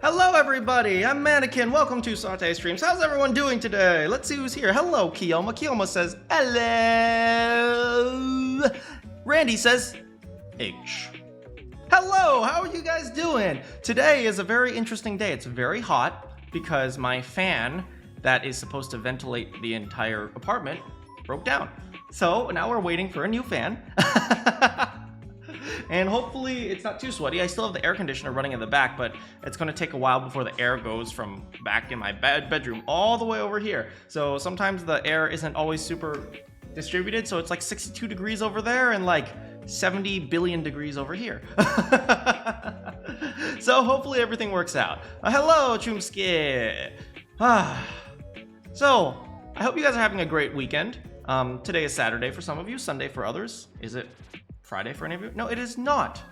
Hello everybody, I'm Manakyn, welcome to Saute Streams. How's everyone doing today? Let's see who's here. Hello Kiyoma. Kiyoma says, hello. Randy says, H. Hello, how are you guys doing? Today is a very interesting day. It's very hot because my fan that is supposed to ventilate the entire apartment broke down. So now we're waiting for a new fan. And hopefully it's not too sweaty. I still have the air conditioner running in the back, but it's going to take a while before the air goes from back in my bedroom all the way over here. So sometimes the air isn't always super distributed, so it's like 62 degrees over there and like 70 billion degrees over here. So hopefully everything works out. Hello, Chumsky. So I hope you guys are having a great weekend. Today is Saturday for some of you, Sunday for others. Is it Friday for any of you? No, it is not.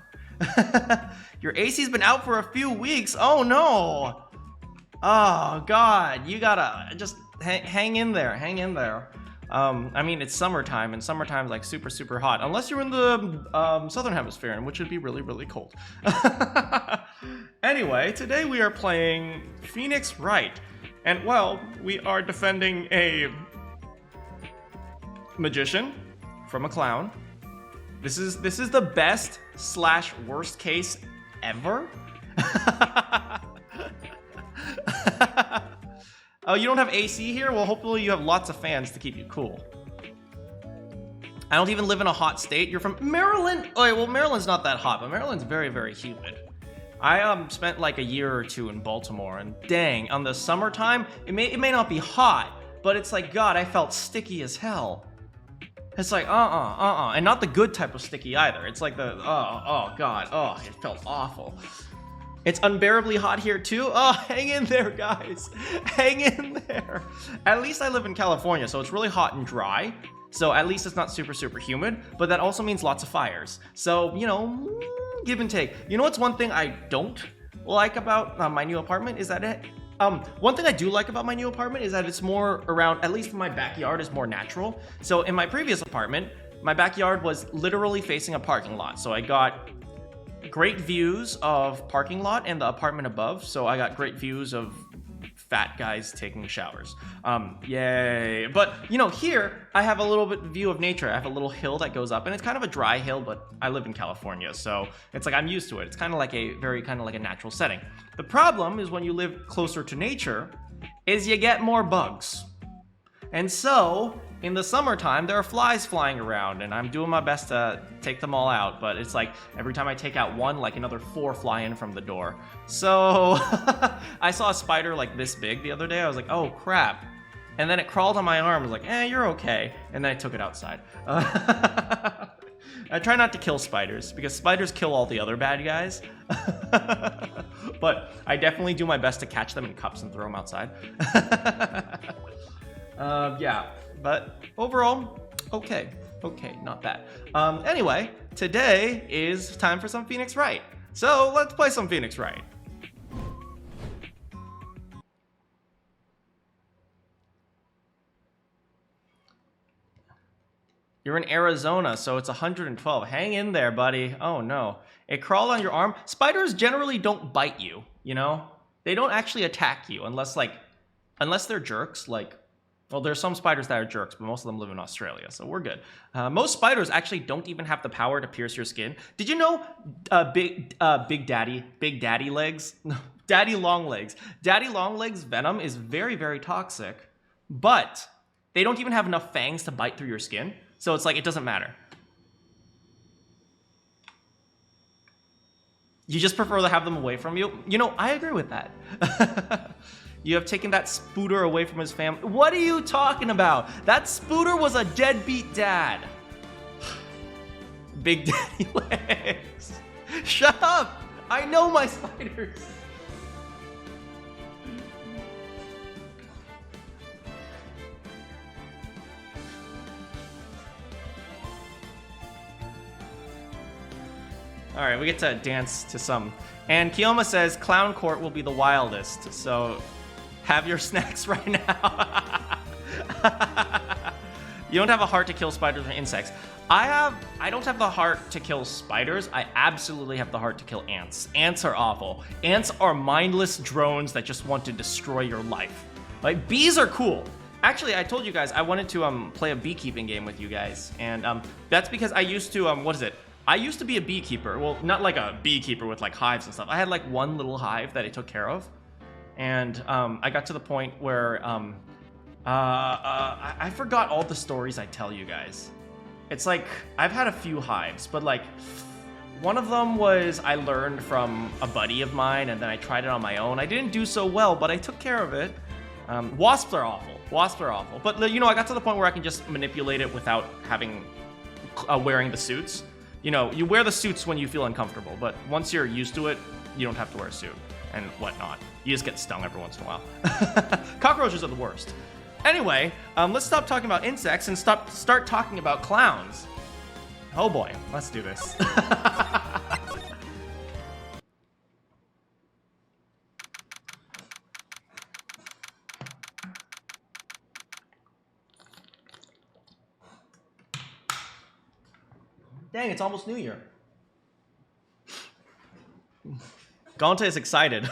Your AC's been out for a few weeks. Oh no. Oh God, you gotta just hang in there. Hang in there. I mean, it's summertime, and summertime's like super hot, unless you're in the southern hemisphere, which would be really cold. Anyway, today we are playing Phoenix Wright, and well, we are defending a magician from a clown. This is the best / worst case ever. Oh, you don't have AC here? Well, hopefully you have lots of fans to keep you cool. I don't even live in a hot state. You're from Maryland? Oh, well, Maryland's not that hot, but Maryland's very humid. I spent like a year or two in Baltimore, and dang, on the summertime, it may not be hot, but it's like, God, I felt sticky as hell. It's like, and not the good type of sticky either. It's like the, oh God, it felt awful. It's unbearably hot here too. Oh, hang in there, guys. Hang in there. At least I live in California, so it's really hot and dry. So at least it's not super humid, but that also means lots of fires. So, you know, give and take. You know what's one thing I don't like about my new apartment is that one thing I do like about my new apartment is that it's more around, at least my backyard is more natural. So in my previous apartment, my backyard was literally facing a parking lot. So I got great views of parking lot and the apartment above. So I got great views of fat guys taking showers. Yay. But you know, here I have a little bit view of nature. I have a little hill that goes up, and it's kind of a dry hill, but I live in California, so it's like I'm used to it. It's kind of like a natural setting. The problem is when you live closer to nature is you get more bugs. And so in the summertime, there are flies flying around, and I'm doing my best to take them all out, but it's like every time I take out one, like another 4 fly in from the door. So I saw a spider like this big the other day. I was like, oh crap. And then it crawled on my arm. I was like, you're okay. And then I took it outside. I try not to kill spiders because spiders kill all the other bad guys. But I definitely do my best to catch them in cups and throw them outside. Yeah, but overall, okay, not bad. Anyway, today is time for some Phoenix Wright. So let's play some Phoenix Wright. You're in Arizona, so it's 112. Hang in there, buddy. Oh no. It crawled on your arm. Spiders generally don't bite you, you know? They don't actually attack you unless they're jerks, like, well, there's some spiders that are jerks, but most of them live in Australia, so we're good. Most spiders actually don't even have the power to pierce your skin. Did you know Big Daddy legs? No, Daddy long legs. Daddy long legs venom is very toxic, but they don't even have enough fangs to bite through your skin, so it's like it doesn't matter. You just prefer to have them away from you? You know, I agree with that. You have taken that Spooter away from his family. What are you talking about? That Spooter was a deadbeat dad. Big Daddy legs. Shut up! I know my spiders. All right, we get to dance to some. And Kiyoma says Clown Court will be the wildest, so have your snacks right now. You don't have a heart to kill spiders or insects. I don't have the heart to kill spiders. I absolutely have the heart to kill ants. Ants are awful. Ants are mindless drones that just want to destroy your life. Like, bees are cool. Actually, I told you guys I wanted to play a beekeeping game with you guys, and that's because I used to I used to be a beekeeper. Well, not like a beekeeper with like hives and stuff. I had like one little hive that I took care of, and I got to the point where I forgot all the stories I tell you guys. It's like I've had a few hives, but like one of them was I learned from a buddy of mine, and then I tried it on my own. I didn't do so well, but I took care of it. Wasps are awful. Wasps are awful. But, you know, I got to the point where I can just manipulate it without having wearing the suits. You know, you wear the suits when you feel uncomfortable, but once you're used to it, you don't have to wear a suit and whatnot. You just get stung every once in a while. Cockroaches are the worst. Anyway, let's stop talking about insects and start talking about clowns. Oh boy, let's do this. Dang, it's almost New Year. Gonta is excited.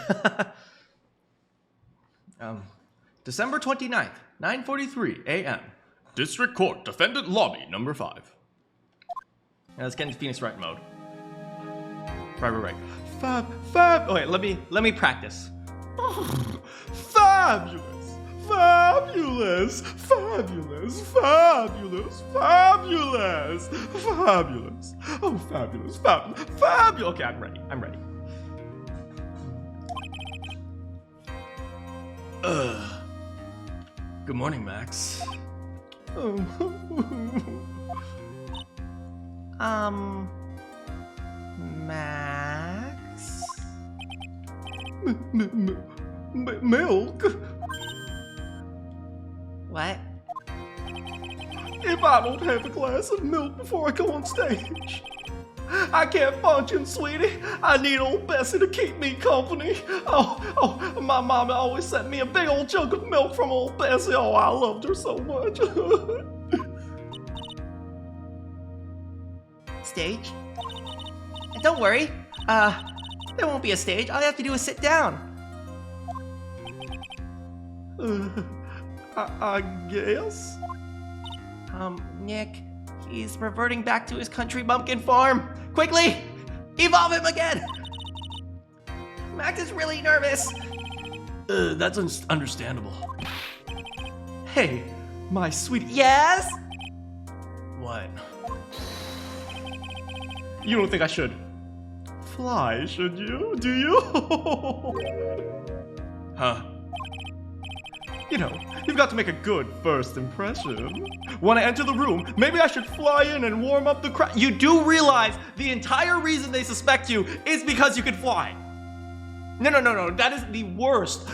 December 29th, 9:43 a.m. District Court, Defendant Lobby, number 5. Now let's get into Phoenix Wright mode. Right. Oh wait, let me practice. Fabulous. Fabulous! Fabulous! Fabulous! Fabulous! Fabulous! Oh, fabulous! Fabulous! Okay, I'm ready. Good morning, Max. Max? Milk? What? If I don't have a glass of milk before I go on stage, I can't function, sweetie. I need old Bessie to keep me company. Oh, my mama always sent me a big old jug of milk from old Bessie. Oh, I loved her so much. Stage? Don't worry. There won't be a stage. All you have to do is sit down. I guess? Nick, he's reverting back to his country bumpkin farm. Quickly, evolve him again. Max is really nervous. That's understandable. Hey, my sweet. Yes? What? You don't think I should fly, should you? Do you? Huh? You know, you've got to make a good first impression. When I enter the room, maybe I should fly in and warm up the crowd. You do realize the entire reason they suspect you is because you can fly. No. That is the worst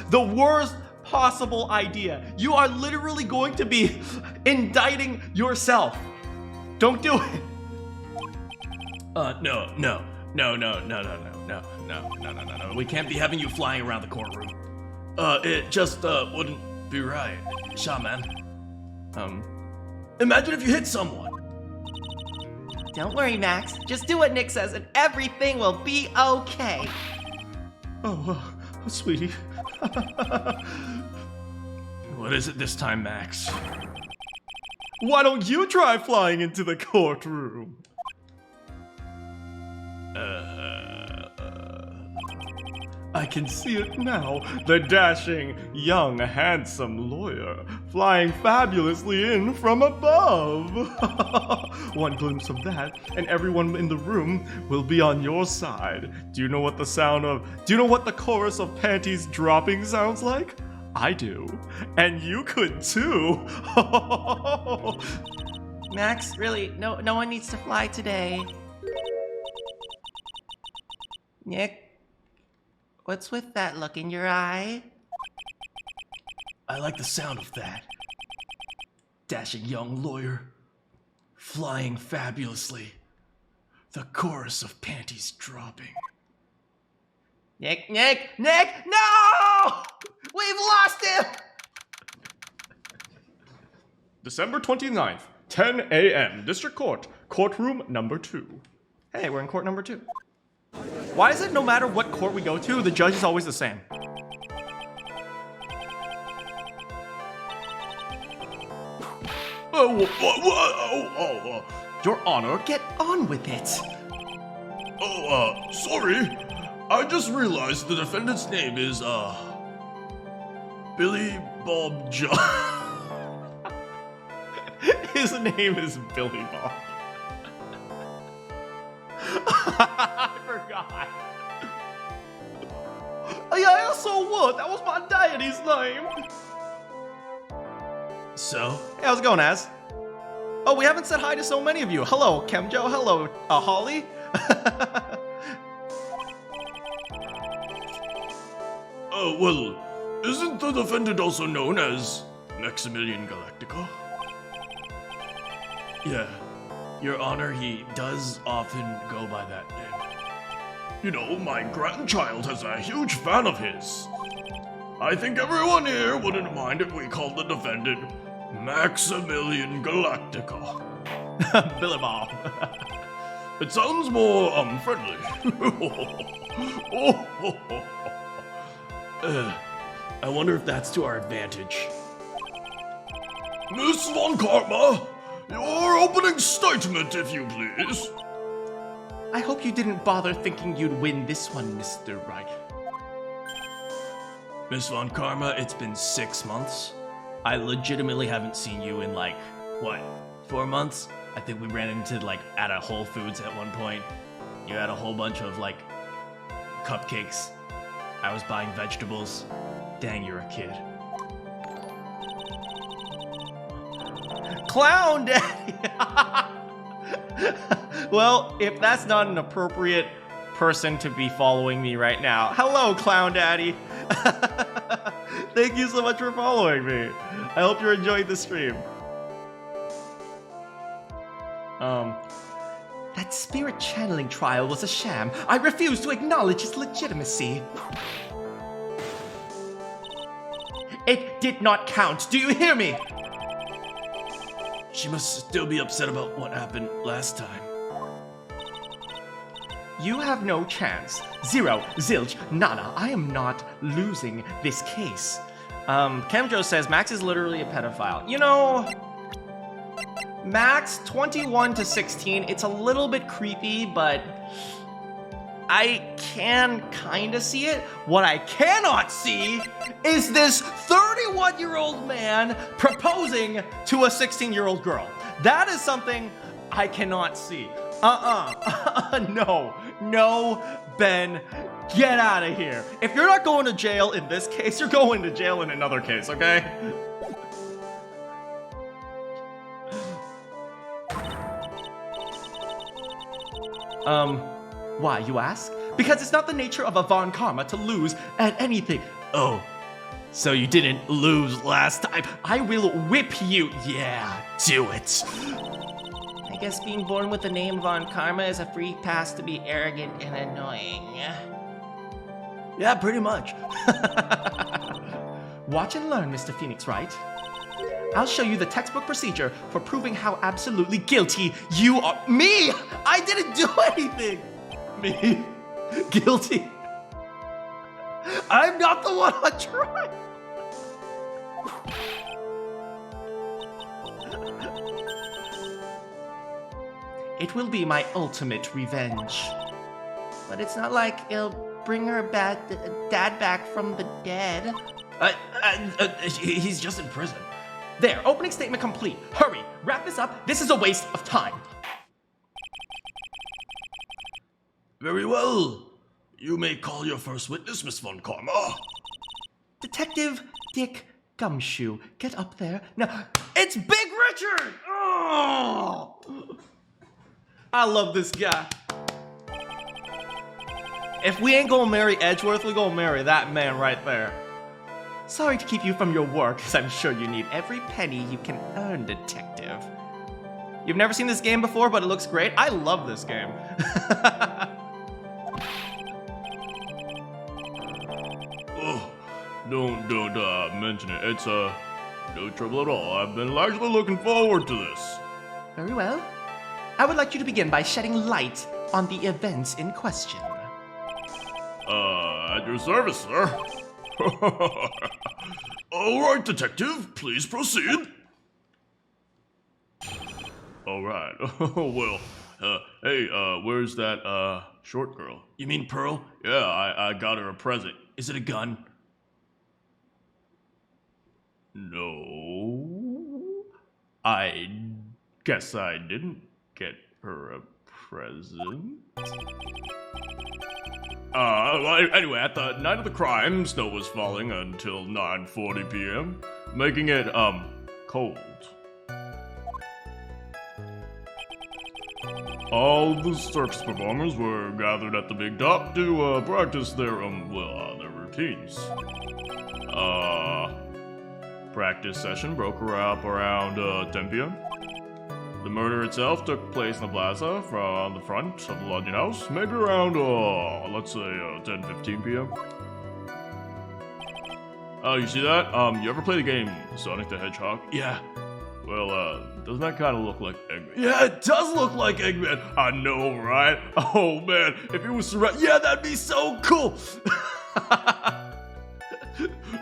possible idea. You are literally going to be indicting yourself. Don't do it. No. We can't be having you flying around the courtroom. It just, wouldn't be right, Shaman. Imagine if you hit someone. Don't worry, Max. Just do what Nick says and everything will be okay. Oh, sweetie. What is it this time, Max? Why don't you try flying into the courtroom? I can see it now. The dashing, young, handsome lawyer flying fabulously in from above. One glimpse of that, and everyone in the room will be on your side. Do you know what the chorus of panties dropping sounds like? I do. And you could too. Max, really, no one needs to fly today. Nick? What's with that look in your eye? I like the sound of that. Dashing young lawyer, flying fabulously, the chorus of panties dropping. Nick, no! We've lost him! December 29th, 10 a.m. District Court, courtroom number 2. Hey, we're in court number 2. Why is it no matter what court we go to, the judge is always the same? Your Honor, get on with it. Sorry. I just realized the defendant's name is, Billy Bob John. His name is Billy Bob. I forgot. Yeah, so what? That was my deity's name. So? Hey, how's it going, Az? Oh, we haven't said hi to so many of you. Hello, Kemjo. Hello, Holly. Well, isn't the defendant also known as Maximilian Galactica? Yeah, Your Honor, he does often go by that name. You know, my grandchild is a huge fan of his. I think everyone here wouldn't mind if we called the defendant Maximilian Galactica. Billy Bob. It sounds more, friendly. I wonder if that's to our advantage. Miss Von Karma, your opening statement, if you please. I hope you didn't bother thinking you'd win this one, Mr. Wright. Miss Von Karma, it's been 6 months. I legitimately haven't seen you in 4 months? I think we ran into at a Whole Foods at one point. You had a whole bunch of cupcakes. I was buying vegetables. Dang, you're a kid. Clown Daddy! Well, if that's not an appropriate person to be following me right now. Hello, Clown Daddy! Thank you so much for following me. I hope you're enjoying the stream. That spirit channeling trial was a sham. I refuse to acknowledge its legitimacy. It did not count. Do you hear me? She must still be upset about what happened last time. You have no chance. Zero, zilch, nada. I am not losing this case. Kemjo says Max is literally a pedophile. You know, Max, 21 to 16, it's a little bit creepy, but I can kind of see it. What I cannot see is this 31-year-old man proposing to a 16-year-old girl. That is something I cannot see. No, Ben, get out of here. If you're not going to jail in this case, you're going to jail in another case, okay? Why, you ask? Because it's not the nature of a Von Karma to lose at anything. Oh, so you didn't lose last time? I will whip you. Yeah, Do it. I guess being born with the name Von Karma is a free pass to be arrogant and annoying. Yeah, pretty much. Watch and learn, Mr. Phoenix Wright. I'll show you the textbook procedure for proving how absolutely guilty you are. Me? I didn't do anything. Me? Guilty? I'm not the one on trial. It will be my ultimate revenge. But it's not like it'll bring her dad back from the dead. He's just in prison. There, opening statement complete. Hurry, wrap this up. This is a waste of time. Very well. You may call your first witness, Miss Von Karma. Detective Dick Gumshoe, get up there. Now, it's Big Richard! Oh! I love this guy. If we ain't gonna marry Edgeworth, we're gonna marry that man right there. Sorry to keep you from your work, because I'm sure you need every penny you can earn, Detective. You've never seen this game before, but it looks great. I love this game. Oh, don't mention it. It's no trouble at all. I've been largely looking forward to this. Very well. I would like you to begin by shedding light on the events in question. At your service, sir. Alright, detective, please proceed. Alright, well, hey, where's that, short girl? You mean Pearl? Yeah, I got her a present. Is it a gun? No. I guess I didn't get her a present. Anyway, at the night of the crime, snow was falling until 9:40 p.m., making it, cold. All the circus performers were gathered at the big top to, practice their routines. Practice session broke up around, 10 p.m. The murder itself took place in the plaza from the front of the lodging house, maybe around, let's say, 10:15 p.m. Oh, you see that? You ever play the game Sonic the Hedgehog? Yeah. Well, doesn't that kind of look like Eggman? Yeah, it does look like Eggman! I know, right? Oh, man, if it was surrounded... Yeah, that'd be so cool!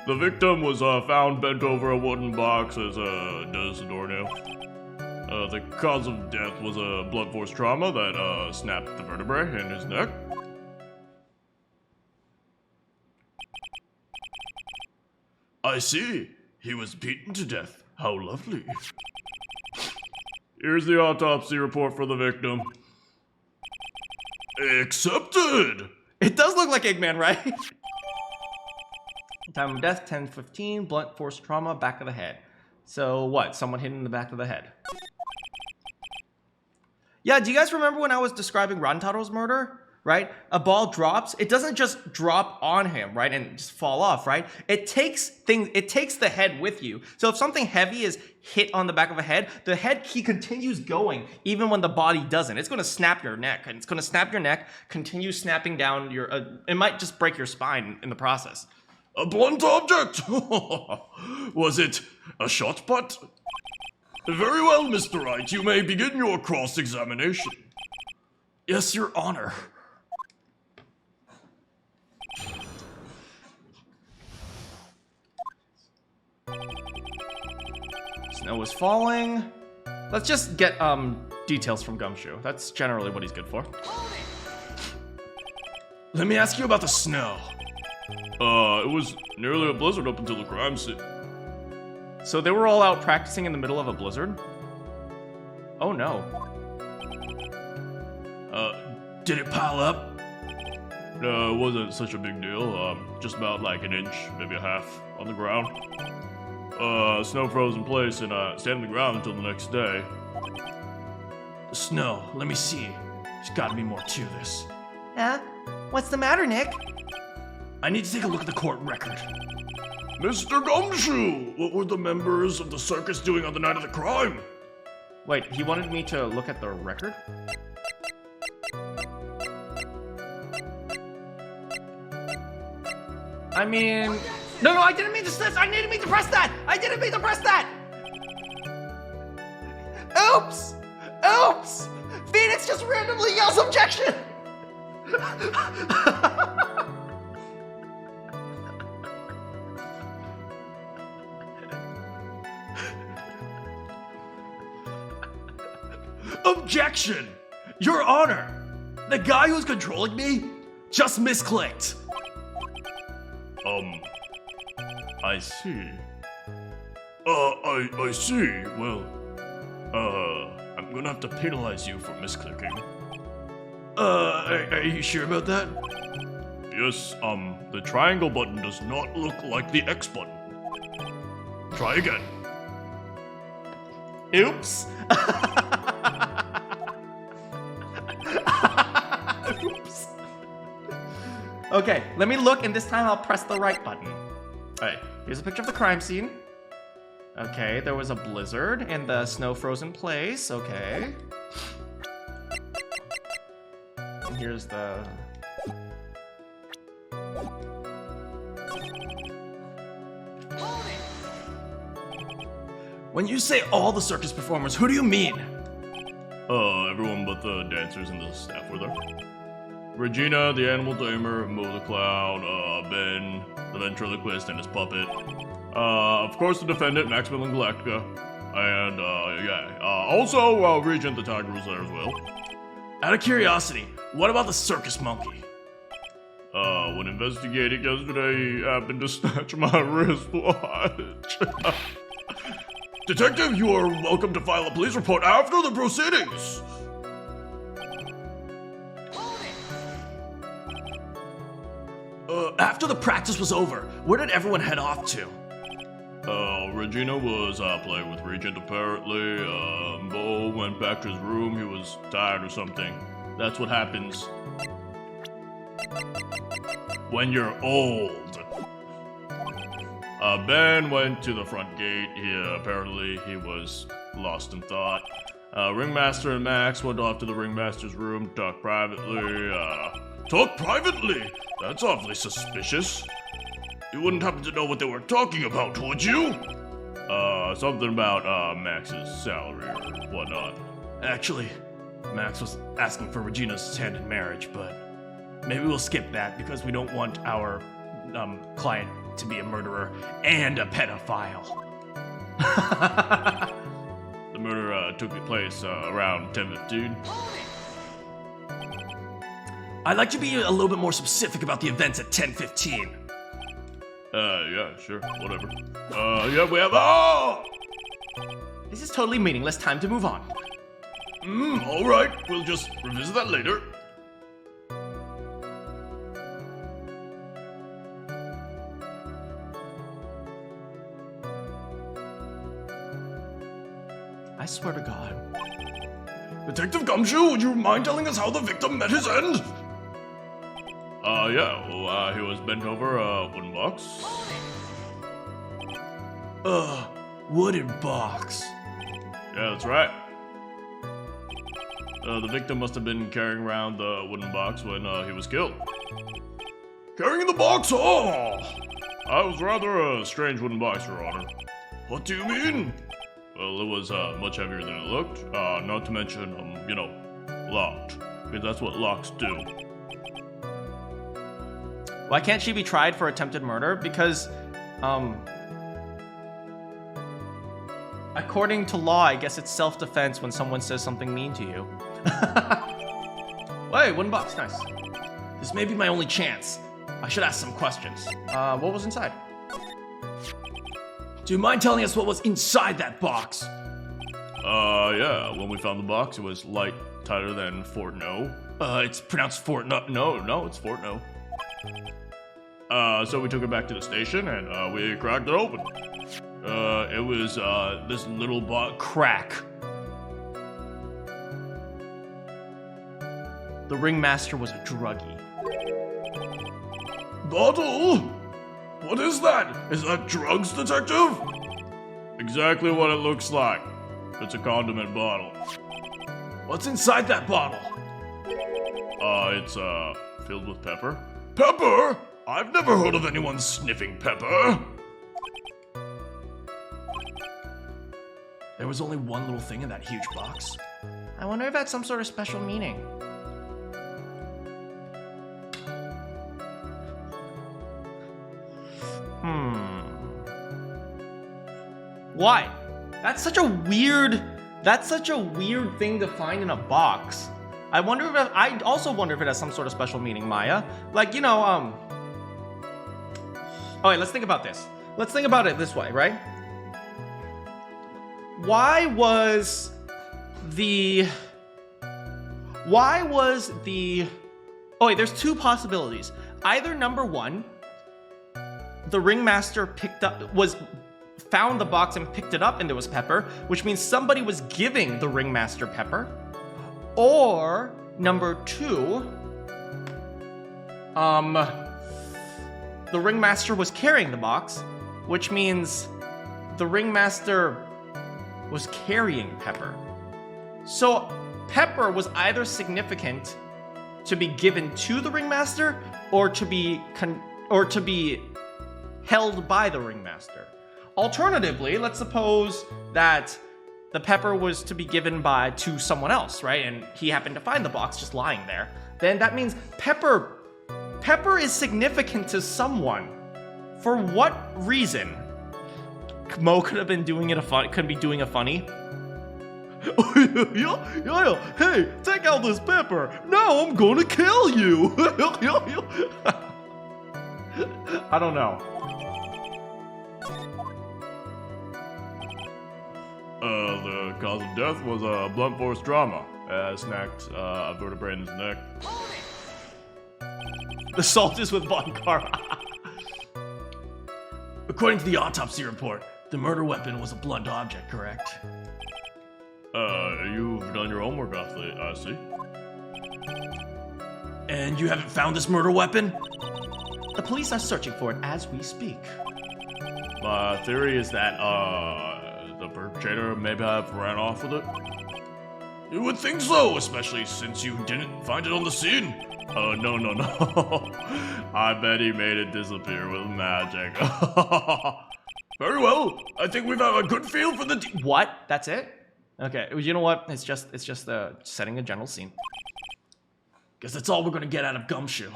The victim was, found bent over a wooden box as, does a doornail. The cause of death was a blunt force trauma that, snapped the vertebrae in his neck. I see. He was beaten to death. How lovely. Here's the autopsy report for the victim. Accepted! It does look like Eggman, right? Time of death, 10:15, blunt force trauma, back of the head. So what, someone hit in the back of the head? Yeah, do you guys remember when I was describing Rantaro's murder? Right? A ball drops, it doesn't just drop on him, right, and just fall off, right? It takes the head with you. So if something heavy is hit on the back of a head, the head key continues going even when the body doesn't. It's going to snap your neck, and it's going to snap your neck, continue snapping down your, it might just break your spine in the process. A blunt object! Was it a shot put? Very well, Mr. Wright, you may begin your cross-examination. Yes, Your Honor. Snow is falling. Let's just get details from Gumshoe. That's generally what he's good for. Let me ask you about the snow. It was nearly a blizzard up until the crime scene. So they were all out practicing in the middle of a blizzard? Oh no. Did it pile up? No, it wasn't such a big deal. Just about like an inch, maybe a half on the ground. Snow froze in place and stayed on the ground until the next day. The snow, let me see. There's gotta be more to this. Yeah? What's the matter, Nick? I need to take a look at the court record. Mr. Gumshoe, what were the members of the circus doing on the night of the crime? Wait, he wanted me to look at the record? I mean... No, I didn't mean to press. I didn't mean to press that! I didn't mean to press that! Oops! Oops! Phoenix just randomly yells objection! Objection! Your Honor! The guy who's controlling me just misclicked. I see. I see. Well, I'm gonna have to penalize you for misclicking. Are you sure about that? Yes, the triangle button does not look like the X button. Try again. Oops. Oops. Okay, let me look, and this time I'll press the right button. Alright, here's a picture of the crime scene. Okay, there was a blizzard and the snow froze in place. Okay. And here's the... When you say all the circus performers, who do you mean? Everyone but the dancers and the staff were there. Regina, the animal tamer, Mo the clown, Ben, the ventriloquist and his puppet. Of course the defendant, Maximilian Galactica. And, also, Regent the tiger was there as well. Out of curiosity, what about the circus monkey? When investigating yesterday, he happened to snatch my wristwatch. Detective, you are welcome to file a police report after the proceedings. After the practice was over, where did everyone head off to? Regina was playing with Regent apparently. Bo went back to his room. He was tired or something. That's what happens when you're old. Ben went to the front gate. Apparently he was lost in thought. Ringmaster and Max went off to the Ringmaster's room to talk privately. Talk privately? That's awfully suspicious. You wouldn't happen to know what they were talking about, would you? Something about Max's salary or whatnot. Actually, Max was asking for Regina's hand in marriage, but maybe we'll skip that because we don't want our client to be a murderer and a pedophile. The murder took place around 10:15. I'd like to be a little bit more specific about the events at 10:15. Yeah, sure, whatever. Yeah, we have. Oh! This is totally meaningless. Time to move on. Alright, we'll just revisit that later. I swear to God. Detective Gumshoe, would you mind telling us how the victim met his end? Yeah, well, he was bent over a wooden box. Wooden box. Yeah, that's right. The victim must have been carrying around the wooden box when he was killed. Carrying the box? Oh! That was rather a strange wooden box, Your Honor. What do you mean? Well, it was much heavier than it looked. Not to mention, locked. Because that's what locks do. Why can't she be tried for attempted murder? Because, according to law, I guess it's self-defense when someone says something mean to you. Hey, wooden box, nice. This may be my only chance. I should ask some questions. What was inside? Do you mind telling us what was inside that box? Yeah, when we found the box, it was light, tighter than Fort No. It's pronounced Fort No. No, it's Fort No. So we took it back to the station and we cracked it open. It was this little crack. The ringmaster was a druggie. Bottle? What is that? Is that drugs, detective? Exactly what it looks like. It's a condiment bottle. What's inside that bottle? It's filled with pepper. Pepper? I've never heard of anyone sniffing pepper. There was only one little thing in that huge box. I wonder if that's some sort of special meaning. Why? That's such a weird thing to find in a box. I also wonder if it has some sort of special meaning, Maya. Like, oh wait, let's think about this. Let's think about it this way, right? Why was the... Oh wait, there's two possibilities. Either number one, the ringmaster found the box and picked it up and there was pepper, which means somebody was giving the ringmaster pepper. Or number two, the ringmaster was carrying the box, which means the ringmaster was carrying pepper. So pepper was either significant to be given to the ringmaster or to be held by the ringmaster. Alternatively, let's suppose that the pepper was to be given to someone else, right? And he happened to find the box just lying there. Then that means pepper is significant to someone. For what reason? Mo could have been doing could be doing a funny. Hey, take out this pepper. Now I'm gonna kill you. I don't know. The cause of death was a blunt force trauma. Snacked a vertebrae in his neck. The salt is with Von Karma. According to the autopsy report, the murder weapon was a blunt object, correct? You've done your homework, athlete, I see. And you haven't found this murder weapon? The police are searching for it as we speak. My theory is that, the perpetrator maybe have ran off with it. You would think so, especially since you didn't find it on the scene. No. I bet he made it disappear with magic. Very well. I think we've a good feel for the... What? That's it? Okay, you know what? It's just setting a general scene. Guess that's all we're gonna get out of Gumshoe.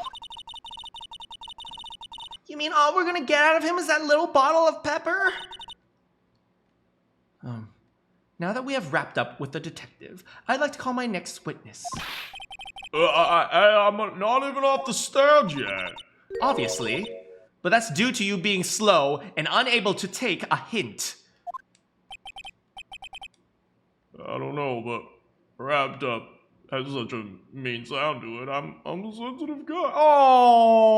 You mean all we're gonna get out of him is that little bottle of pepper? Now that we have wrapped up with the detective, I'd like to call my next witness. I'm not even off the stage yet. Obviously, but that's due to you being slow and unable to take a hint. I don't know, but wrapped up has such a mean sound to it. I'm a sensitive guy. Oh,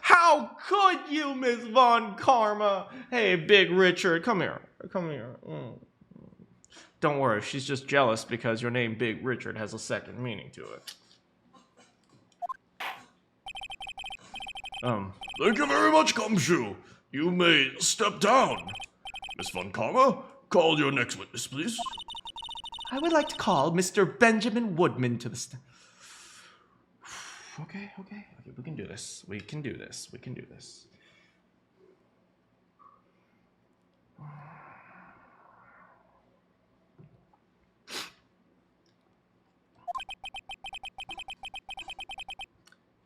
how could you, Miss Von Karma? Hey, Big Richard, come here. Don't worry, she's just jealous because your name, Big Richard, has a second meaning to it. Thank you very much, Gumshoe. You may step down. Miss Von Karma, call your next witness, please. I would like to call Mr. Benjamin Woodman to the stand. Okay, we can do this. We can do this.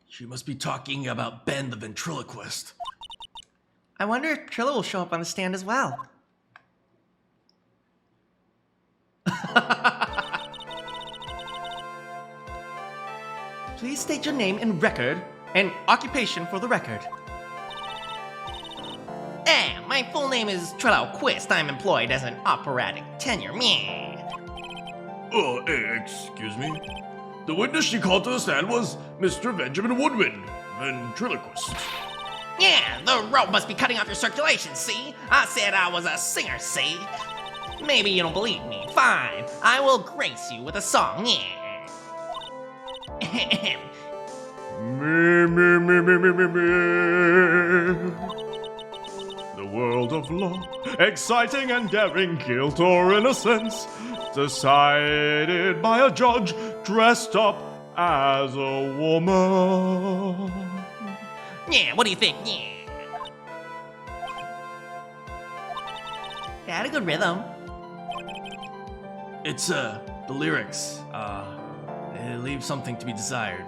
She must be talking about Ben the ventriloquist. I wonder if Trilla will show up on the stand as well. Please state your name and record, and occupation for the record. My full name is Trello Quist. I'm employed as an operatic tenor. Excuse me? The witness she called to the stand was Mr. Benjamin Woodman, ventriloquist. Yeah, the rope must be cutting off your circulation, see? I said I was a singer, see? Maybe you don't believe me. Fine, I will grace you with a song, yeah. The world of law, exciting and daring, guilt or innocence, decided by a judge dressed up as a woman. Yeah, what do you think? Yeah. That had a good rhythm. It's, the lyrics, they leave something to be desired,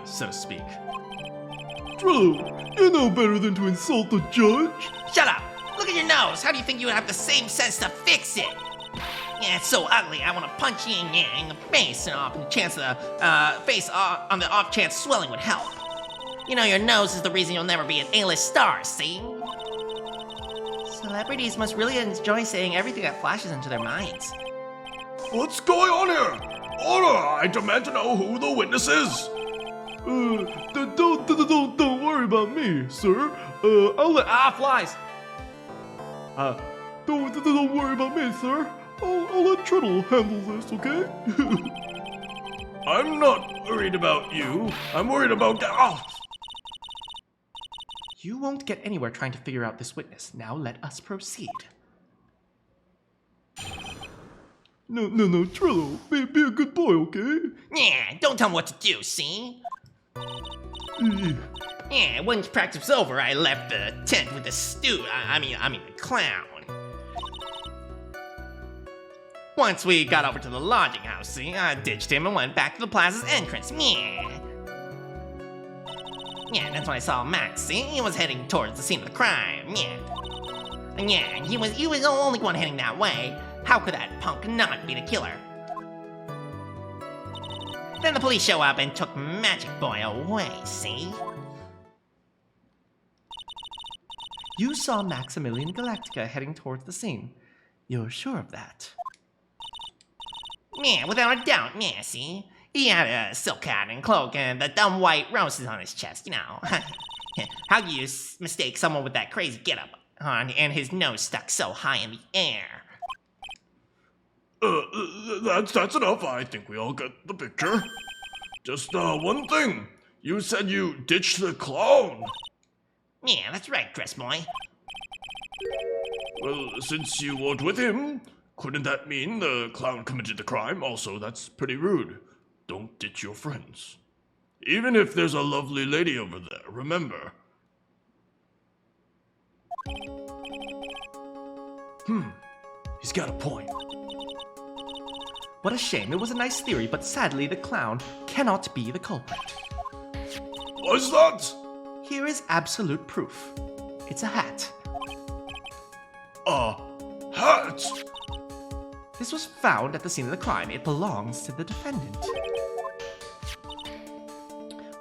so to speak. Trello, you know better than to insult the judge. Shut up! Look at your nose! How do you think you would have the same sense to fix it? Yeah, it's so ugly, I want to punch you in the face, on the chance of on the off chance swelling would help. You know, your nose is the reason you'll never be an A-list star, see? Celebrities must really enjoy saying everything that flashes into their minds. What's going on here? Order! I demand to know who the witness is. Don't worry about me, sir. I'll let... flies! Don't worry about me, sir. I'll let Treadle handle this, okay? I'm not worried about you. I'm worried about... You won't get anywhere trying to figure out this witness. Now let us proceed. No, Trello, be a good boy, okay? Yeah, don't tell me what to do, see? Yeah, once practice was over, I left the tent with the I mean the clown. Once we got over to the lodging house, see, I ditched him and went back to the plaza's entrance. Yeah. Yeah, that's when I saw Max, see? He was heading towards the scene of the crime, yeah. Yeah, he was the only one heading that way. How could that punk not be the killer? Then the police show up and took Magic Boy away, see? You saw Maximilian Galactica heading towards the scene. You're sure of that? Yeah, without a doubt, yeah, see? He had a silk hat and cloak and the dumb white roses on his chest, you know. How do you mistake someone with that crazy getup on and his nose stuck so high in the air? That's enough. I think we all get the picture. Just, one thing. You said you ditched the clown. Yeah, that's right, Dress Boy. Well, since you weren't with him, couldn't that mean the clown committed the crime? Also, that's pretty rude. Don't ditch your friends. Even if there's a lovely lady over there, remember. He's got a point. What a shame. It was a nice theory, but sadly the clown cannot be the culprit. What's that? Here is absolute proof. It's a hat. A hat? This was found at the scene of the crime. It belongs to the defendant.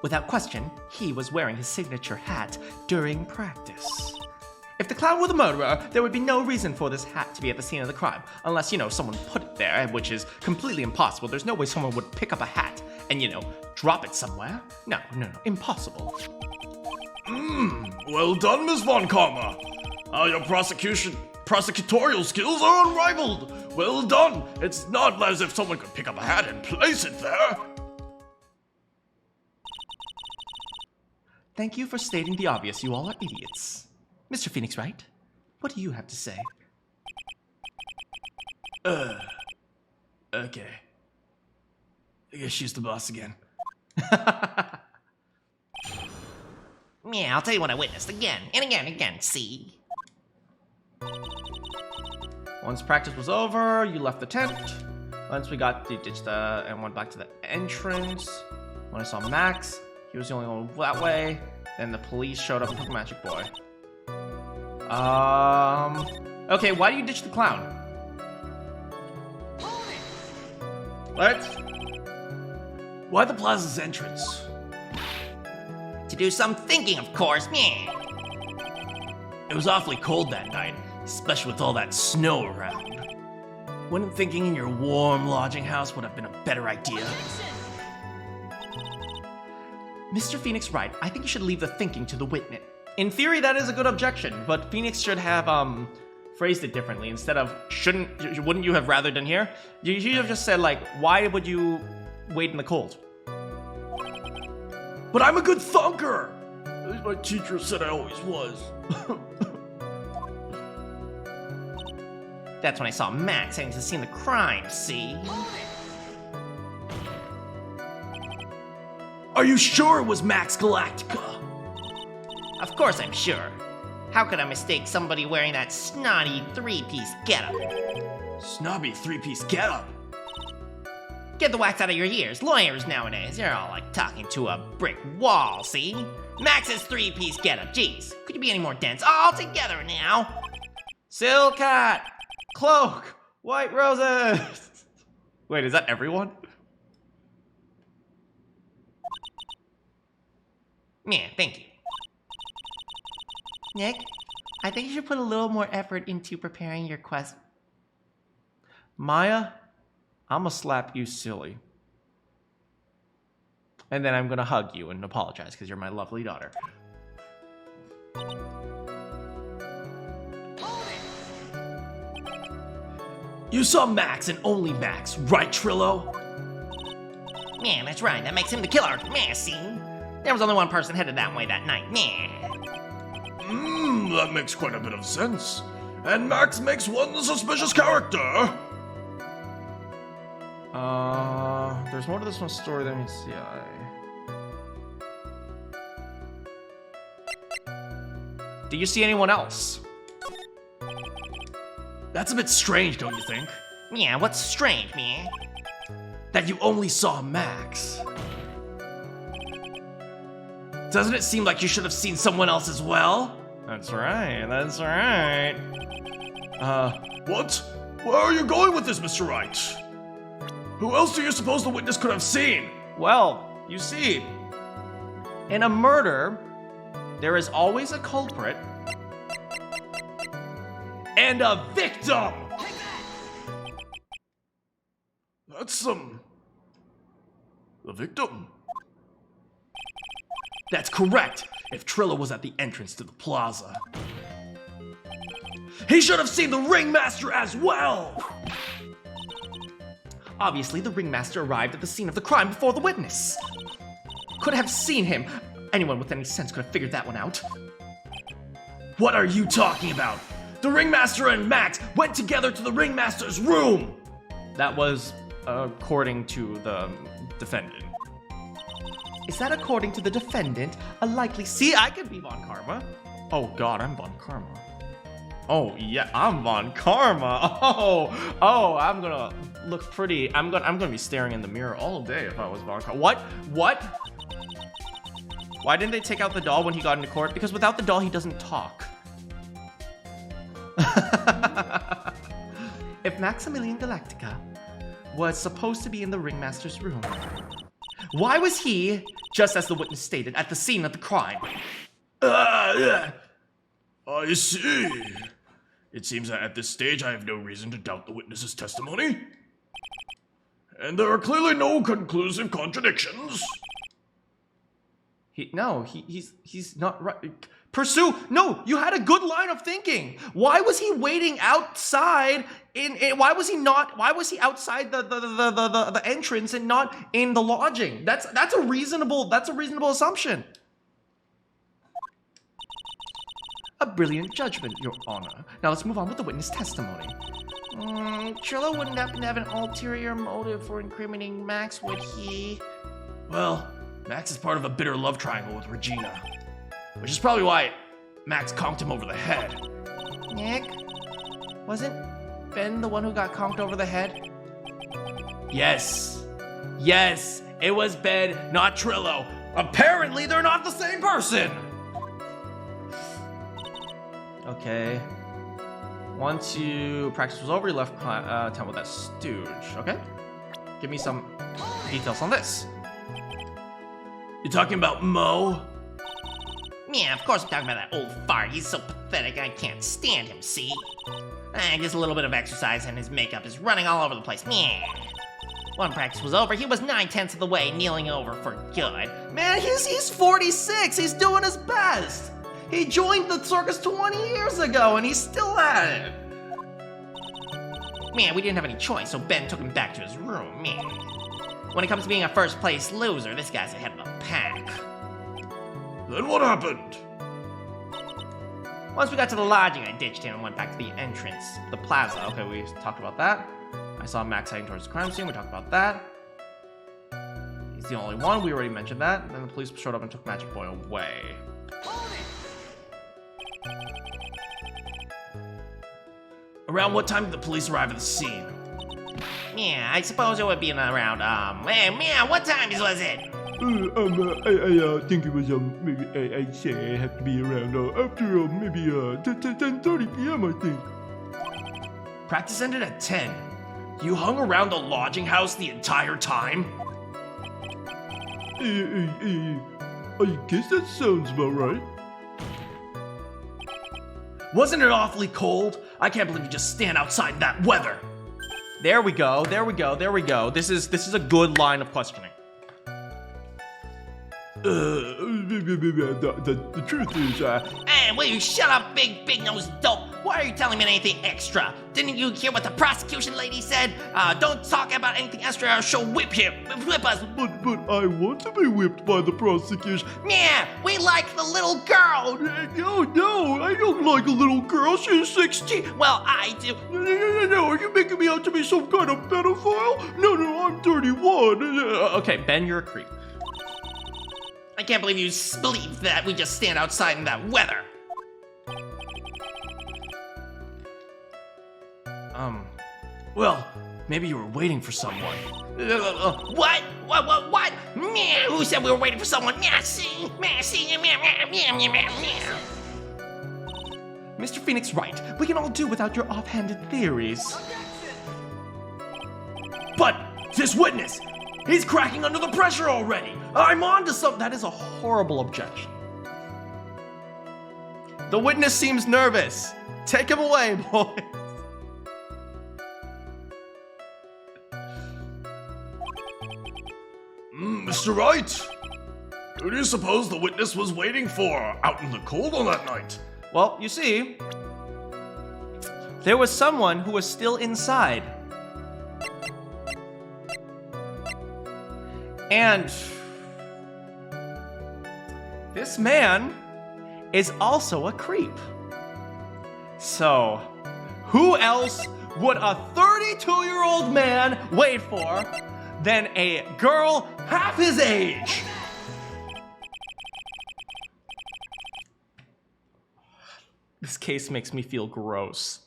Without question, he was wearing his signature hat during practice. If the clown were the murderer, there would be no reason for this hat to be at the scene of the crime, unless, someone put it there, which is completely impossible. There's no way someone would pick up a hat and, drop it somewhere. No, impossible. Well done, Miss Von Karma. Your prosecutorial skills are unrivaled. Well done. It's not as if someone could pick up a hat and place it there. Thank you for stating the obvious. You all are idiots. Mr. Phoenix Wright, what do you have to say? Okay. I guess she's the boss again. Yeah, I'll tell you what I witnessed again and again and again, see? Once practice was over, you left the tent. Once we ditched and went back to the entrance. When I saw Max, he was the only one that way. Then the police showed up and took Magic Boy. Okay, why do you ditch the clown? What? Why the plaza's entrance? To do some thinking, of course, yeah. It was awfully cold that night, especially with all that snow around. Wouldn't thinking in your warm lodging house would have been a better idea? Mr. Phoenix Wright, I think you should leave the thinking to the witness. In theory, that is a good objection, but Phoenix should have, phrased it differently. Instead of, wouldn't you have rather done here? You should have just said, why would you wait in the cold? But I'm a good thunker. At least my teacher said I always was. That's when I saw Max heading to the scene of the crime, see? Are you sure it was Max Galactica? Of course I'm sure. How could I mistake somebody wearing that snotty three-piece getup? Snobby three-piece getup. Get the wax out of your ears. Lawyers nowadays, they're all like talking to a brick wall, see? Max's three-piece getup, jeez. Could you be any more dense? All together now. Silk hat, cloak, white roses. Wait, is that everyone? Yeah, thank you. Nick, I think you should put a little more effort into preparing your quest. Maya, I'ma slap you silly. And then I'm gonna hug you and apologize because you're my lovely daughter. You saw Max and only Max, right, Trillo? Yeah, that's right. That makes him the killer. Yeah, see? There was only one person headed that way that night. Yeah. That makes quite a bit of sense. And Max makes one suspicious character. There's more to this one story than meets the eye. Do you see anyone else? That's a bit strange, don't you think? Yeah, what's strange, man? That you only saw Max. Doesn't it seem like you should have seen someone else as well? That's right, that's right. What? Where are you going with this, Mr. Wright? Who else do you suppose the witness could have seen? Well, you see, in a murder, there is always a culprit and a victim. That's, the victim. That's correct. If Trillo was at the entrance to the plaza, he should have seen the ringmaster as well. Obviously, the ringmaster arrived at the scene of the crime before the witness. Could have seen him. Anyone with any sense could have figured that one out. What are you talking about? The ringmaster and Max went together to the ringmaster's room. That was according to the defendant. Is that according to the defendant a likely... See, I could be Von Karma. Oh god, I'm Von Karma. Oh yeah, I'm Von Karma. Oh, I'm gonna look pretty. I'm gonna be staring in the mirror all day if I was Von Karma. What? Why didn't they take out the doll when he got into court? Because without the doll, he doesn't talk. If Maximilian Galactica was supposed to be in the ringmaster's room, why was he, just as the witness stated, at the scene of the crime? I see. It seems that at this stage I have no reason to doubt the witness's testimony. And there are clearly no conclusive contradictions. He's not right. Pursue. No, you had a good line of thinking. Why was he waiting outside? Why was he outside the entrance and not in the lodging? That's a reasonable assumption. A brilliant judgment, Your Honor. Now let's move on with the witness testimony. Trillo wouldn't happen to have an ulterior motive for incriminating Max, would he? Well, Max is part of a bitter love triangle with Regina, which is probably why Max conked him over the head. Nick? Wasn't Ben the one who got conked over the head? Yes, it was Ben, not Trillo. Apparently, they're not the same person. Okay. Once practice was over, you left town with that stooge. Okay. Give me some details on this. You talking about Mo? Yeah, of course I'm talking about that old fart. He's so pathetic, I can't stand him, see? Just a little bit of exercise and his makeup is running all over the place. Yeah. When practice was over, he was 9/10 of the way, kneeling over for good. Man, he's 46. He's doing his best. He joined the circus 20 years ago, and he's still at it. Man, we didn't have any choice, so Ben took him back to his room. Man. When it comes to being a first-place loser, this guy's ahead of the pack. Then what happened? Once we got to the lodging, I ditched him and went back to the entrance. The plaza. Okay, we talked about that. I saw Max heading towards the crime scene. We talked about that. He's the only one. We already mentioned that. Then the police showed up and took Magic Boy away. Around what time did the police arrive at the scene? Yeah, I suppose it would be around, hey, man, what time was it? I think it was, maybe, I'd say I have to be around, after, maybe, 10:30 p.m., I think. Practice ended at 10. You hung around the lodging house the entire time? I guess that sounds about right. Wasn't it awfully cold? I can't believe you just stand outside in that weather. There we go. This is a good line of questioning. The truth is, Hey, will you shut up, big nose dope? Why are you telling me anything extra? Didn't you hear what the prosecution lady said? Don't talk about anything extra or she'll whip us. but I want to be whipped by the prosecution. Yeah, we like the little girl. No, I don't like a little girl. She's 16. Well, I do. No, are you making me out to be some kind of pedophile? No, I'm 31. Okay, Ben, you're a creep. I can't believe you believe that we just stand outside in that weather. Well, maybe you were waiting for someone. What? What? Meow. Who said we were waiting for someone? Meow, see? Meow, see? Meow, meow, meow, meow, meow, meow. Mr. Phoenix Wright, we can all do without your offhanded theories. But this witness, he's cracking under the pressure already. I'm on to something. That is a horrible objection. The witness seems nervous. Take him away, boy. Mr. Wright, who do you suppose the witness was waiting for out in the cold on that night? Well, you see, there was someone who was still inside. And this man is also a creep. So, who else would a 32-year-old man wait for than a girl half his age? This case makes me feel gross.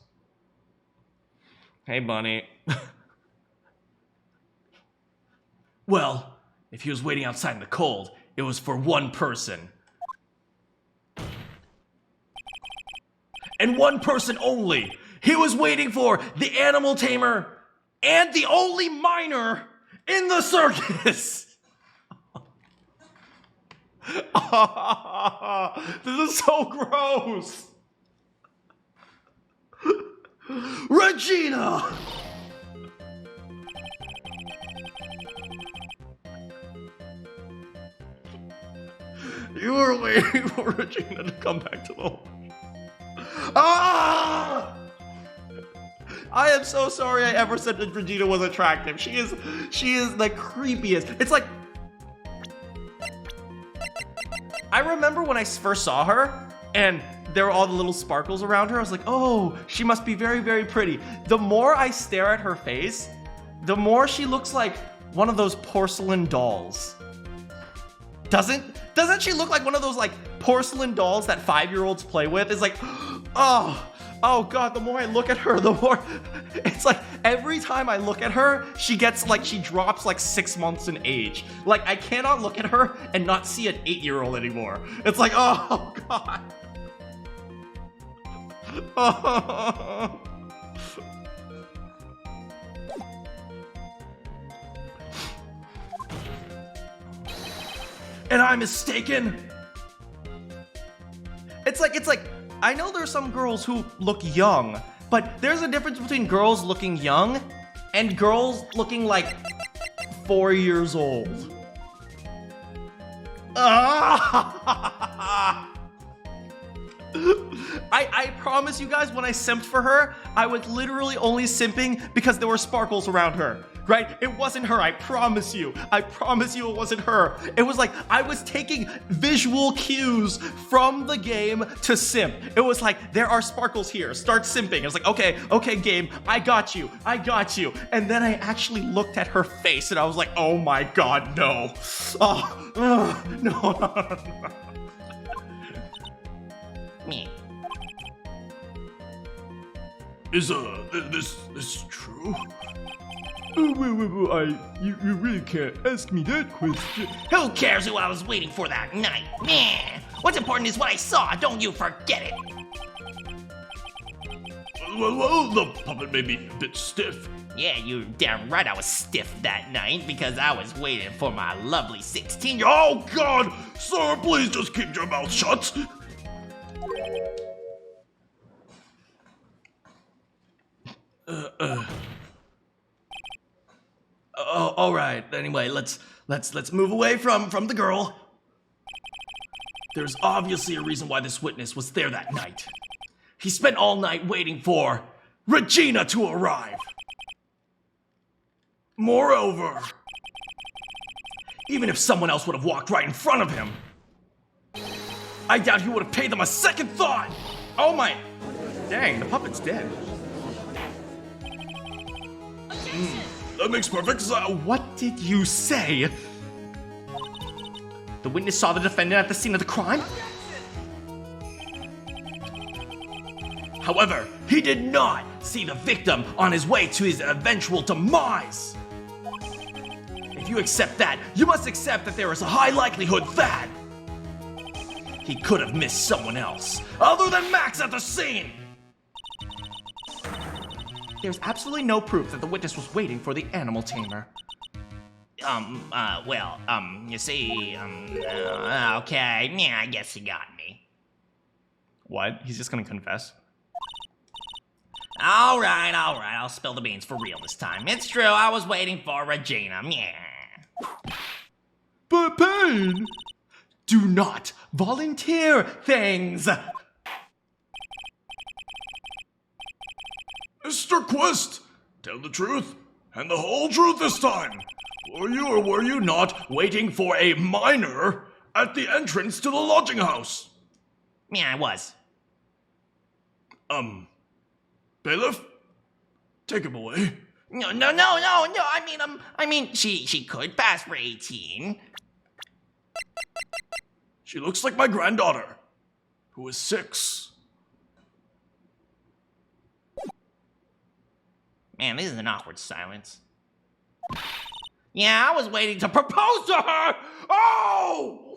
Hey, Bunny. Well, if he was waiting outside in the cold, it was for one person. And one person only. He was waiting for the animal tamer and the only minor in the circus. This is so gross. Regina! You were waiting for Regina to come back to the home. Ah! I am so sorry I ever said that Regina was attractive. She is the creepiest. It's like, I remember when I first saw her and there were all the little sparkles around her. I was like, oh, she must be very, very pretty. The more I stare at her face, the more she looks like one of those porcelain dolls. Doesn't she look like one of those like porcelain dolls that 5-year-olds play with? It's like, oh God, the more I look at her, the more, it's like every time I look at her, she drops like 6 months in age. Like I cannot look at her and not see an 8-year-old anymore. It's like, oh God. And I'm mistaken? It's like, I know there's some girls who look young, but there's a difference between girls looking young and girls looking like 4 years old. I promise you guys, when I simped for her, I was literally only simping because there were sparkles around her, right? It wasn't her, I promise you. I promise you it wasn't her. It was like I was taking visual cues from the game to simp. It was like, there are sparkles here, start simping. I was like, okay, game, I got you. And then I actually looked at her face and I was like, oh my God, no. No. Me. Is this true? Well, you really can't ask me that question. Who cares who I was waiting for that night? Meh. What's important is what I saw. Don't you forget it. Well, the puppet may be a bit stiff. Yeah, you're damn right I was stiff that night because I was waiting for my lovely 16-year-old. Oh God! Sir, please just keep your mouth shut! All right. Anyway, let's move away from the girl. There's obviously a reason why this witness was there that night. He spent all night waiting for Regina to arrive. Moreover, even if someone else would have walked right in front of him, I doubt he would have paid them a second thought. Oh my, dang, the puppet's dead. That makes perfect sense. What did you say? The witness saw the defendant at the scene of the crime? However, he did not see the victim on his way to his eventual demise. If you accept that, you must accept that there is a high likelihood that he could have missed someone else, other than Max at the scene. There's absolutely no proof that the witness was waiting for the animal tamer. You see, okay, yeah, I guess you got me. What? He's just gonna confess? All right, I'll spill the beans for real this time. It's true, I was waiting for Regina, yeah. But Pain! Do not volunteer things! Mr. Quest, tell the truth, and the whole truth this time. Were you or were you not waiting for a miner at the entrance to the lodging house? Yeah, I was. Bailiff? Take him away. No, I mean, she could pass for 18. She looks like my granddaughter, who is 6. Man, this is an awkward silence. Yeah, I was waiting to propose to her! Oh!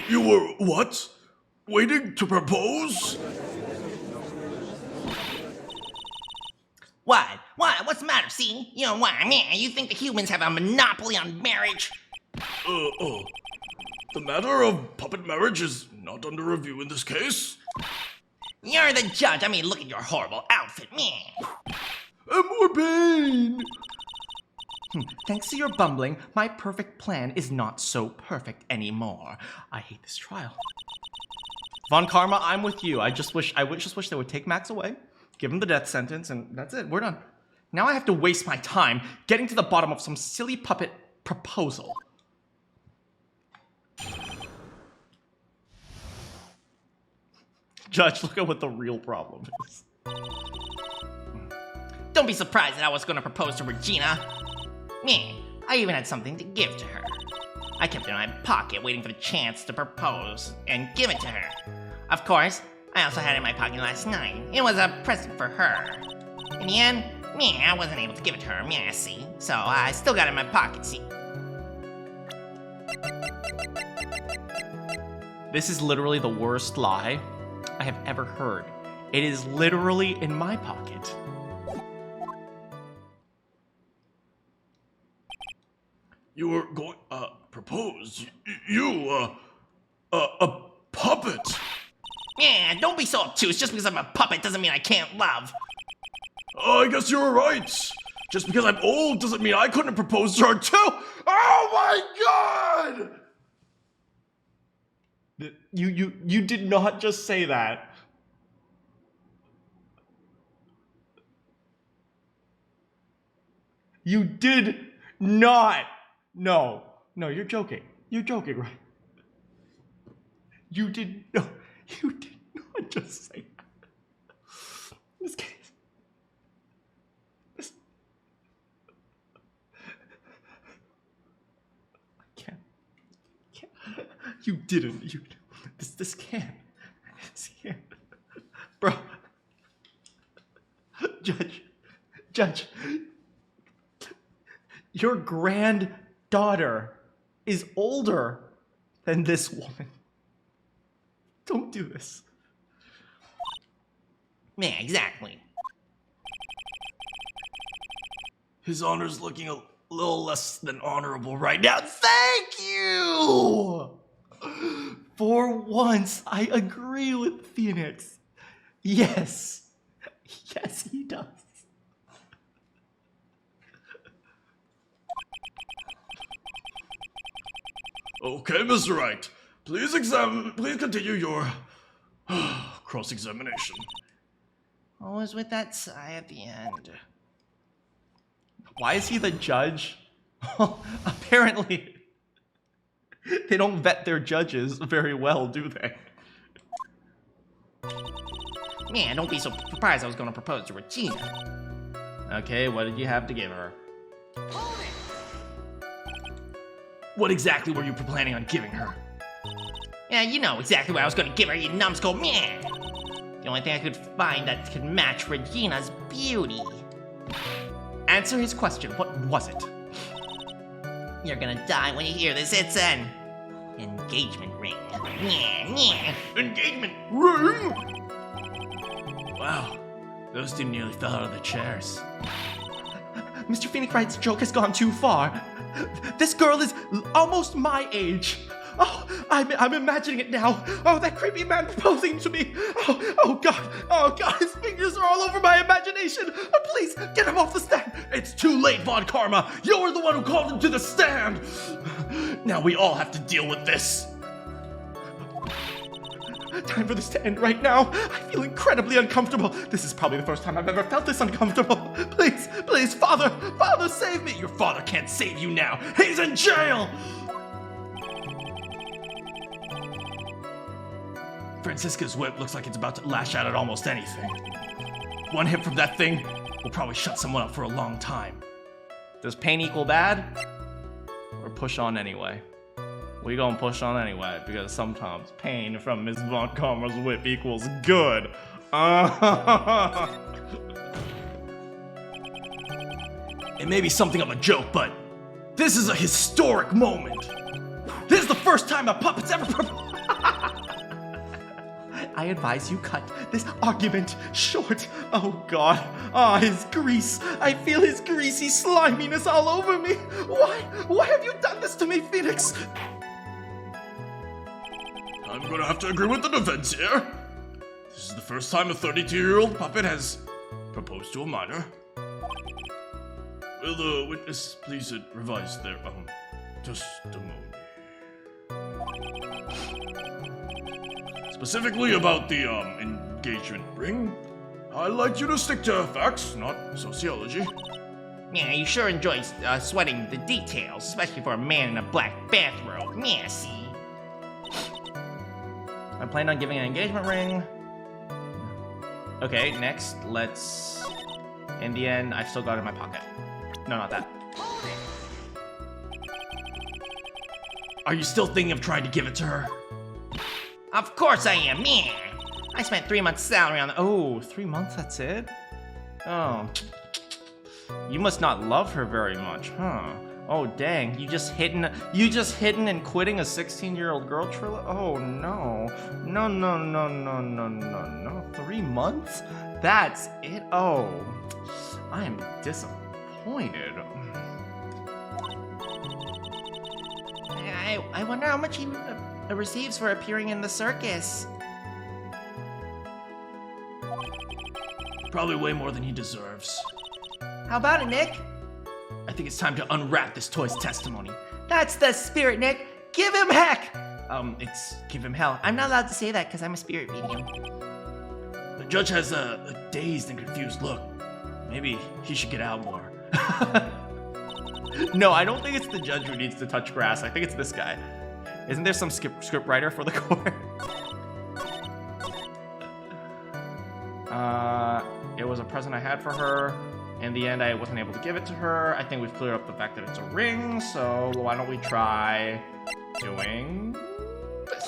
You were what? Waiting to propose? What? What's the matter, see? You know what, man, you think the humans have a monopoly on marriage? The matter of puppet marriage is not under review in this case. You're the judge, I mean, look at your horrible outfit, man. And more Pain! Thanks to your bumbling, my perfect plan is not so perfect anymore. I hate this trial. Von Karma, I'm with you. I just wish they would take Max away, give him the death sentence, and that's it. We're done. Now I have to waste my time getting to the bottom of some silly puppet proposal. Judge, look at what the real problem is. Don't be surprised that I was gonna propose to Regina. Man, I even had something to give to her. I kept it in my pocket waiting for the chance to propose and give it to her. Of course, I also had it in my pocket last night. It was a present for her. In the end, I wasn't able to give it to her, see? So I still got it in my pocket, see? This is literally the worst lie I have ever heard. It is literally in my pocket. You were going, propose? A puppet? Yeah, don't be so obtuse. Just because I'm a puppet doesn't mean I can't love. I guess you're right. Just because I'm old doesn't mean I couldn't propose to her too. Oh my god! You did not just say that. You did not. No, you're joking. You're joking, right? You did not just say that. This case. I can't. You didn't. This can't. This can't. Bro. Judge. Your granddaughter is older than this woman. Don't do this. Yeah, exactly. His honor's looking a little less than honorable right now. Thank you! For once, I agree with Phoenix. Yes, he does. Okay, Mr. Wright. Please continue your cross-examination. What was with that sigh at the end? Why is he the judge? Apparently, they don't vet their judges very well, do they? Man, don't be so surprised I was gonna propose to Regina. Okay, what did you have to give her? What exactly were you planning on giving her? Yeah, you know exactly what I was gonna give her, you numbskull man. The only thing I could find that could match Regina's beauty. Answer his question. What was it? You're gonna die when you hear this. It's an engagement ring. Yeah. Engagement ring? Wow, those two nearly fell out of the chairs. Mr. Phoenix Wright's joke has gone too far. This girl is almost my age. Oh, I'm imagining it now. Oh, that creepy man proposing to me. Oh God, his fingers are all over my imagination. Oh, please, get him off the stand. It's too late, Von Karma. You're the one who called him to the stand. Now we all have to deal with this. Time for this to end right now. I feel incredibly uncomfortable. This is probably the first time I've ever felt this uncomfortable. Please, Father, save me. Your father can't save you now. He's in jail. Francisca's whip looks like it's about to lash out at almost anything. One hit from that thing will probably shut someone up for a long time. Does pain equal bad? Or push on anyway? We gonna push on anyway, because sometimes pain from Miss Von Karma's whip equals good. It may be something of a joke, but this is a historic moment. This is the first time a puppet's ever I advise you cut this argument short. Oh God, his grease. I feel his greasy sliminess all over me. Why have you done this to me, Phoenix? I'm gonna have to agree with the defense here. This is the first time a 32-year-old puppet has proposed to a minor. Will the witness please revise their testimony? Specifically about the engagement ring, I'd like you to stick to facts, not sociology. Yeah, you sure enjoy sweating the details, especially for a man in a black bathrobe. Yeah, see? I planned on giving an engagement ring. Okay, next, let's... In the end, I've still got it in my pocket. No, not that. Are you still thinking of trying to give it to her? Of course I am, man. I spent 3 months' salary on the... Oh, 3 months, that's it? Oh. You must not love her very much, huh? Oh, dang, you just hitting and quitting a 16-year-old girl, Trilla? Oh, no. No. 3 months? That's it? Oh. I am disappointed. I wonder how much he receives for appearing in the circus. Probably way more than he deserves. How about it, Nick? I think it's time to unwrap this toy's testimony. That's the spirit, Nick. Give him heck. It's give him hell. I'm not allowed to say that because I'm a spirit medium. The judge has a dazed and confused look. Maybe he should get out more. No, I don't think it's the judge who needs to touch grass. I think it's this guy. Isn't there some script writer for the court? It was a present I had for her. In the end, I wasn't able to give it to her. I think we've cleared up the fact that it's a ring, so why don't we try doing this?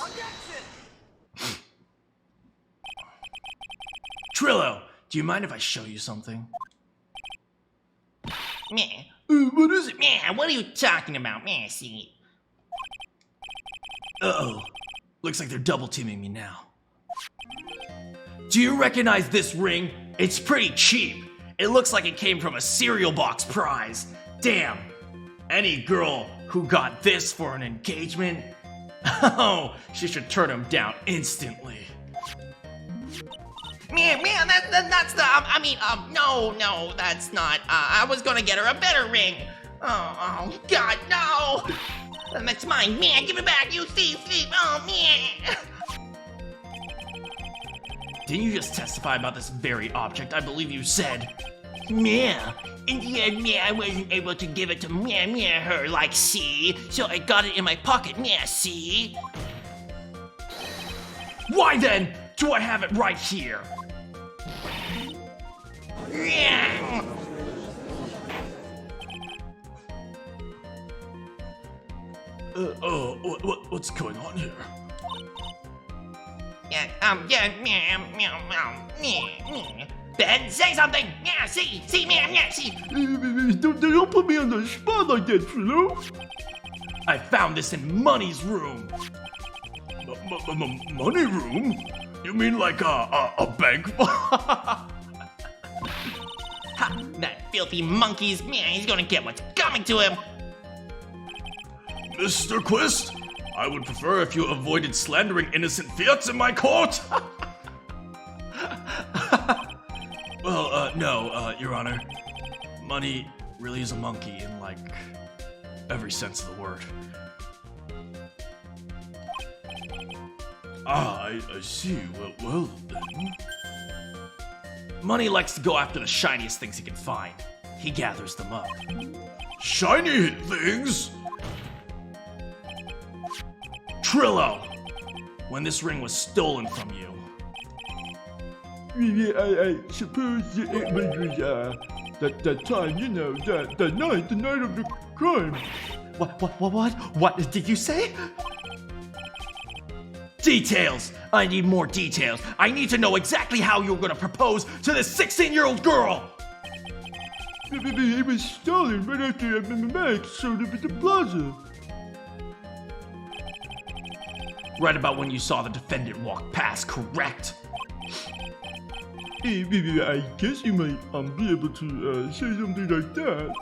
Trillo, do you mind if I show you something? Man. What is it? Man, what are you talking about? Man, see. Uh-oh. Looks like they're double teaming me now. Do you recognize this ring? It's pretty cheap. It looks like it came from a cereal box prize. Damn. Any girl who got this for an engagement, oh, she should turn him down instantly. Man, that's the, no, that's not, I was gonna get her a better ring. Oh, God, no. That's mine, man, give it back, you thief, oh, man. didn't you just testify about this very object? I believe you said. Yeah. In the end, I wasn't able to give it to her, like, see? So I got it in my pocket, see? Why then do I have it right here? Yeah. What's going on here? Ben, say something! Yeah, see, yeah, see! Don't put me on the spot like that, Trillo. I found this in Money's room. Money room? You mean like a bank? Ha! That filthy monkey's, he's gonna get what's coming to him! Mr. Quist, I would prefer if you avoided slandering innocent fiats in my court. Well, no, Your Honor. Money really is a monkey in, like, every sense of the word. I see. Well then. Money likes to go after the shiniest things he can find. He gathers them up. Shiny things? Trillo! When this ring was stolen from you, I suppose it was that time, you know, the night of the crime. What did you say? details! I need more details. I need to know exactly how you're gonna propose to this 16-year-old girl! It was stolen right after Max showed up at the plaza. Right about when you saw the defendant walk past, correct? I guess you might be able to say something like that.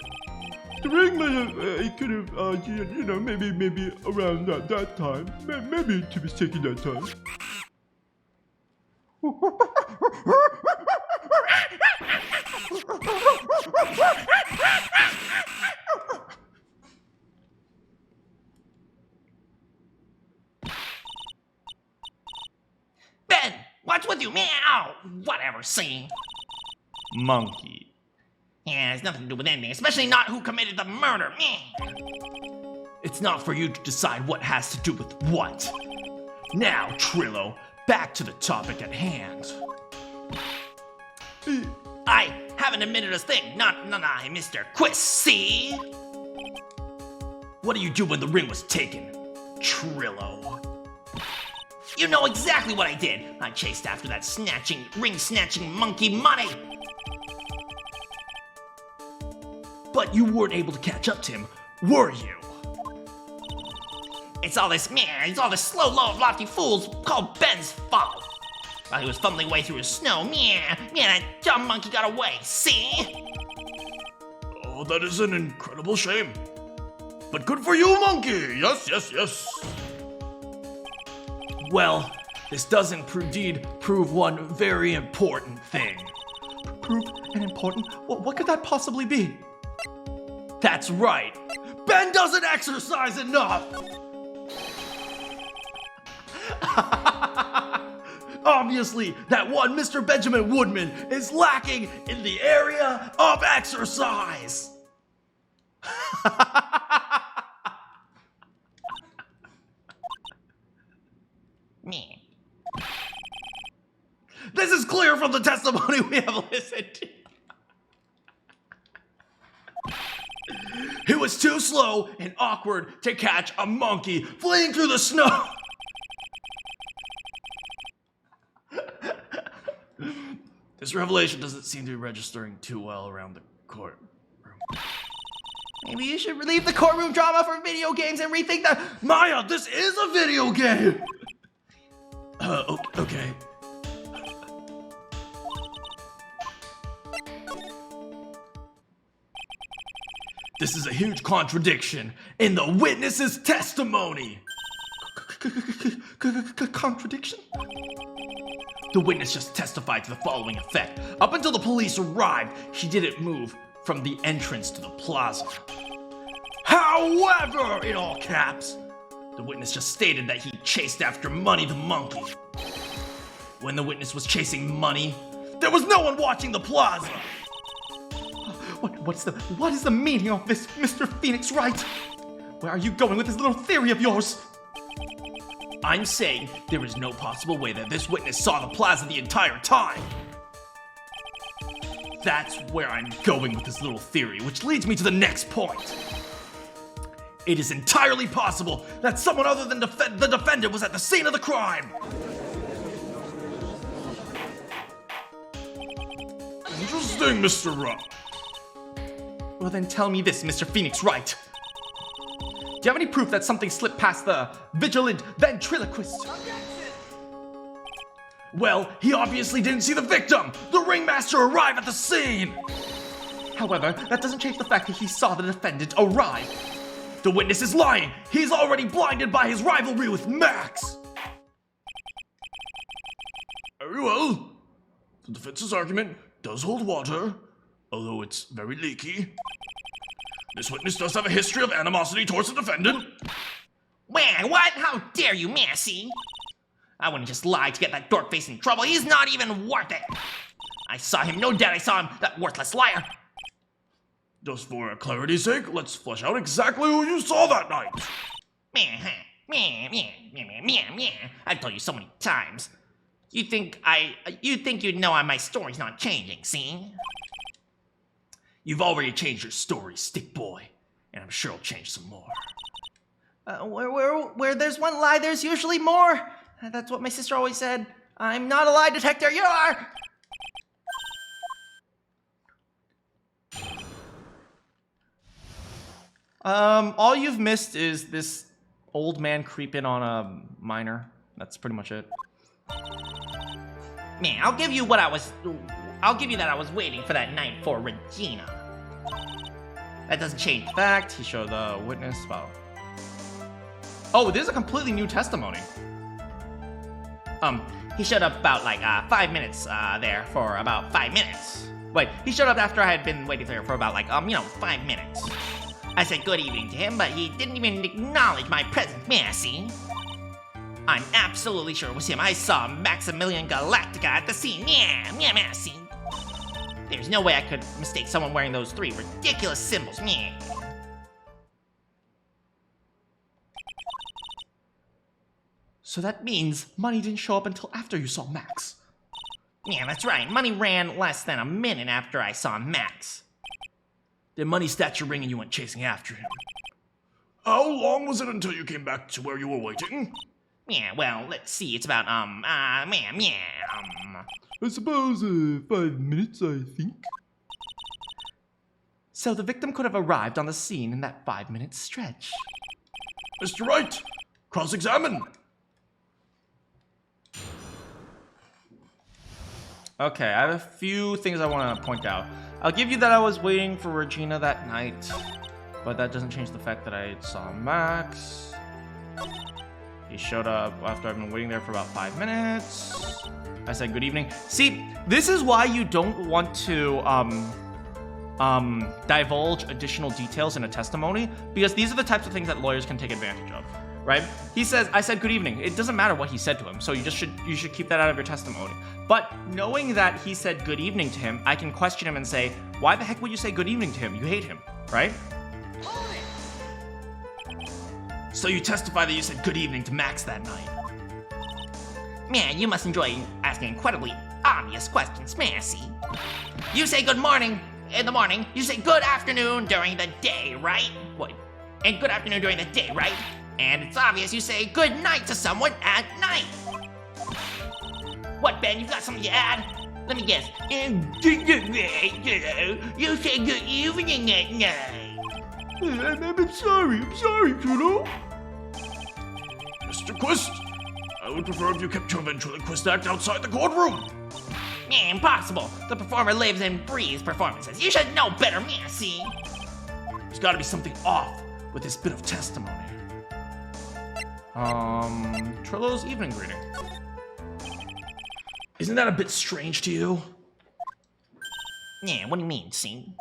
The ring might have, it could have, you know, maybe around that time. Maybe it was taken that time. Ben, what's with you? Meow! Whatever, see? Monkey. Yeah, it's nothing to do with anything, especially not who committed the murder. It's not for you to decide what has to do with what. Now, Trillo, back to the topic at hand. I haven't admitted a thing. Not I, Mr. Quist, see? What do you do when the ring was taken, Trillo? You know exactly what I did. I chased after that ring-snatching monkey Money. But you weren't able to catch up to him, were you? It's all this slow, lofty fool's called Ben's fault. While he was fumbling way through his snow, that dumb monkey got away, see? Oh, that is an incredible shame. But good for you, monkey. Yes. Well, this does indeed prove one very important thing. Prove an important? What could that possibly be? That's right. Ben doesn't exercise enough! Obviously, that one Mr. Benjamin Woodman is lacking in the area of exercise! Me. This is clear from the testimony we have listened to. He was too slow and awkward to catch a monkey fleeing through the snow. This revelation doesn't seem to be registering too well around the courtroom. Maybe you should relieve the courtroom drama for video games and rethink the— Maya, this is a video game! Okay. This is a huge contradiction in the witness's testimony. Contradiction? The witness just testified to the following effect. Up until the police arrived, he didn't move from the entrance to the plaza. However, in all caps, the witness just stated that he chased after Money the monkey. when the witness was chasing money. There was no one watching the plaza. What is the meaning of this, Mr. Phoenix Wright? Where are you going with this little theory of yours? I'm saying there is no possible way that this witness saw the plaza the entire time. That's where I'm going with this little theory, which leads me to the next point. It is entirely possible that someone other than the defendant was at the scene of the crime. Interesting, Mr. Wright. Well then tell me this, Mr. Phoenix Wright. Do you have any proof that something slipped past the vigilant ventriloquist? Well, he obviously didn't see the victim. The ringmaster arrived at the scene. However, that doesn't change the fact that he saw the defendant arrive. The witness is lying. He's already blinded by his rivalry with Max. Very well. The defense's argument does hold water, although it's very leaky. This witness does have a history of animosity towards the defendant. Well, what? How dare you, Massey? I wouldn't just lie to get that dork face in trouble. He's not even worth it. I saw him, no doubt I saw him, that worthless liar. Just for clarity's sake, let's flesh out exactly who you saw that night. I've told you so many times. You think you'd know my story's not changing, see? You've already changed your story, stick boy, and I'm sure I'll change some more. Where there's one lie, there's usually more. That's what my sister always said. I'm not a lie detector, you are! All you've missed is this old man creeping on a miner. That's pretty much it. Man, I'll give you that I was waiting for that night for Regina. That doesn't change the fact. He showed the witness about... Oh, there's a completely new testimony. He showed up about like 5 minutes there for about 5 minutes. Wait, he showed up after I had been waiting there for about like, 5 minutes. I said good evening to him, but he didn't even acknowledge my presence, Massey. I'm absolutely sure it was him. I saw Maximilian Galactica at the scene. Yeah, Massey. There's no way I could mistake someone wearing those 3 ridiculous symbols. Yeah. So that means money didn't show up until after you saw Max. Yeah, that's right. Money ran less than a minute after I saw Max. Then money snatched your ring and you went chasing after him. How long was it until you came back to where you were waiting? Yeah, well, let's see. It's about, I suppose, 5 minutes, I think. So the victim could have arrived on the scene in that 5-minute stretch. Mr. Wright, cross-examine. Okay, I have a few things I want to point out. I'll give you that I was waiting for Regina that night, but that doesn't change the fact that I saw Max. He showed up after I've been waiting there for about 5 minutes. I said good evening. See, this is why you don't want to divulge additional details in a testimony, because these are the types of things that lawyers can take advantage of, right? He says, I said good evening. It doesn't matter what he said to him, so you should keep that out of your testimony. But knowing that he said good evening to him, I can question him and say, why the heck would you say good evening to him? You hate him, right? So you testify that you said good evening to Max that night. Man, you must enjoy asking incredibly obvious questions, Massey. You say good morning in the morning. You say good afternoon during the day, right? What? And good afternoon during the day, right? And it's obvious you say good night to someone at night. What, Ben? You've got something to add? Let me guess. You say good evening at night. I'm sorry, Kudo. Mr. Quist, I would prefer if you kept your ventriloquist act outside the courtroom. Impossible. The performer lives and breathes performances. You should know better, Massey. There's gotta be something off with this bit of testimony. Trillo's evening greeting. Isn't that a bit strange to you? Yeah, what do you mean, see?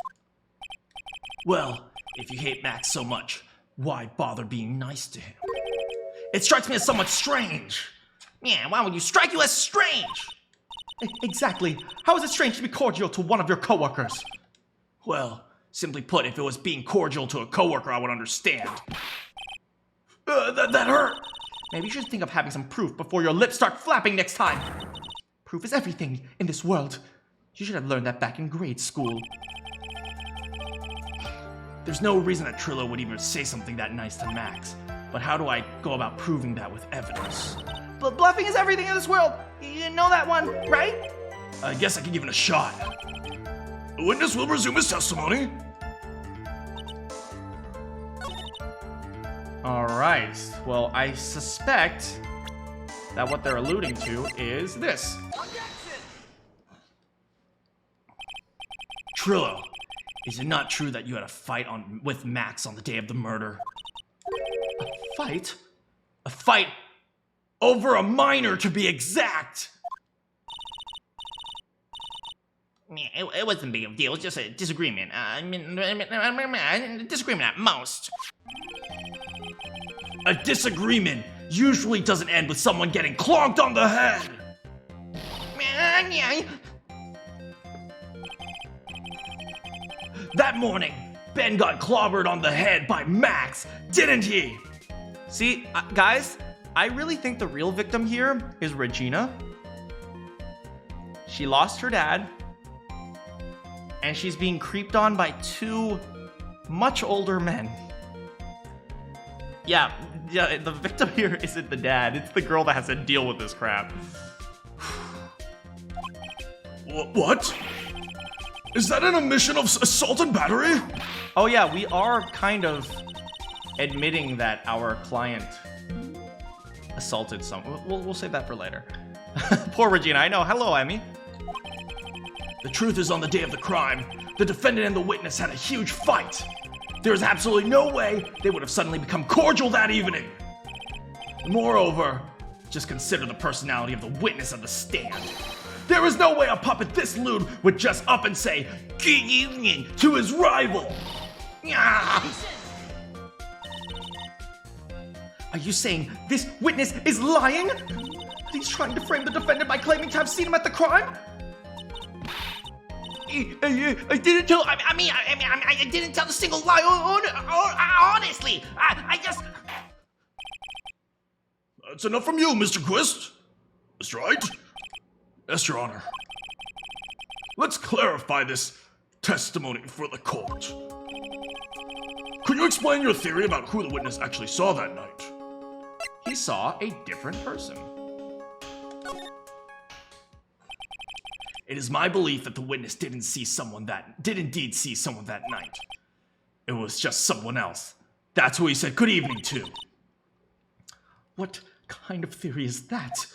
Well, if you hate Max so much, why bother being nice to him? It strikes me as somewhat strange. Yeah, why would you strike you as strange? Exactly. How is it strange to be cordial to one of your coworkers? Well, simply put, if it was being cordial to a coworker, I would understand. That hurt! Maybe you should think of having some proof before your lips start flapping next time. Proof is everything in this world. You should have learned that back in grade school. There's no reason that Trillo would even say something that nice to Max. But how do I go about proving that with evidence? But bluffing is everything in this world. You know that one, right? I guess I can give it a shot. The witness will resume his testimony. Alright, well, I suspect that what they're alluding to is this. Trillo, is it not true that you had a fight with Max on the day of the murder? Fight? A fight over a minor, to be exact! Yeah, it wasn't a big of a deal. It was just a disagreement. Disagreement at most. A disagreement usually doesn't end with someone getting clonked on the head! Yeah. That morning, Ben got clobbered on the head by Max, didn't he? See, guys, I really think the real victim here is Regina. She lost her dad, and she's being creeped on by two much older men. Yeah, the victim here isn't the dad, it's the girl that has to deal with this crap. What? Is that an admission of assault and battery? Oh yeah, we are kind of admitting that our client assaulted someone. We'll save that for later. Poor Regina, I know. Hello, Emmy. The truth is, on the day of the crime, the defendant and the witness had a huge fight. There is absolutely no way they would have suddenly become cordial that evening. Moreover, just consider the personality of the witness on the stand. There is no way a puppet this lewd would just up and say, "Good evening," to his rival. Yeah. Are you saying this witness is lying? He's trying to frame the defendant by claiming to have seen him at the crime? I didn't tell. I didn't tell a single lie. Honestly, I just. That's enough from you, Mr. Quist. Mr. Wright? Yes, Your Honor. Let's clarify this testimony for the court. Could you explain your theory about who the witness actually saw that night? He saw a different person. It is my belief that the witness did indeed see someone that night. It was just someone else. That's who he said good evening to. What kind of theory is that?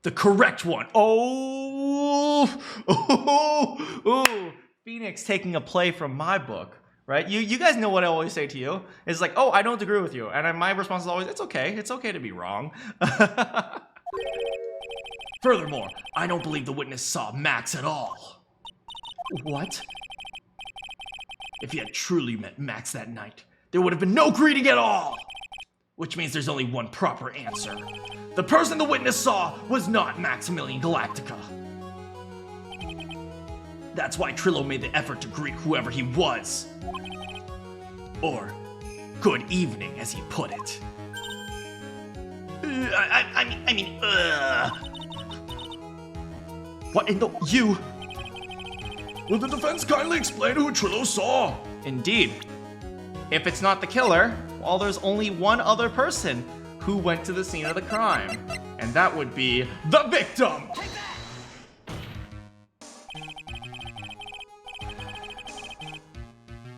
The correct one. Oh, Phoenix taking a play from my book, right? You guys know what I always say to you. It's like, oh, I don't agree with you. And my response is always, it's okay. It's okay to be wrong. Furthermore, I don't believe the witness saw Max at all. What? If he had truly met Max that night, there would have been no greeting at all. Which means there's only one proper answer. The person the witness saw was not Maximilian Galactica. That's why Trillo made the effort to greet whoever he was. Or, good evening, as he put it. What in the... You? Will the defense kindly explain who Trillo saw? Indeed. If it's not the killer, well, there's only one other person who went to the scene of the crime. And that would be the victim!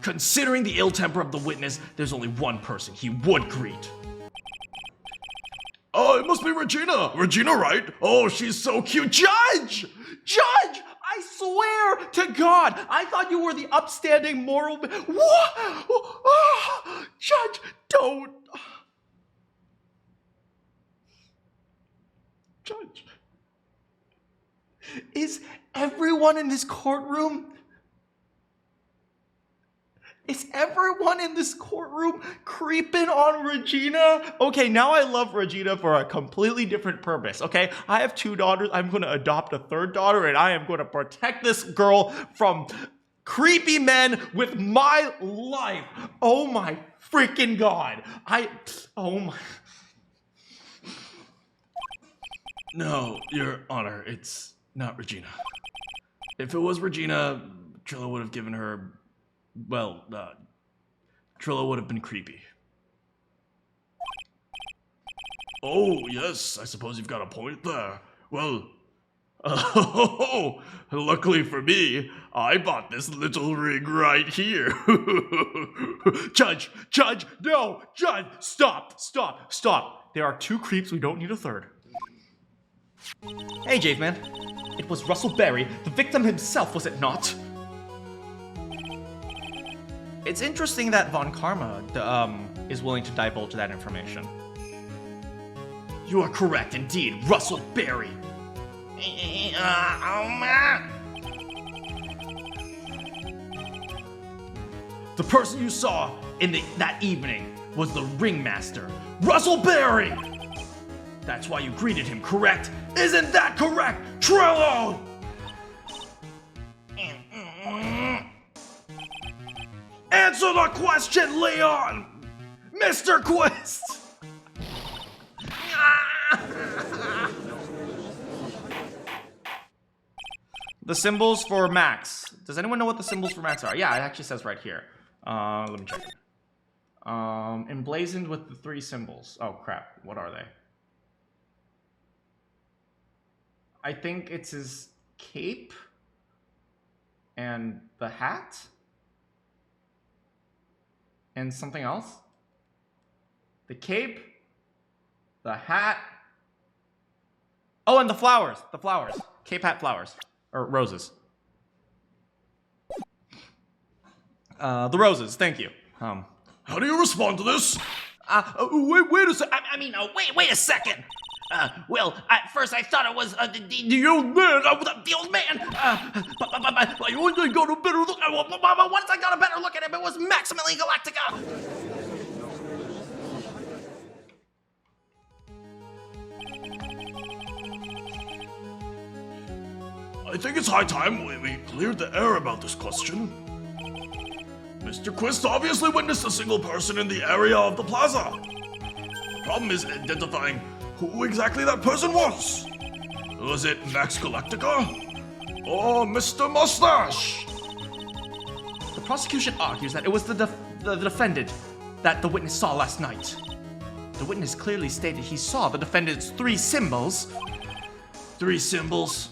Considering the ill temper of the witness, there's only one person he would greet. Oh, it must be Regina. Regina Wright. Oh, she's so cute. Judge! Judge! I swear to God, I thought you were the upstanding moral... What? Oh, Judge, don't... Judge. Is everyone in this courtroom... Is everyone in this courtroom creeping on Regina? Okay, now I love Regina for a completely different purpose, okay? I have 2 daughters. I'm going to adopt a 3rd daughter, and I am going to protect this girl from creepy men with my life. Oh my freaking God. Oh my. No, Your Honor, it's not Regina. If it was Regina, Trillo would have given her, well, Trillo would have been creepy. Oh, yes, I suppose you've got a point there. Well, luckily for me, I bought this little ring right here. Judge, no, Judge, stop. There are 2 creeps, we don't need a 3rd. Hey, Javeman. It was Russell Berry, the victim himself, was it not? It's interesting that Von Karma is willing to divulge that information. You are correct, indeed, Russell Berry. The person you saw in that evening was the ringmaster, Russell Berry! That's why you greeted him, correct? Isn't that correct, Trillo? Answer the question, Leon! Mr. Quist! The symbols for Max. Does anyone know what the symbols for Max are? Yeah, it actually says right here. Let me check. Emblazoned with the 3 symbols. Oh crap, what are they? I think it's his cape and the hat and something else. The cape, the hat. Oh, and the flowers. The flowers. Cape, hat, flowers. Or roses. The roses, thank you. How do you respond to this? Wait a second. Wait a second. Well, at first I thought it was the old man. The old man. But I only got a better look. Once I got a better look at him, it was Maximilian Galactica. I think it's high time we cleared the air about this question. Mr. Quist obviously witnessed a single person in the area of the plaza. The problem is identifying who exactly that person was. Was it Max Galactica? Or Mr. Mustache? The prosecution argues that it was the defendant that the witness saw last night. The witness clearly stated he saw the defendant's 3 symbols. 3 symbols?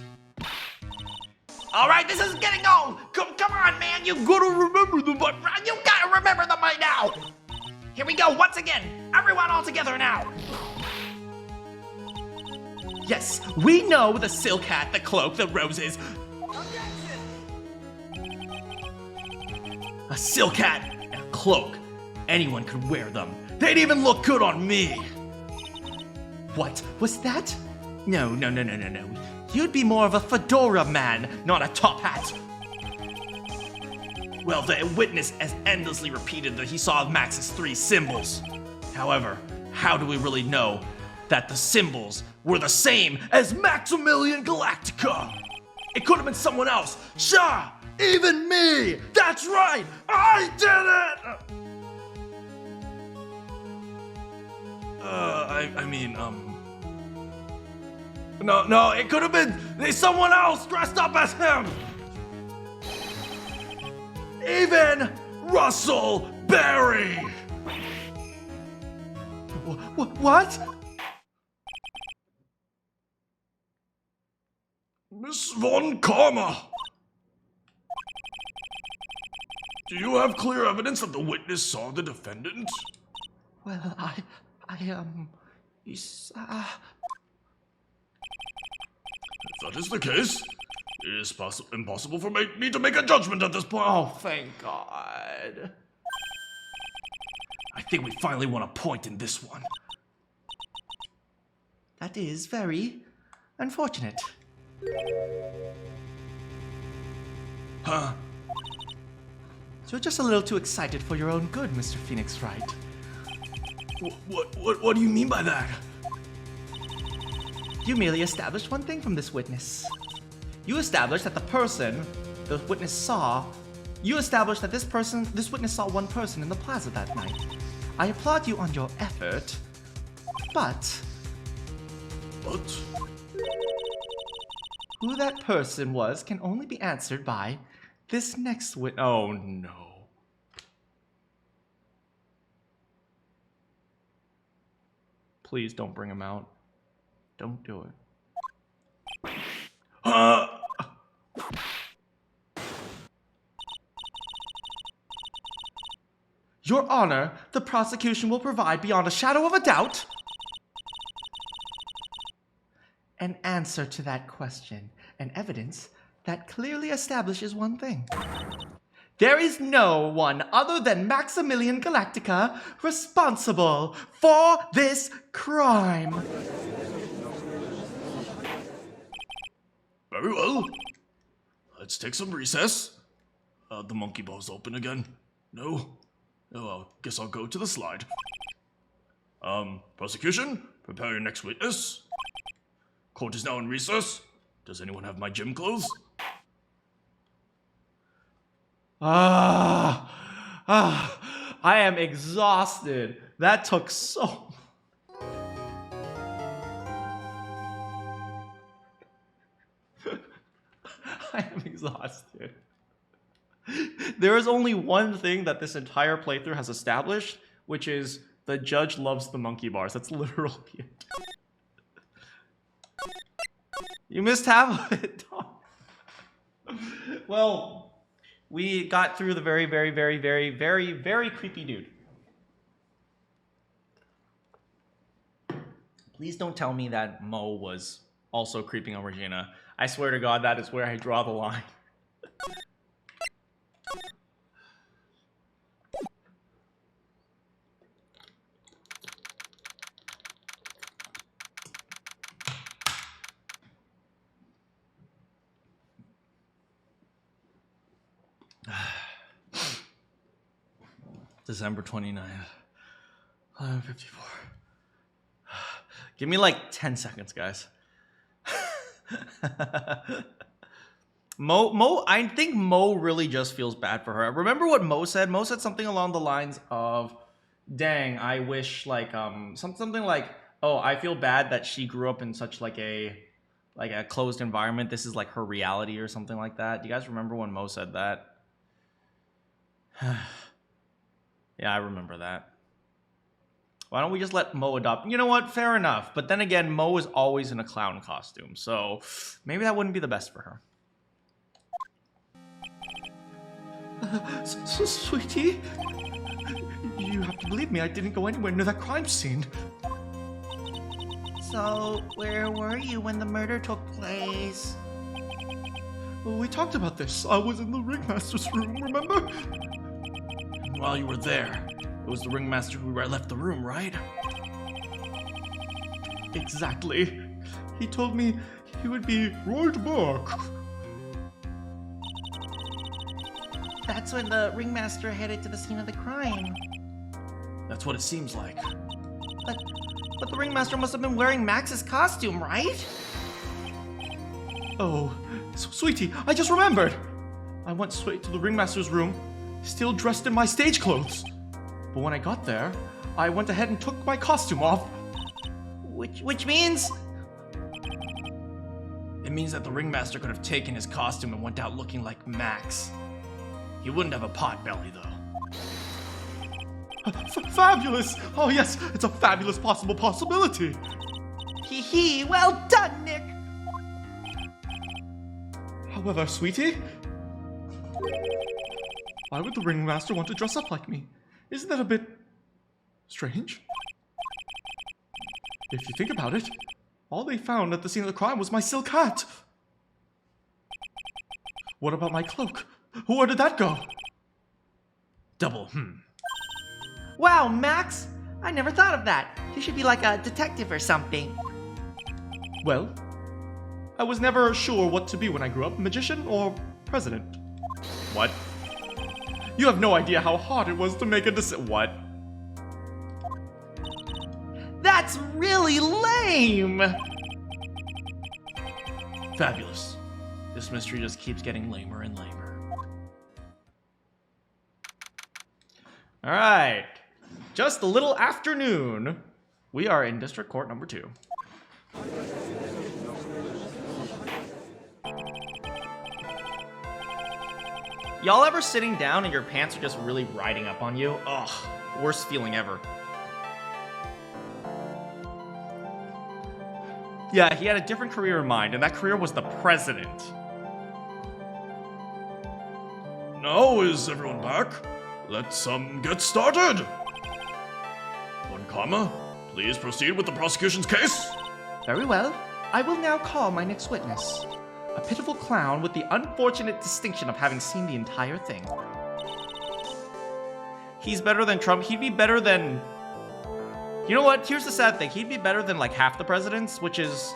All right, this is getting old. Come on, man. You gotta remember them. You gotta remember them by now. Here we go once again. Everyone all together now. Yes, we know the silk hat, the cloak, the roses. A silk hat and a cloak. Anyone could wear them. They'd even look good on me. What was that? No. You'd be more of a fedora man, not a top hat. Well, the witness has endlessly repeated that he saw Max's 3 symbols. However, how do we really know that the symbols were the same as Maximilian Galactica? It could have been someone else. Sure, even me. That's right. I did it. No, it could have been someone else dressed up as him. Even Russell Berry. What? Miss Von Karma. Do you have clear evidence that the witness saw the defendant? Well, If that is the case, it is impossible for me to make a judgment at this point. Oh, thank God. I think we finally won a point in this one. That is very unfortunate. Huh? You're just a little too excited for your own good, Mr. Phoenix Wright. What do you mean by that? You merely established one thing from this witness. You established that the person the witness saw, this witness saw one person in the plaza that night. I applaud you on your effort, but who that person was can only be answered by this next witness. Oh no. Please don't bring him out. Don't do it. Your Honor, the prosecution will provide beyond a shadow of a doubt an answer to that question, and evidence that clearly establishes one thing. There is no one other than Maximilian Galactica responsible for this crime. Very well. Let's take some recess. The monkey ball's open again. No? Oh, I guess I'll go to the slide. Prosecution, prepare your next witness. Court is now in recess. Does anyone have my gym clothes? I am exhausted. That took so... I am exhausted. There is only one thing that this entire playthrough has established, which is the judge loves the monkey bars. That's literally it. You missed half of it, Tom. Well, we got through the very, very, very, very, very, very creepy dude. Please don't tell me that Mo was also creeping on Regina. I swear to God, that is where I draw the line. December 29th, 11:54. Give me like 10 seconds, guys. I think Mo really just feels bad for her. Remember what Mo said? Mo said something along the lines of, dang, I wish like, something like, oh, I feel bad that she grew up in such like a closed environment. This is like her reality or something like that. Do you guys remember when Mo said that? Yeah, I remember that. Why don't we just let Mo adopt? You know what? Fair enough. But then again, Mo is always in a clown costume, so maybe that wouldn't be the best for her. Sweetie, you have to believe me. I didn't go anywhere near that crime scene. So, where were you when the murder took place? Well, we talked about this. I was in the ringmaster's room, remember? While you were there, it was the ringmaster who left the room, right? Exactly. He told me he would be right back. That's when the ringmaster headed to the scene of the crime. That's what it seems like. But the ringmaster must have been wearing Max's costume, right? Oh, sweetie, I just remembered. I went straight to the ringmaster's room, still dressed in my stage clothes. But when I got there, I went ahead and took my costume off. Which means... It means that the ringmaster could have taken his costume and went out looking like Max. He wouldn't have a pot belly, though. Fabulous! Oh yes, it's a fabulous possibility. Hee hee, well done, Nick! However, sweetie, why would the ringmaster want to dress up like me? Isn't that a bit strange? If you think about it, all they found at the scene of the crime was my silk hat. What about my cloak? Where did that go? Double, Wow, Max! I never thought of that. You should be like a detective or something. Well, I was never sure what to be when I grew up, magician or president. What? You have no idea how hard it was to make a What? That's really lame! Fabulous. This mystery just keeps getting lamer and lamer. Alright. Just a little afternoon. We are in District Court number 2. Y'all ever sitting down and your pants are just really riding up on you? Ugh, worst feeling ever. Yeah, he had a different career in mind, and that career was the president. Now is everyone back? Let's get started. One, please proceed with the prosecution's case. Very well. I will now call my next witness. A pitiful clown with the unfortunate distinction of having seen the entire thing. He's better than Trump. He'd be better than... You know what? Here's the sad thing. He'd be better than like half the presidents, which is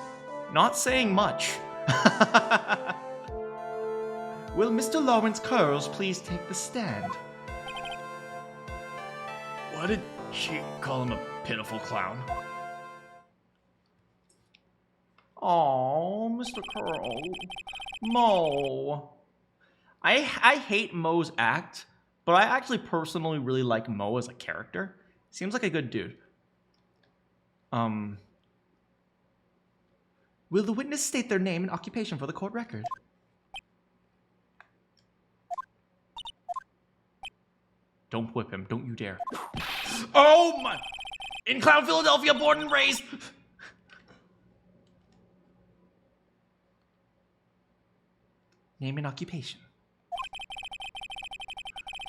not saying much. Will Mr. Lawrence Curls please take the stand? Why did she call him a pitiful clown? Oh, Mr. Curl. Mo. I hate Mo's act, but I actually personally really like Mo as a character. Seems like a good dude. Will the witness state their name and occupation for the court record? Don't whip him. Don't you dare. Oh my! In Clown, Philadelphia, born and raised. Name and occupation.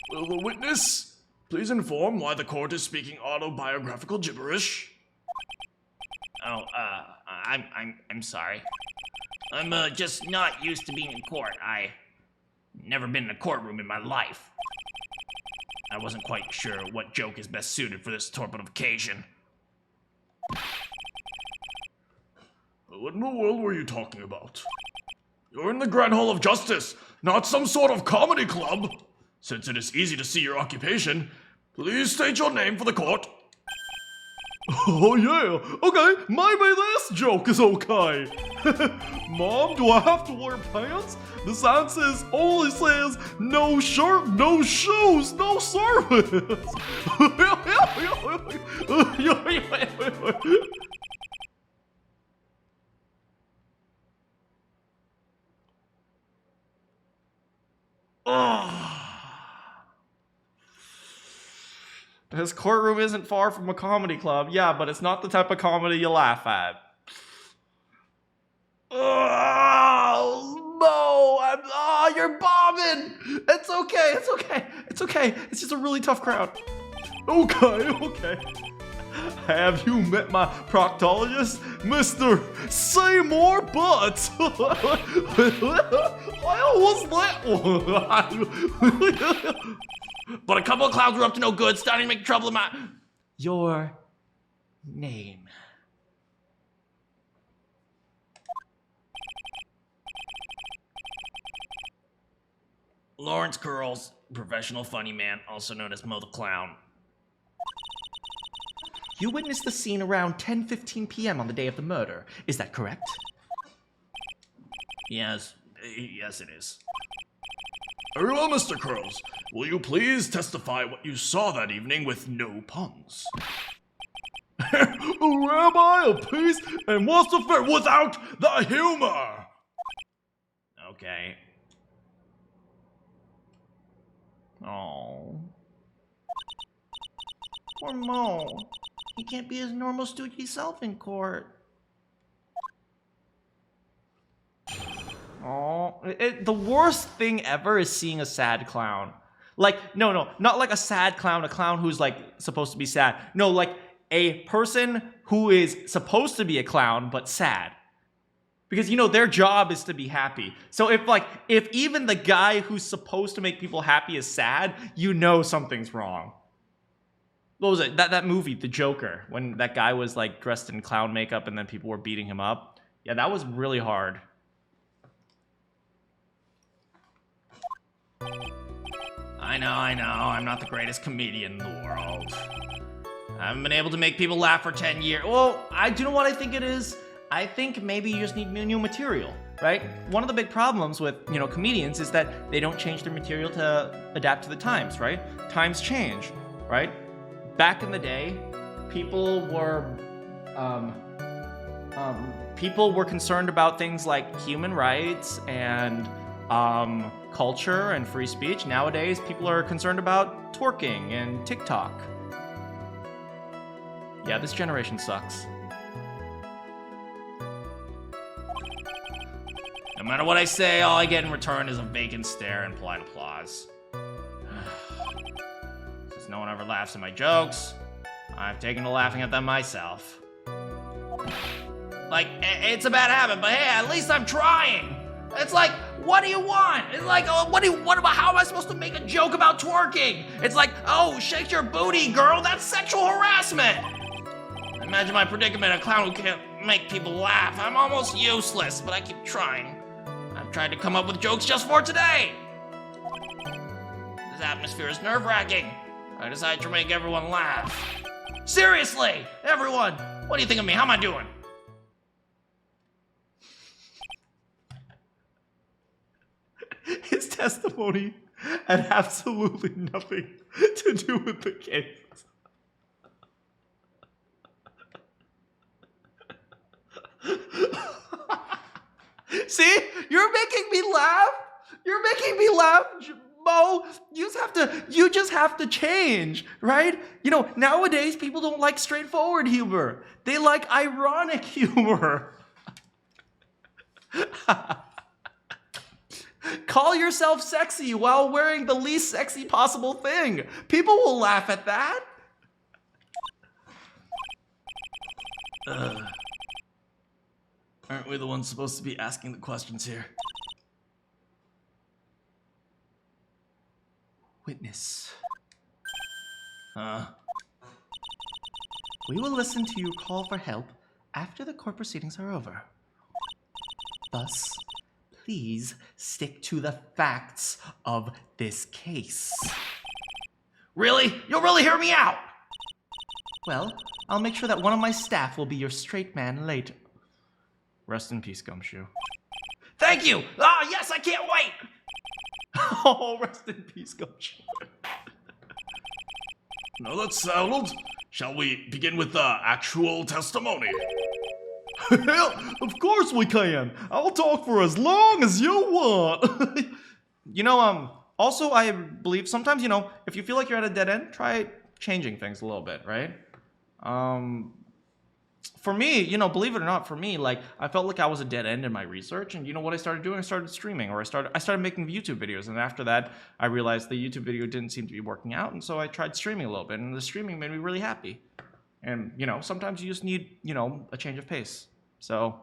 Will the witness please inform why the court is speaking autobiographical gibberish? Oh, I'm sorry. I'm just not used to being in court. I never been in a courtroom in my life. I wasn't quite sure what joke is best suited for this torpid of occasion. What in the world were you talking about? You're in the Grand Hall of Justice, not some sort of comedy club. Since it is easy to see your occupation, please state your name for the court. Oh yeah, okay, maybe this joke is okay. Mom, do I have to wear pants? The sign only says no shirt, no shoes, no service. His courtroom isn't far from a comedy club. Yeah, but it's not the type of comedy you laugh at. Oh, Mo, you're bombing. It's okay. It's okay. It's okay. It's just a really tough crowd. Okay. Have you met my proctologist, Mr. Seymour Butts? I almost let one. But a couple of clowns were up to no good, starting to make trouble in my... Your name. Lawrence Curls, professional funny man, also known as Mo the Clown. You witnessed the scene around 10:15 p.m. on the day of the murder. Is that correct? Yes, it is. Very well, Mr. Curls. Will you please testify what you saw that evening with no puns? Rabbi, a piece, and what's the fair without the humor? Okay. Oh. Poor Mo. He can't be his normal stoogey self in court. Oh, the worst thing ever is seeing a sad clown. Like, no, not like a sad clown, a clown who's like supposed to be sad. No, like a person who is supposed to be a clown but sad. Because, you know, their job is to be happy. So if even the guy who's supposed to make people happy is sad, you know something's wrong. What was it? That movie, The Joker, when that guy was like dressed in clown makeup and then people were beating him up. Yeah, that was really hard. I know, I'm not the greatest comedian in the world. I haven't been able to make people laugh for 10 years. Well, do you know what I think it is? I think maybe you just need new material, right? One of the big problems with, comedians is that they don't change their material to adapt to the times, right? Times change, right? Back in the day, people were concerned about things like human rights and culture and free speech. Nowadays, people are concerned about twerking and TikTok. Yeah, this generation sucks. No matter what I say, all I get in return is a vacant stare and polite applause. Since no one ever laughs at my jokes, I've taken to laughing at them myself. Like, it's a bad habit, but hey, at least I'm trying. It's like, what do you want? It's like, how am I supposed to make a joke about twerking? It's like, oh, shake your booty, girl, that's sexual harassment. Imagine my predicament, a clown who can't make people laugh. I'm almost useless, but I keep trying. I've tried to come up with jokes just for today. This atmosphere is nerve-wracking. I decided to make everyone laugh. Seriously, everyone, what do you think of me? How am I doing? His testimony had absolutely nothing to do with the case. See? You're making me laugh. Mo, you just have to change, right? Nowadays people don't like straightforward humor. They like ironic humor. Call yourself sexy while wearing the least sexy possible thing. People will laugh at that. Aren't we the ones supposed to be asking the questions here? Witness. Huh? We will listen to your call for help after the court proceedings are over. Thus, please stick to the facts of this case. Really? You'll really hear me out? Well, I'll make sure that one of my staff will be your straight man later. Rest in peace, Gumshoe. Thank you! Ah, yes, I can't wait! Oh, rest in peace, Gumshoe. Now that's settled, shall we begin with the actual testimony? Of course we can. I'll talk for as long as you want. Also, I believe sometimes, if you feel like you're at a dead end, try changing things a little bit, right? For me, believe it or not, I felt like I was a dead end in my research, and what I started doing? I started streaming, or I started making YouTube videos, and after that, I realized the YouTube video didn't seem to be working out, and so I tried streaming a little bit, and the streaming made me really happy. And, sometimes you just need, a change of pace. So,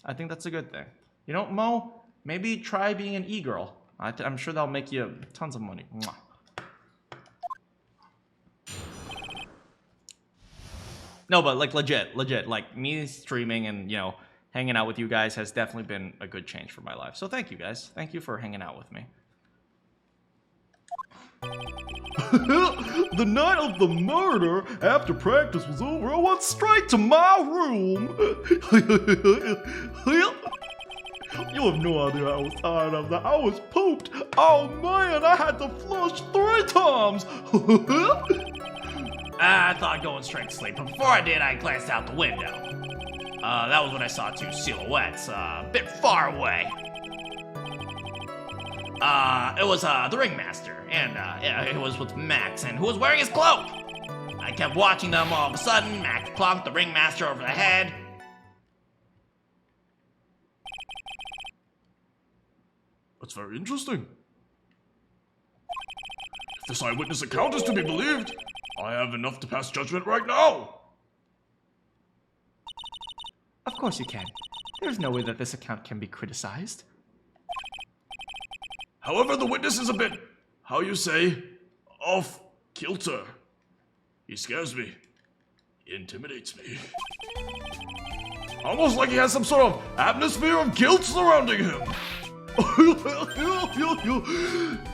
I think that's a good thing. Mo, maybe try being an e-girl. I'm sure that'll make you tons of money. Mwah. No, but legit, me streaming and, hanging out with you guys has definitely been a good change for my life. So thank you guys. Thank you for hanging out with me. The night of the murder, after practice was over, I went straight to my room. You have no idea how tired I was. I was pooped. Oh man, I had to flush 3 times. I thought going straight to sleep, but before I did, I glanced out the window. That was when I saw 2 silhouettes, a bit far away. It was the ringmaster, and it was with Max, and who was wearing his cloak. I kept watching them. All of a sudden, Max plonked the ringmaster over the head. That's very interesting. If this eyewitness account is to be believed, I have enough to pass judgment right now. Of course you can. There's no way that this account can be criticized. However, the witness is a bit, how you say, off kilter. He scares me. He intimidates me. Almost like he has some sort of atmosphere of guilt surrounding him.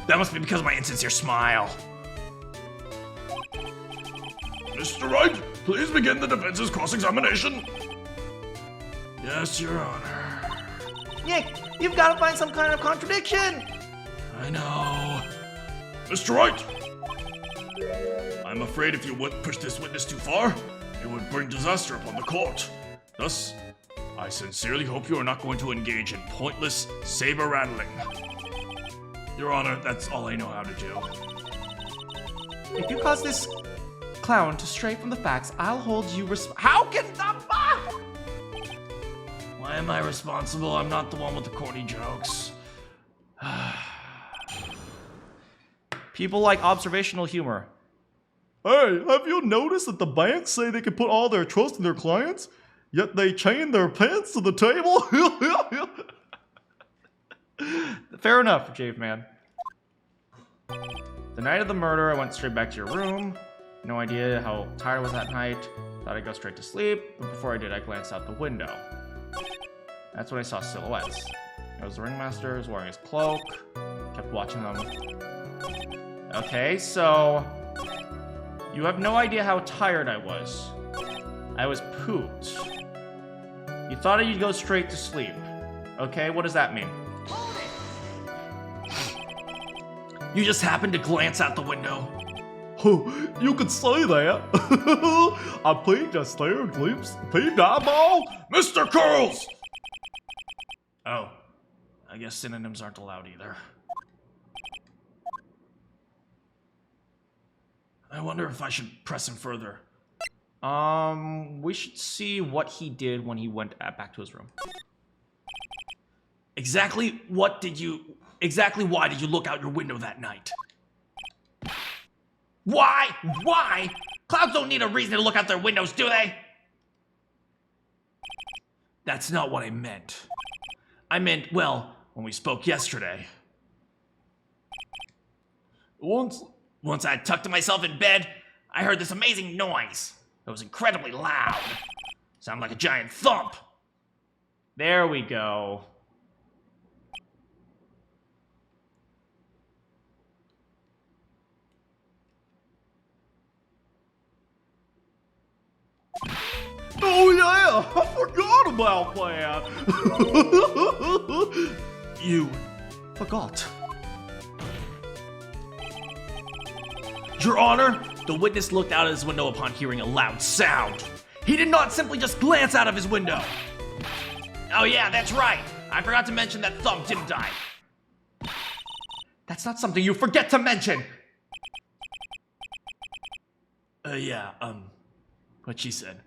That must be because of my insincere smile. Mr. Wright, please begin the defense's cross-examination. Yes, Your Honor. Nick, you've got to find some kind of contradiction. I know. Mr. Wright! I'm afraid if you would push this witness too far, it would bring disaster upon the court. Thus, I sincerely hope you are not going to engage in pointless saber rattling. Your Honor, that's all I know how to do. If you cause this clown to stray from the facts, I'll hold you How can the Why am I responsible? I'm not the one with the corny jokes. People like observational humor. Hey, have you noticed that the banks say they can put all their trust in their clients, yet they chain their pants to the table? Fair enough, Caveman. The night of the murder, I went straight back to your room. No idea how tired I was that night. Thought I'd go straight to sleep, but before I did, I glanced out the window. That's when I saw silhouettes. It was the ringmaster, he was wearing his cloak. Kept watching them. Okay, so you have no idea how tired I was. I was pooped. You thought you'd go straight to sleep. Okay, what does that mean? You just happened to glance out the window. You could say that. I peeked, I stared, glimpsed, peeped, eyeball. Mr. Curls! Oh, I guess synonyms aren't allowed either. I wonder if I should press him further. We should see what he did when he went back to his room. Exactly why did you look out your window that night? Why? Why? Clouds don't need a reason to look out their windows, do they? That's not what I meant. I meant, well, when we spoke yesterday. Once I tucked myself in bed, I heard this amazing noise. It was incredibly loud. Sounded like a giant thump. There we go. Oh yeah, I forgot about that. You forgot. Your Honor, the witness looked out of his window upon hearing a loud sound. He did not simply just glance out of his window. Oh yeah, that's right. I forgot to mention that thump, didn't I? That's not something you forget to mention. What she said.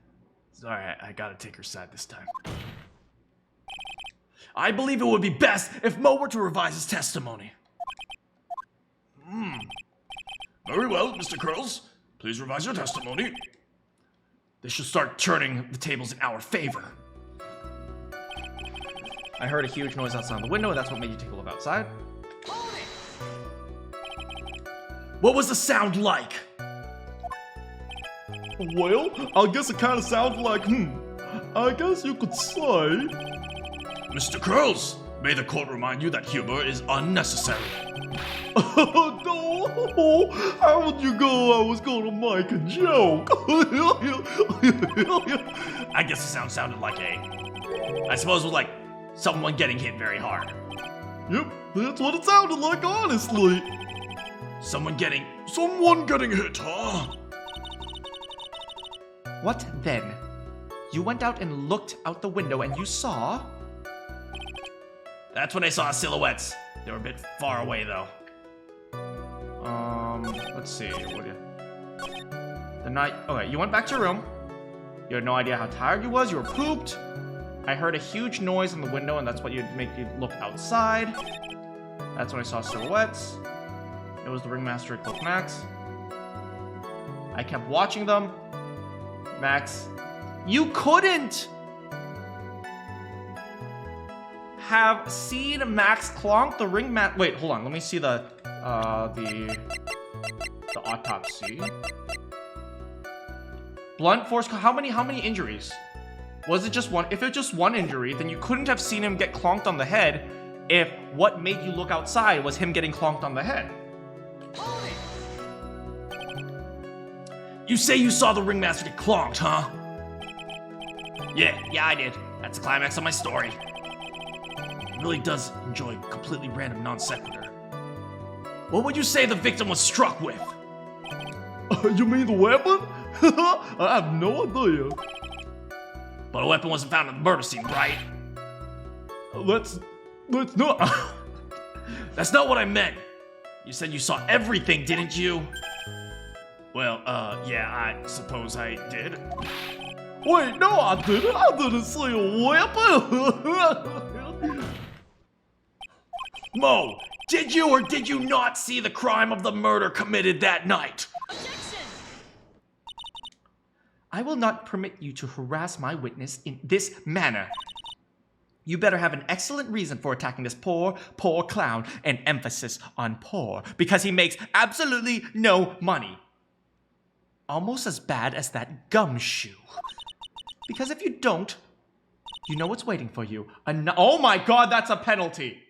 Sorry, I gotta take her side this time. I believe it would be best if Mo were to revise his testimony. Very well, Mr. Curls. Please revise your testimony. This should start turning the tables in our favor. I heard a huge noise outside the window, and that's what made you take a look outside. What was the sound like? Well, I guess it kind of sounds like, I guess you could say. Mr. Curls, may the court remind you that humor is unnecessary. No, how would you go? I was gonna make a joke. I guess the sound sounded like I suppose it was like someone getting hit very hard. Yep, that's what it sounded like, honestly. Someone getting hit, huh? What then? You went out and looked out the window and you saw... That's when I saw silhouettes. They were a bit far away though. Let's see, what do you... Okay, you went back to your room. You had no idea how tired you was, you were pooped. I heard a huge noise in the window and that's what you'd make you look outside. That's when I saw silhouettes. It was the ringmaster at Cloak Max. I kept watching them. Max, you couldn't have seen Max clonk the ringmaster. Wait, hold on. Let me see the autopsy. Blunt force. How many injuries? Was it just one? If it's just one injury, then you couldn't have seen him get clonked on the head if what made you look outside was him getting clonked on the head. You say you saw the ringmaster get clonked, huh? Yeah, I did. That's the climax of my story. He really does enjoy completely random non sequitur. What would you say the victim was struck with? You mean the weapon? I have no idea. But a weapon wasn't found in the murder scene, right? Let's not. That's not what I meant. You said you saw everything, didn't you? Well, yeah, I suppose I did. Wait, no, I didn't. I didn't see a weapon. Mo, did you or did you not see the crime of the murder committed that night? I will not permit you to harass my witness in this manner. You better have an excellent reason for attacking this poor clown, and emphasis on poor, because he makes absolutely no money. Almost as bad as that gumshoe. Because if you don't, you know what's waiting for you. Oh my god, that's a penalty!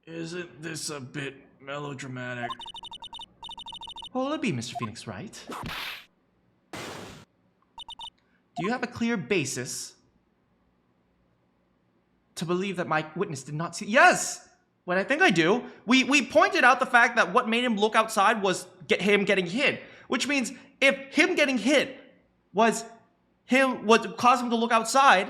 Isn't this a bit melodramatic? What will it be, Mr. Phoenix Wright? Do you have a clear basis to believe that my witness did not see? Yes! Well, I think I do. We pointed out the fact that what made him look outside was him getting hit. Which means if him getting hit was what caused him to look outside,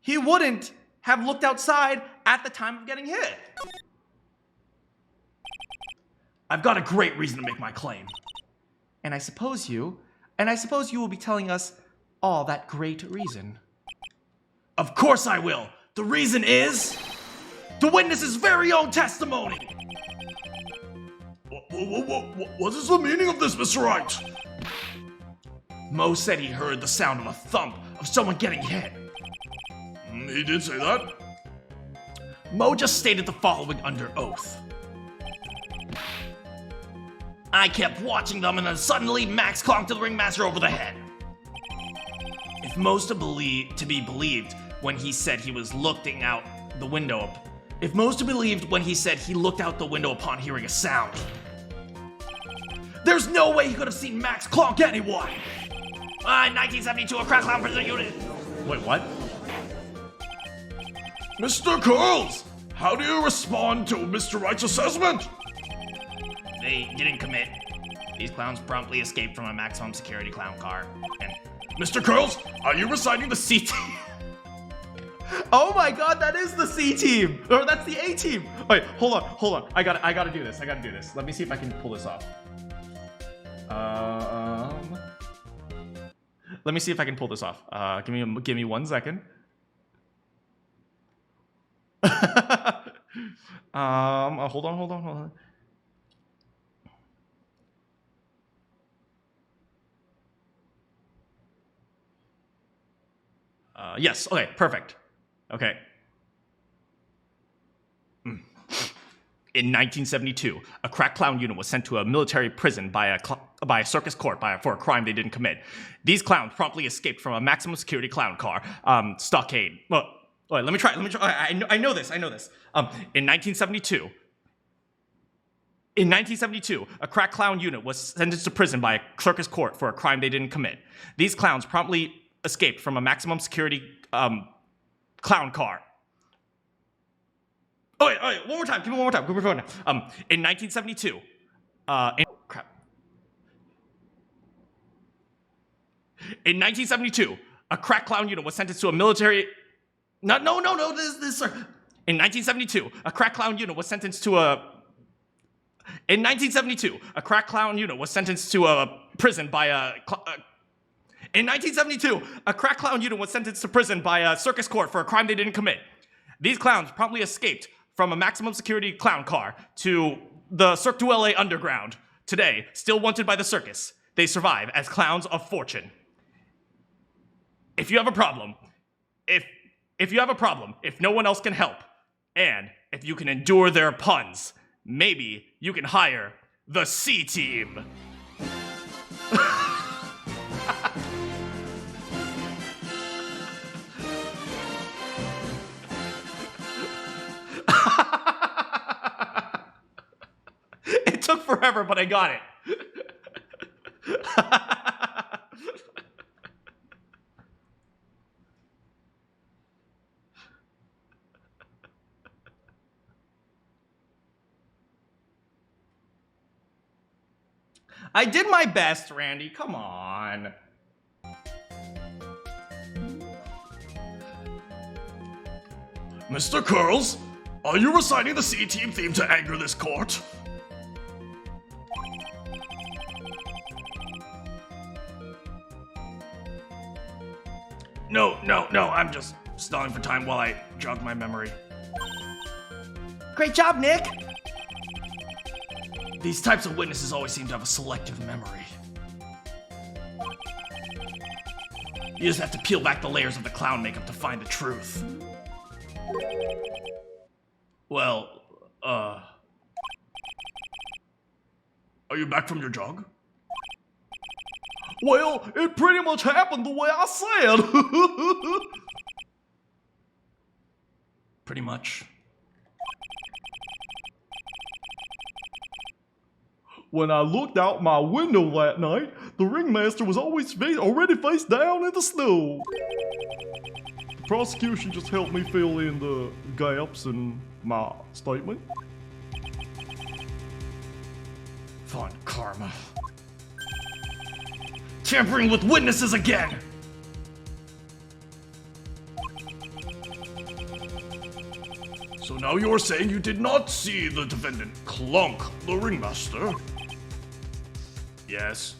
he wouldn't have looked outside at the time of getting hit. I've got a great reason to make my claim. And I suppose you will be telling us all that great reason. Of course I will. The reason is the witness's very own testimony. What is the meaning of this, Mr. Wright? Mo said he heard the sound of a thump of someone getting hit. He did say that. Mo just stated the following under oath. I kept watching them and then suddenly Max clonked the ringmaster over the head. If Mo's to be believed when he said he was looking out the window, if Mo's to be believed when he said he looked out the window upon hearing a sound, there's no way he could have seen Max clonk anyone. In 1972, a crack clown prison unit. Wait, what? Mr. Curls, how do you respond to Mr. Wright's assessment? They didn't commit. These clowns promptly escaped from a maximum security clown car. And Mr. Curls, are you reciting the C team? Oh my god, that is the C team! Or that's the A team! Wait, hold on. I gotta do this. Let me see if I can pull this off. Let me see if I can pull this off. Give me 1 second. Hold on. Yes, okay, perfect. Okay. In 1972, a crack clown unit was sent to a military prison by a circus court for a crime they didn't commit. These clowns promptly escaped from a maximum security clown car, stockade. Well, wait, let me try. I know this. In 1972, a crack clown unit was sentenced to prison by a circus court for a crime they didn't commit. These clowns promptly escaped from a maximum security clown car. Oh, wait, one more time. Give me one more time. In 1972, In 1972, a crack clown unit was sentenced to a military. No, this, sir. In 1972, a crack clown unit was sentenced to a. In 1972, a crack clown unit was sentenced to a prison by a. In 1972, a crack clown unit was sentenced to prison by a circus court for a crime they didn't commit. These clowns promptly escaped from a maximum security clown car to the Cirque du LA underground. Today, still wanted by the circus, they survive as clowns of fortune. If you have a problem, if no one else can help, and if you can endure their puns, maybe you can hire the C Team. forever, but I got it. I did my best, Randy. Come on. Mr. Curls, are you reciting the C-Team theme to anger this court? No, I'm just stalling for time while I jog my memory. Great job, Nick. These types of witnesses always seem to have a selective memory. You just have to peel back the layers of the clown makeup to find the truth. Well, Are you back from your jog? Well, it pretty much happened the way I said. pretty much. When I looked out my window that night, the ringmaster was already face down in the snow. The prosecution just helped me fill in the gaps in my statement. Fun karma. Tampering with witnesses again! So now you're saying you did not see the defendant clunk the ringmaster? Yes.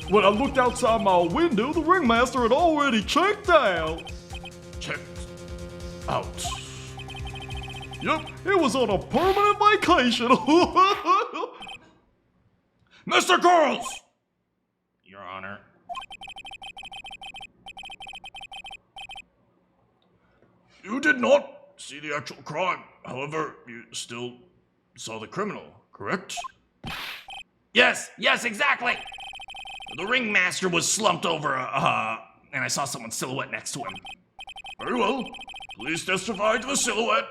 When I looked outside my window, the ringmaster had already checked out. Checked out. Yep, he was on a permanent vacation. Mr. Girls! Your Honor. You did not see the actual crime. However, you still saw the criminal, correct? Yes, exactly! The ringmaster was slumped over, and I saw someone's silhouette next to him. Very well. Please testify to the silhouette.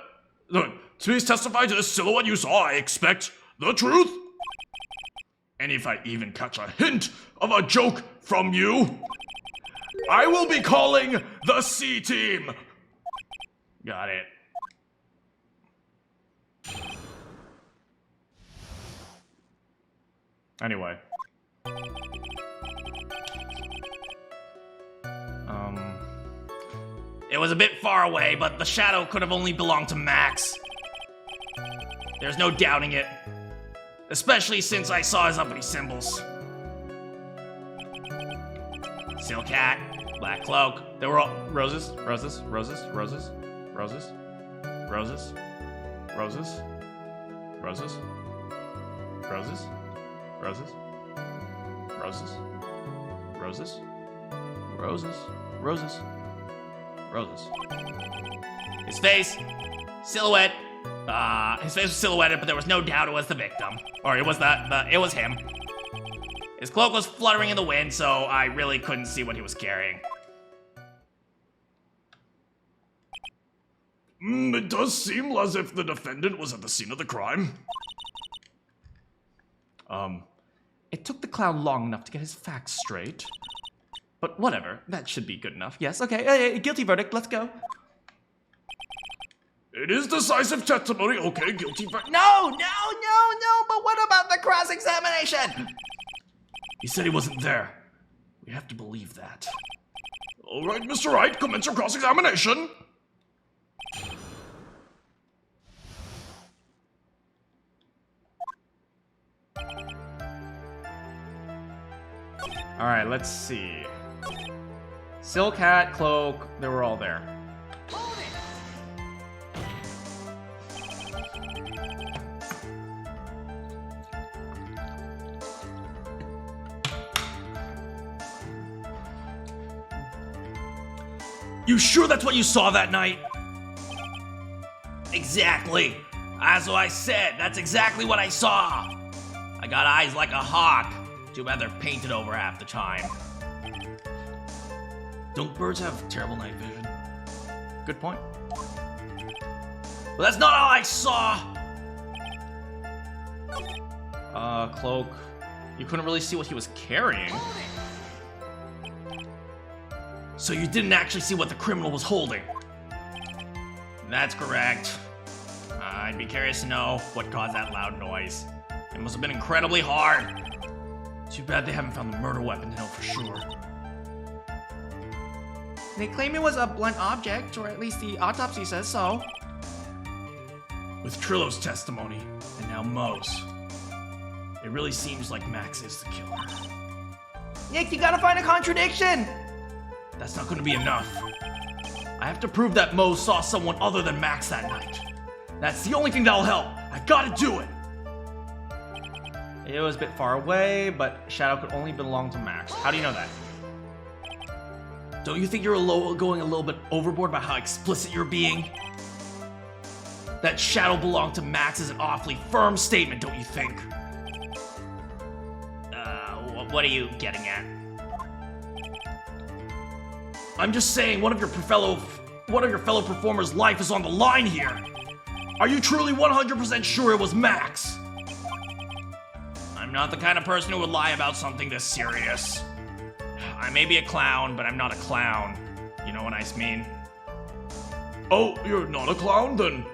Please testify to the silhouette you saw. I expect the truth. And if I even catch a hint of a joke from you, I will be calling the C-Team. Got it. Anyway. It was a bit far away, but the shadow could have only belonged to Max. There's no doubting it. Especially since I saw his uppity symbols. Seal cat, black cloak. They were all roses, roses, roses, roses, roses, roses, roses, roses, roses, roses, roses, roses, roses, roses, roses. His face, silhouette. His face was silhouetted, but there was no doubt it was the victim. Or it was it was him. His cloak was fluttering in the wind, so I really couldn't see what he was carrying. It does seem as if the defendant was at the scene of the crime. It took the clown long enough to get his facts straight. But whatever, that should be good enough. Yes, okay, guilty verdict, let's go. It is decisive testimony. Okay, guilty verdict. No, but what about the cross-examination? He said he wasn't there. We have to believe that. All right, Mr. Wright, commence your cross-examination. All right, let's see. Silk hat, cloak, they were all there. You sure that's what you saw that night? Exactly. As I said, that's exactly what I saw. I got eyes like a hawk. Too bad they're painted over half the time. Don't birds have terrible night vision? Good point. But that's not all I saw. Cloak. You couldn't really see what he was carrying. So you didn't actually see what the criminal was holding? That's correct. I'd be curious to know what caused that loud noise. It must have been incredibly hard. Too bad they haven't found the murder weapon to know for sure. They claim it was a blunt object, or at least the autopsy says so. With Trillo's testimony, and now Mo's, it really seems like Max is the killer. Nick, you gotta find a contradiction! That's not gonna be enough. I have to prove that Mo saw someone other than Max that night. That's the only thing that'll help. I gotta do it! It was a bit far away, but Shadow could only belong to Max. How do you know that? Don't you think you're going a little bit overboard by how explicit you're being? That Shadow belonged to Max is an awfully firm statement, don't you think? What are you getting at? I'm just saying one of your fellow performers' life is on the line here. Are you truly 100% sure it was Max? I'm not the kind of person who would lie about something this serious. I may be a clown, but I'm not a clown. You know what I mean? Oh, you're not a clown then?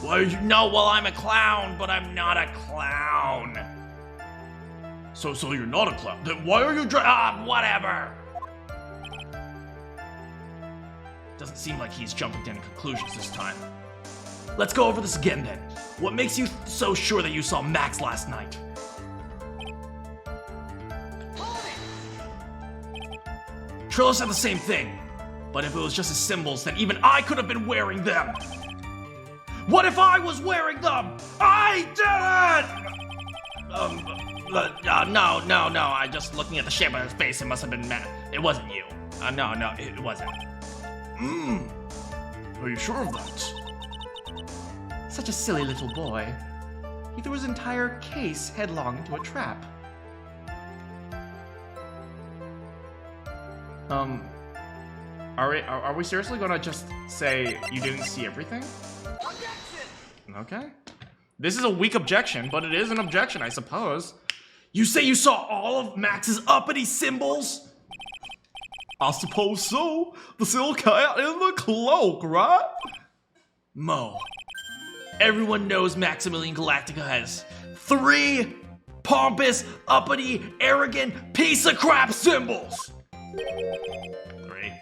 Why are you... No, well, I'm a clown, but I'm not a clown. So you're not a clown. Then why are you Whatever. Doesn't seem like he's jumping to any conclusions this time. Let's go over this again then. What makes you so sure that you saw Max last night? Trillo said the same thing, but if it was just his symbols, then even I could have been wearing them. What if I was wearing them? I didn't! No. I just looking at the shape of his face, it must have been Matt. It wasn't you. No, it wasn't. Are you sure of that? Such a silly little boy. He threw his entire case headlong into a trap. Are we seriously gonna just say you didn't see everything? Okay. This is a weak objection, but it is an objection, I suppose. You say you saw all of Max's uppity symbols? I suppose so. The silk hat and the cloak, right? Mo, everyone knows Maximilian Galactica has 3 pompous, uppity, arrogant, piece of crap symbols. 3.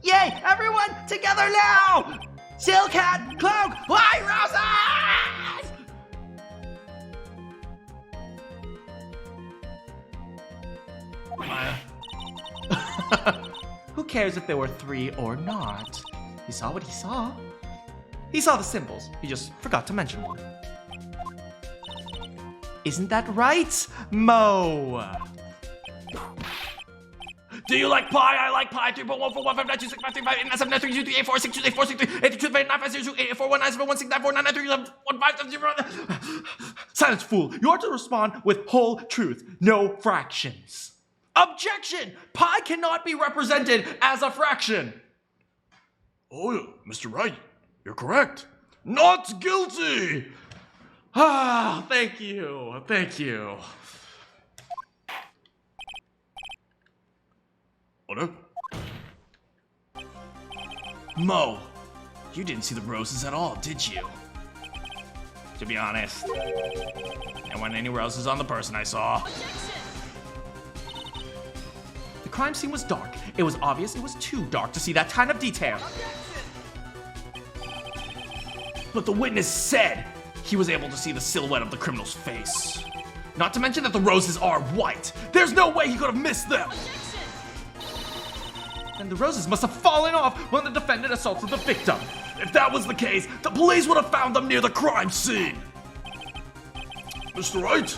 Yay! Everyone together now! Silk hat, cloak, white roses! Who cares if there were 3 or not? He saw what he saw. He saw the symbols. He just forgot to mention one. Isn't that right, Mo? Do you like pie? I like pie. 3.14159265389562846238546284197169499316549931570. Silence, fool. You are to respond with whole truth, no fractions. Objection! Pi cannot be represented as a fraction. Oh, Mr. Wright, you're correct. Not guilty! Ah, thank you. Thank you. What? Mo, you didn't see the roses at all, did you? To be honest, there weren't any roses on the person I saw. The crime scene was dark. It was obvious it was too dark to see that kind of detail. But the witness said he was able to see the silhouette of the criminal's face. Not to mention that the roses are white. There's no way he could have missed them. And the roses must have fallen off when the defendant assaulted the victim. If that was the case, the police would have found them near the crime scene. Mr. Wright,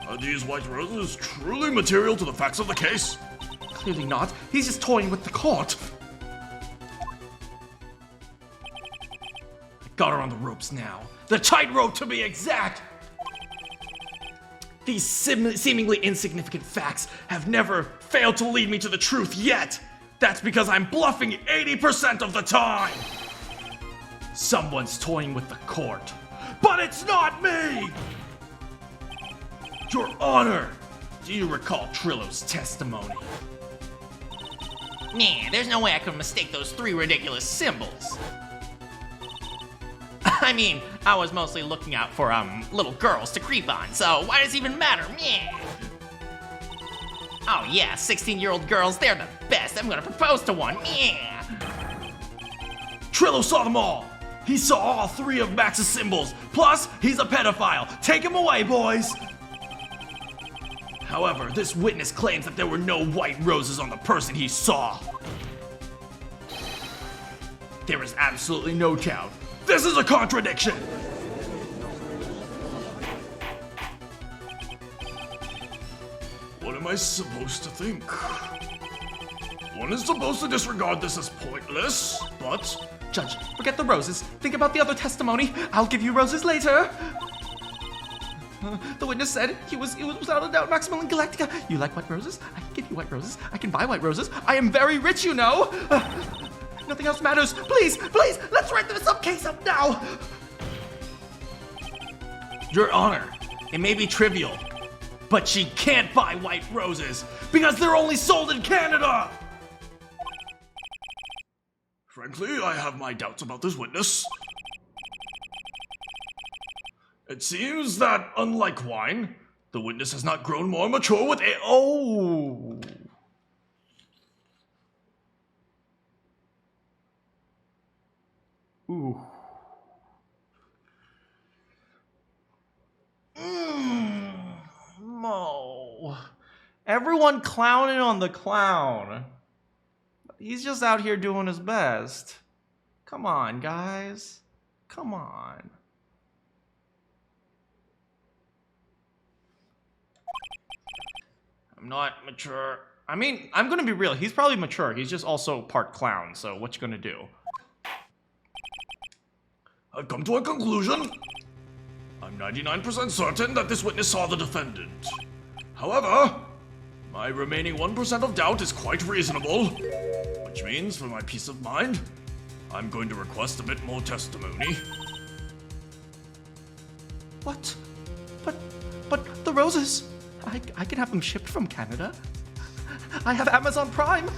are these white roses truly material to the facts of the case? Clearly not. He's just toying with the court. Got her on the ropes now. The tightrope, to be exact. These seemingly insignificant facts have never failed to lead me to the truth yet. That's because I'm bluffing 80% of the time. Someone's toying with the court. But it's not me! Your Honor! Do you recall Trillo's testimony? Nah, there's no way I could mistake those 3 ridiculous symbols. I mean, I was mostly looking out for, little girls to creep on, so why does it even matter? Meh. Oh yeah, 16-year-old girls, they're the best. I'm gonna propose to one. Yeah. Trillo saw them all! He saw all 3 of Max's symbols, plus he's a pedophile! Take him away, boys! However, this witness claims that there were no white roses on the person he saw. There is absolutely no doubt. This is a contradiction! What am I supposed to think? One is supposed to disregard this as pointless, but Judge, forget the roses. Think about the other testimony. I'll give you roses later. The witness said he was without a doubt Maximilian Galactica. You like white roses? I can give you white roses. I can buy white roses. I am very rich, you know. Nothing else matters. Please, please, let's write this case up now. Your Honor, it may be trivial, but she can't buy white roses because they're only sold in Canada! frankly, I have my doubts about this witness. It seems that, unlike wine, the witness has not grown more mature with a- Oh. Ooh. Mo. Everyone clowning on the clown. He's just out here doing his best. Come on, guys. Come on. I'm not mature. I mean, I'm gonna be real. He's probably mature. He's just also part clown, so what you gonna do? I've come to a conclusion. I'm 99% certain that this witness saw the defendant. However, my remaining 1% of doubt is quite reasonable, which means, for my peace of mind, I'm going to request a bit more testimony. What? But the roses. I can have them shipped from Canada. I have Amazon Prime.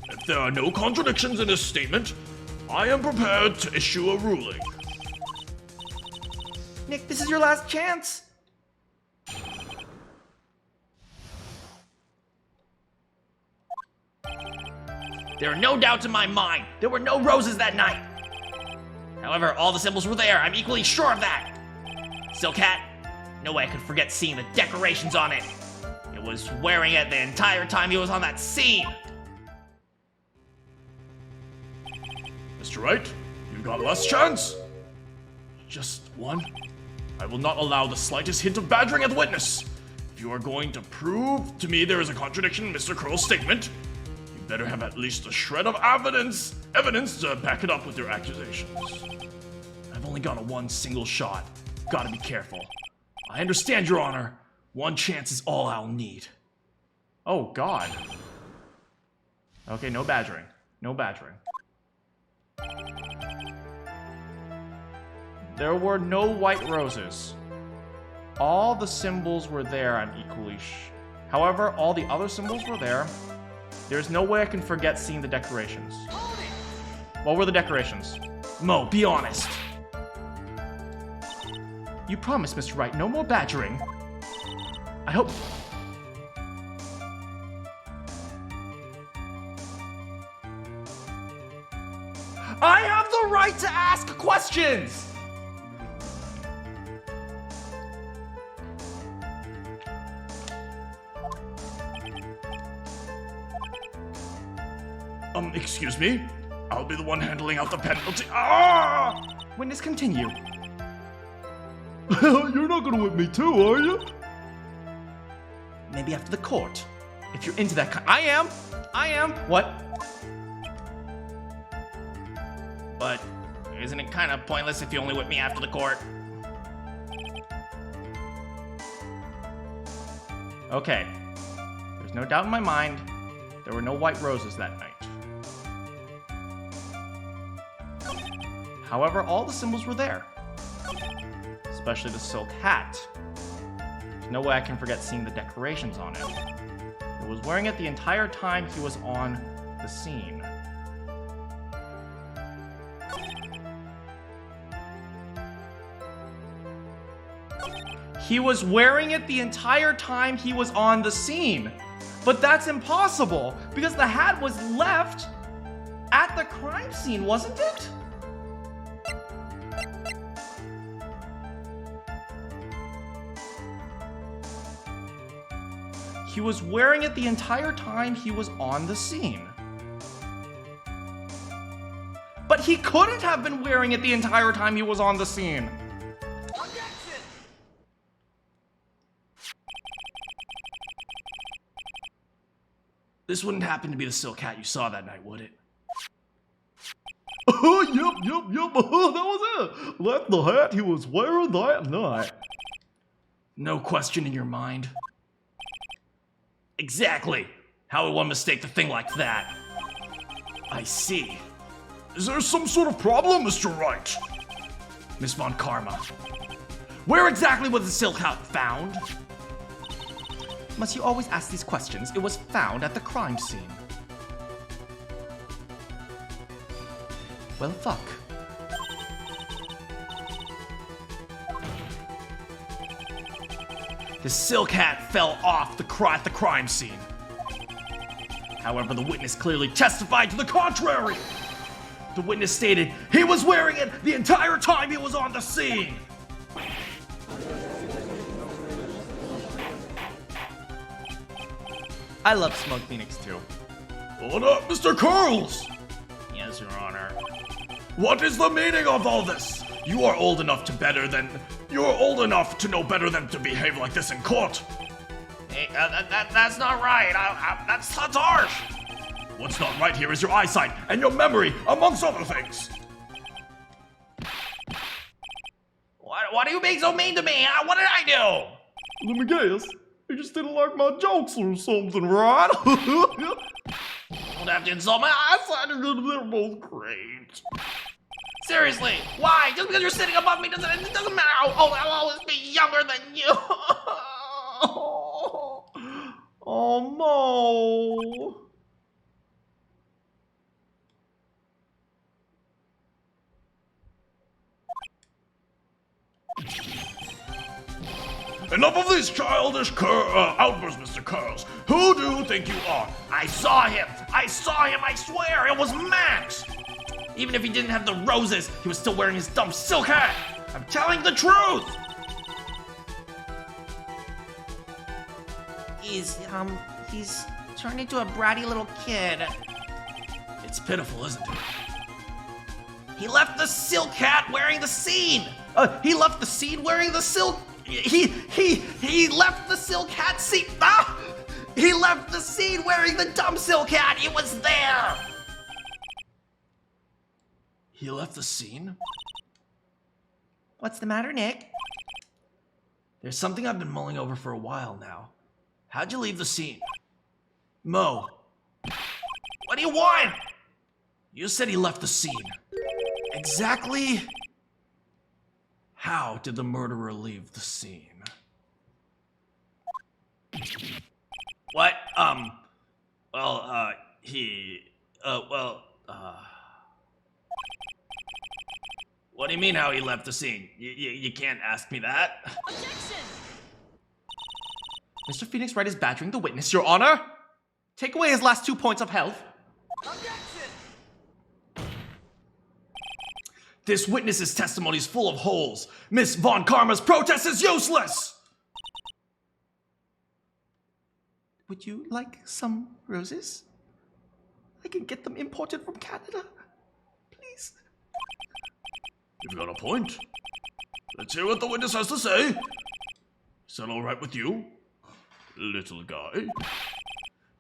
If there are no contradictions in this statement, I am prepared to issue a ruling. Nick, this is your last chance. There are no doubts in my mind. There were no roses that night. However, all the symbols were there. I'm equally sure of that. Silk hat? No way I could forget seeing the decorations on it. It was wearing it the entire time he was on that scene. Mr. Wright, you got last chance. Just one. I will not allow the slightest hint of badgering at the witness. If you are going to prove to me there is a contradiction in Mr. Crow's statement, you better have at least a shred of evidence to back it up with your accusations. I've only got one single shot. Gotta be careful. I understand, Your Honor. One chance is all I'll need. Oh, God. Okay, no badgering. No badgering. There were no white roses. All the symbols were there, I'm equally However, all the other symbols were there. There's no way I can forget seeing the decorations. What were the decorations? Mo, be honest. You promised, Mr. Wright, no more badgering. I hope... I have the right to ask questions! Excuse me? I'll be the one handling out the penalty. Ah! Witness, continue. You're not gonna whip me too, are you? Maybe after the court. If you're into that kind... I am! What? But isn't it kind of pointless if you only whip me after the court? Okay. There's no doubt in my mind. There were no white roses that night. However, all the symbols were there. Especially the silk hat. No way I can forget seeing the decorations on it. He was wearing it the entire time he was on the scene. He was wearing it the entire time he was on the scene. But that's impossible, because the hat was left at the crime scene, wasn't it? He was wearing it the entire time he was on the scene. But he couldn't have been wearing it the entire time he was on the scene. This wouldn't happen to be the silk hat you saw that night, would it? Oh, yep. Oh, that was it. That's the hat he was wearing that night. No question in your mind? Exactly! How would one mistake the thing like that? I see. Is there some sort of problem, Mr. Wright? Miss Von Karma. Where exactly was the silk hat found? Must you always ask these questions? It was found at the crime scene. Well, fuck. The silk hat fell off at the crime scene. However, the witness clearly testified to the contrary. The witness stated he was wearing it the entire time he was on the scene. I love Smug Phoenix too. Hold up, Mr. Curls! Yes, Your Honor. What is the meaning of all this? You are old enough to know better than to behave like this in court. Hey, that's not right. That's harsh. What's not right here is your eyesight and your memory, amongst other things. Why are you being so mean to me? What did I do? Let me guess. You just didn't like my jokes or something, right? Don't have to insult my eyesight. They're both great. Seriously, why? Just because you're sitting above me it doesn't matter. I'll always be younger than you. Oh no. Enough of these childish outbursts, Mr. Curls. Who do you think you are? I saw him, I swear, it was Max. Even if he didn't have the roses, he was still wearing his dumb silk hat. I'm telling the truth. He's turned into a bratty little kid. It's pitiful, isn't it? He left the silk hat wearing the scene. He left the scene wearing the silk. He left the silk hat scene. Ah! He left the scene wearing the dumb silk hat. It was there. He left the scene? What's the matter, Nick? There's something I've been mulling over for a while now. How'd you leave the scene? Mo. What do you want? You said he left the scene. Exactly how did the murderer leave the scene? What? What do you mean how he left the scene? You can't ask me that. Objection! Mr. Phoenix Wright is badgering the witness, Your Honor. Take away his last 2 points of health. Objection! This witness's testimony is full of holes. Miss Von Karma's protest is useless! Would you like some roses? I can get them imported from Canada. Please. You've got a point. Let's hear what the witness has to say. Is that all right with you, little guy?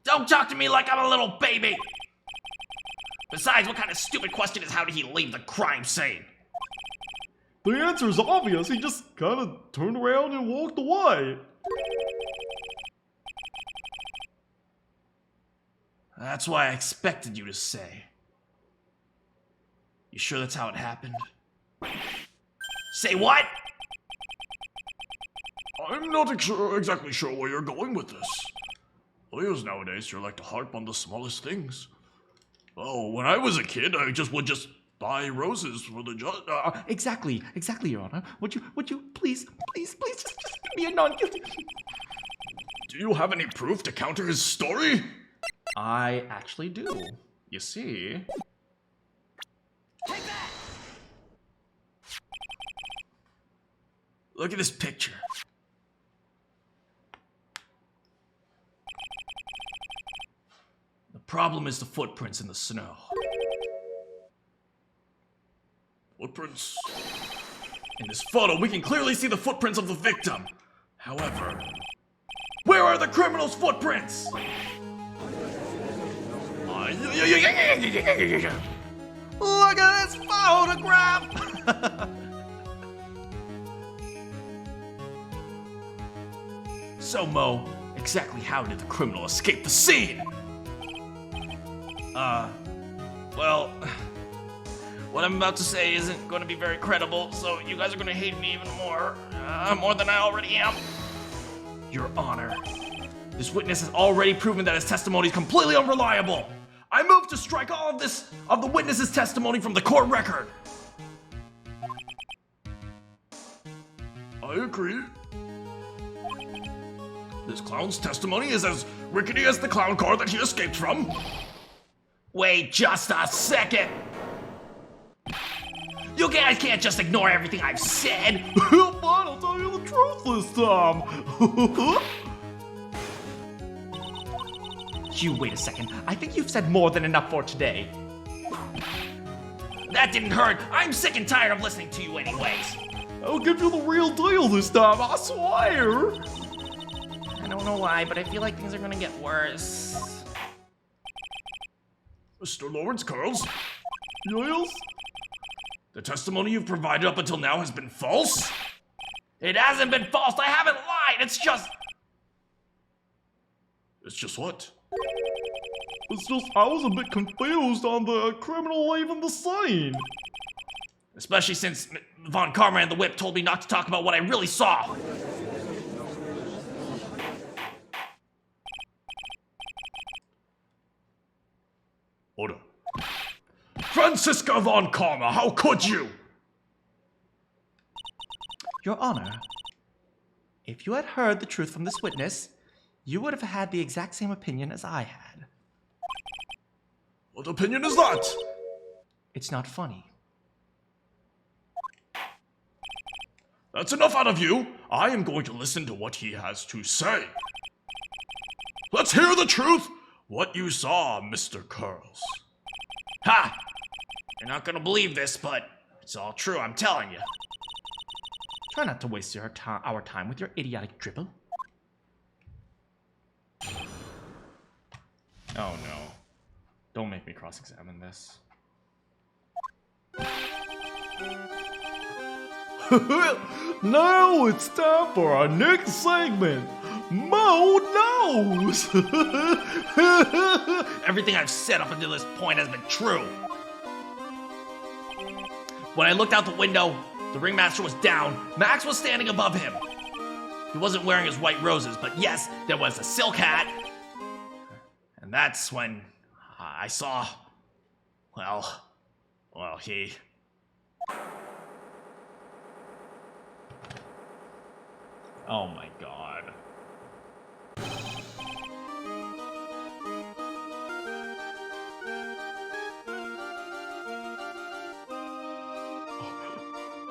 Don't talk to me like I'm a little baby. Besides, what kind of stupid question is how did he leave the crime scene? The answer is obvious. He just kind of turned around and walked away. That's why I expected you to say. You sure that's how it happened? Say what? I'm not exactly sure where you're going with this. Lawyers nowadays sure like to harp on the smallest things. Oh, when I was a kid, I would just buy roses for the judge. Exactly, Your Honor. Would you please just give me a non-guilty? Do you have any proof to counter his story? I actually do. You see. Look at this picture. The problem is the footprints in the snow. Footprints. In this photo, we can clearly see the footprints of the victim. However, where are the criminal's footprints? Look at this photograph! So, Mo, exactly how did the criminal escape the scene? Well, what I'm about to say isn't going to be very credible, so you guys are going to hate me even more than I already am. Your Honor, this witness has already proven that his testimony is completely unreliable. I move to strike all of the witness's testimony from the court record. I agree. This clown's testimony is as rickety as the clown car that he escaped from. Wait just a second. You guys can't just ignore everything I've said. Fine, I'll tell you the truth this time. You wait a second. I think you've said more than enough for today. That didn't hurt. I'm sick and tired of listening to you anyways. I'll give you the real deal this time, I swear. I don't know why, but I feel like things are gonna get worse. Mr. Lawrence Curls, Yes? the testimony you've provided up until now has been false? It hasn't been false. I haven't lied. It's just what? It's just, I was a bit confused on the criminal leaving the scene. especially since Von Karma and the Whip told me not to talk about what I really saw. Order. Franziska von Karma, how could you? Your Honor, if you had heard the truth from this witness, you would have had the exact same opinion as I had. What opinion is that? It's not funny. That's enough out of you. I am going to listen to what he has to say. Let's hear the truth. What you saw, Mr. Curls. Ha! You're not gonna believe this, but it's all true, I'm telling you. Try not to waste our time with your idiotic dribble. Oh no. Don't make me cross-examine this. Now it's time for our next segment. Mo knows. Everything I've said up until this point has been true. When I looked out the window, the ringmaster was down. Max was standing above him. He wasn't wearing his white roses, but yes, there was a silk hat. And that's when I saw, well, he... Oh my god.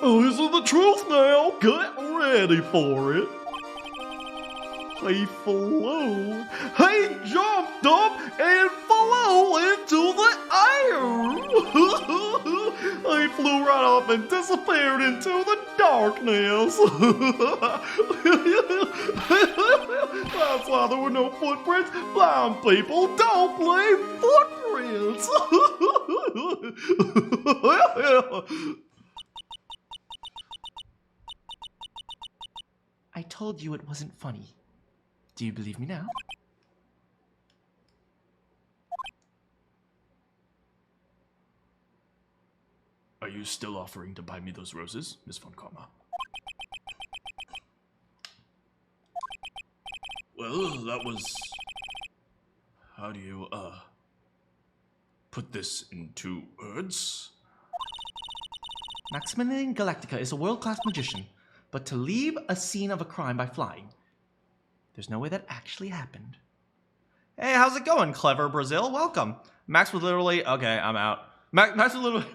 Oh, this is the truth now. Get ready for it. He flew. He jumped up and flew into the air. He flew right up and disappeared into the darkness. That's why there were no footprints. Blind people don't play footprints. I told you it wasn't funny. Do you believe me now? Are you still offering to buy me those roses, Miss von Karma? Well, that was... How do you, put this into words? Maximilian Galactica is a world-class magician, but to leave a scene of a crime by flying, there's no way that actually happened. Hey, how's it going, clever Brazil? Welcome. Max was literally... Okay, I'm out. Max was literally...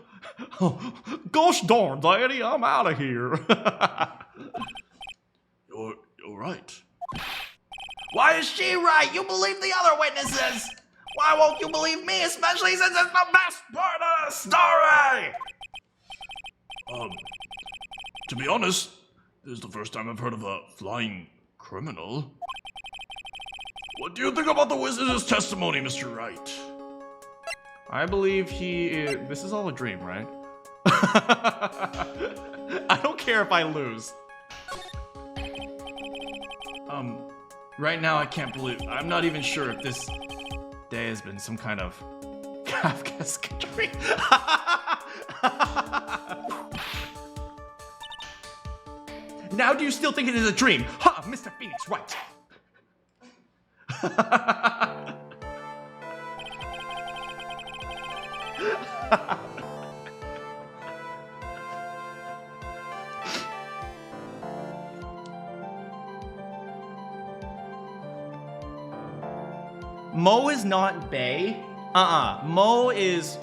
Oh, gosh darn, Daddy, I'm out of here. You're right. Why is she right? You believe the other witnesses. Why won't you believe me, especially since it's the best part of the story? To be honest, this is the first time I've heard of a flying criminal. What do you think about the witness's testimony, Mr. Wright? I believe he is... This is all a dream, right? I don't care if I lose. Right now I can't believe... I'm not even sure if this day has been some kind of Kafkaesque dream. Now do you still think it is a dream? Ha! Mr. Phoenix Wright! Mo is not bae. Mo is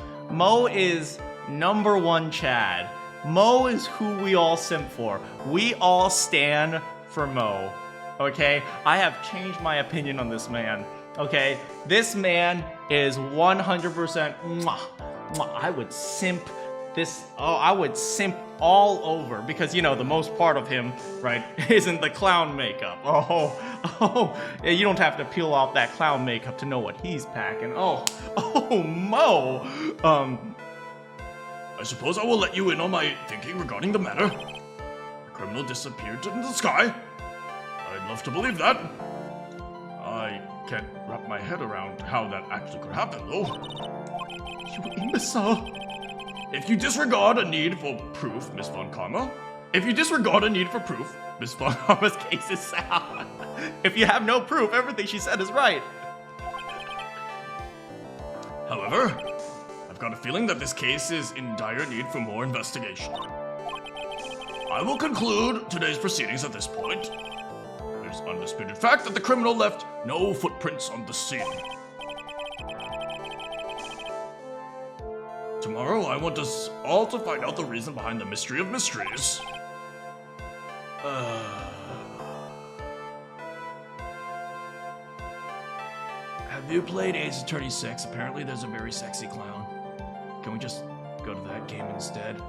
number one Chad. Mo is who we all simp for. We all stand for Mo. Okay? I have changed my opinion on this man. Okay? This man is 100% mwah. I would simp this. Oh, I would simp all over because, you know, the most part of him, right, isn't the clown makeup. Yeah, you don't have to peel off that clown makeup to know what he's packing. Oh, Mo. I suppose I will let you in on my thinking regarding the matter. The criminal disappeared in the sky. I'd love to believe that. I can't wrap my head around how that actually could happen, though. You imbecile. If you disregard a need for proof, Miss Von Karma. If you disregard a need for proof, Miss Von Karma's case is sound. If you have no proof, everything she said is right. However, I've got a feeling that this case is in dire need for more investigation. I will conclude today's proceedings at this point. There's undisputed fact that the criminal left no footprints on the scene. Tomorrow, I want us all to find out the reason behind the mystery of mysteries. Have you played Ace Attorney 6? Apparently there's a very sexy clown. Can we just go to that game instead?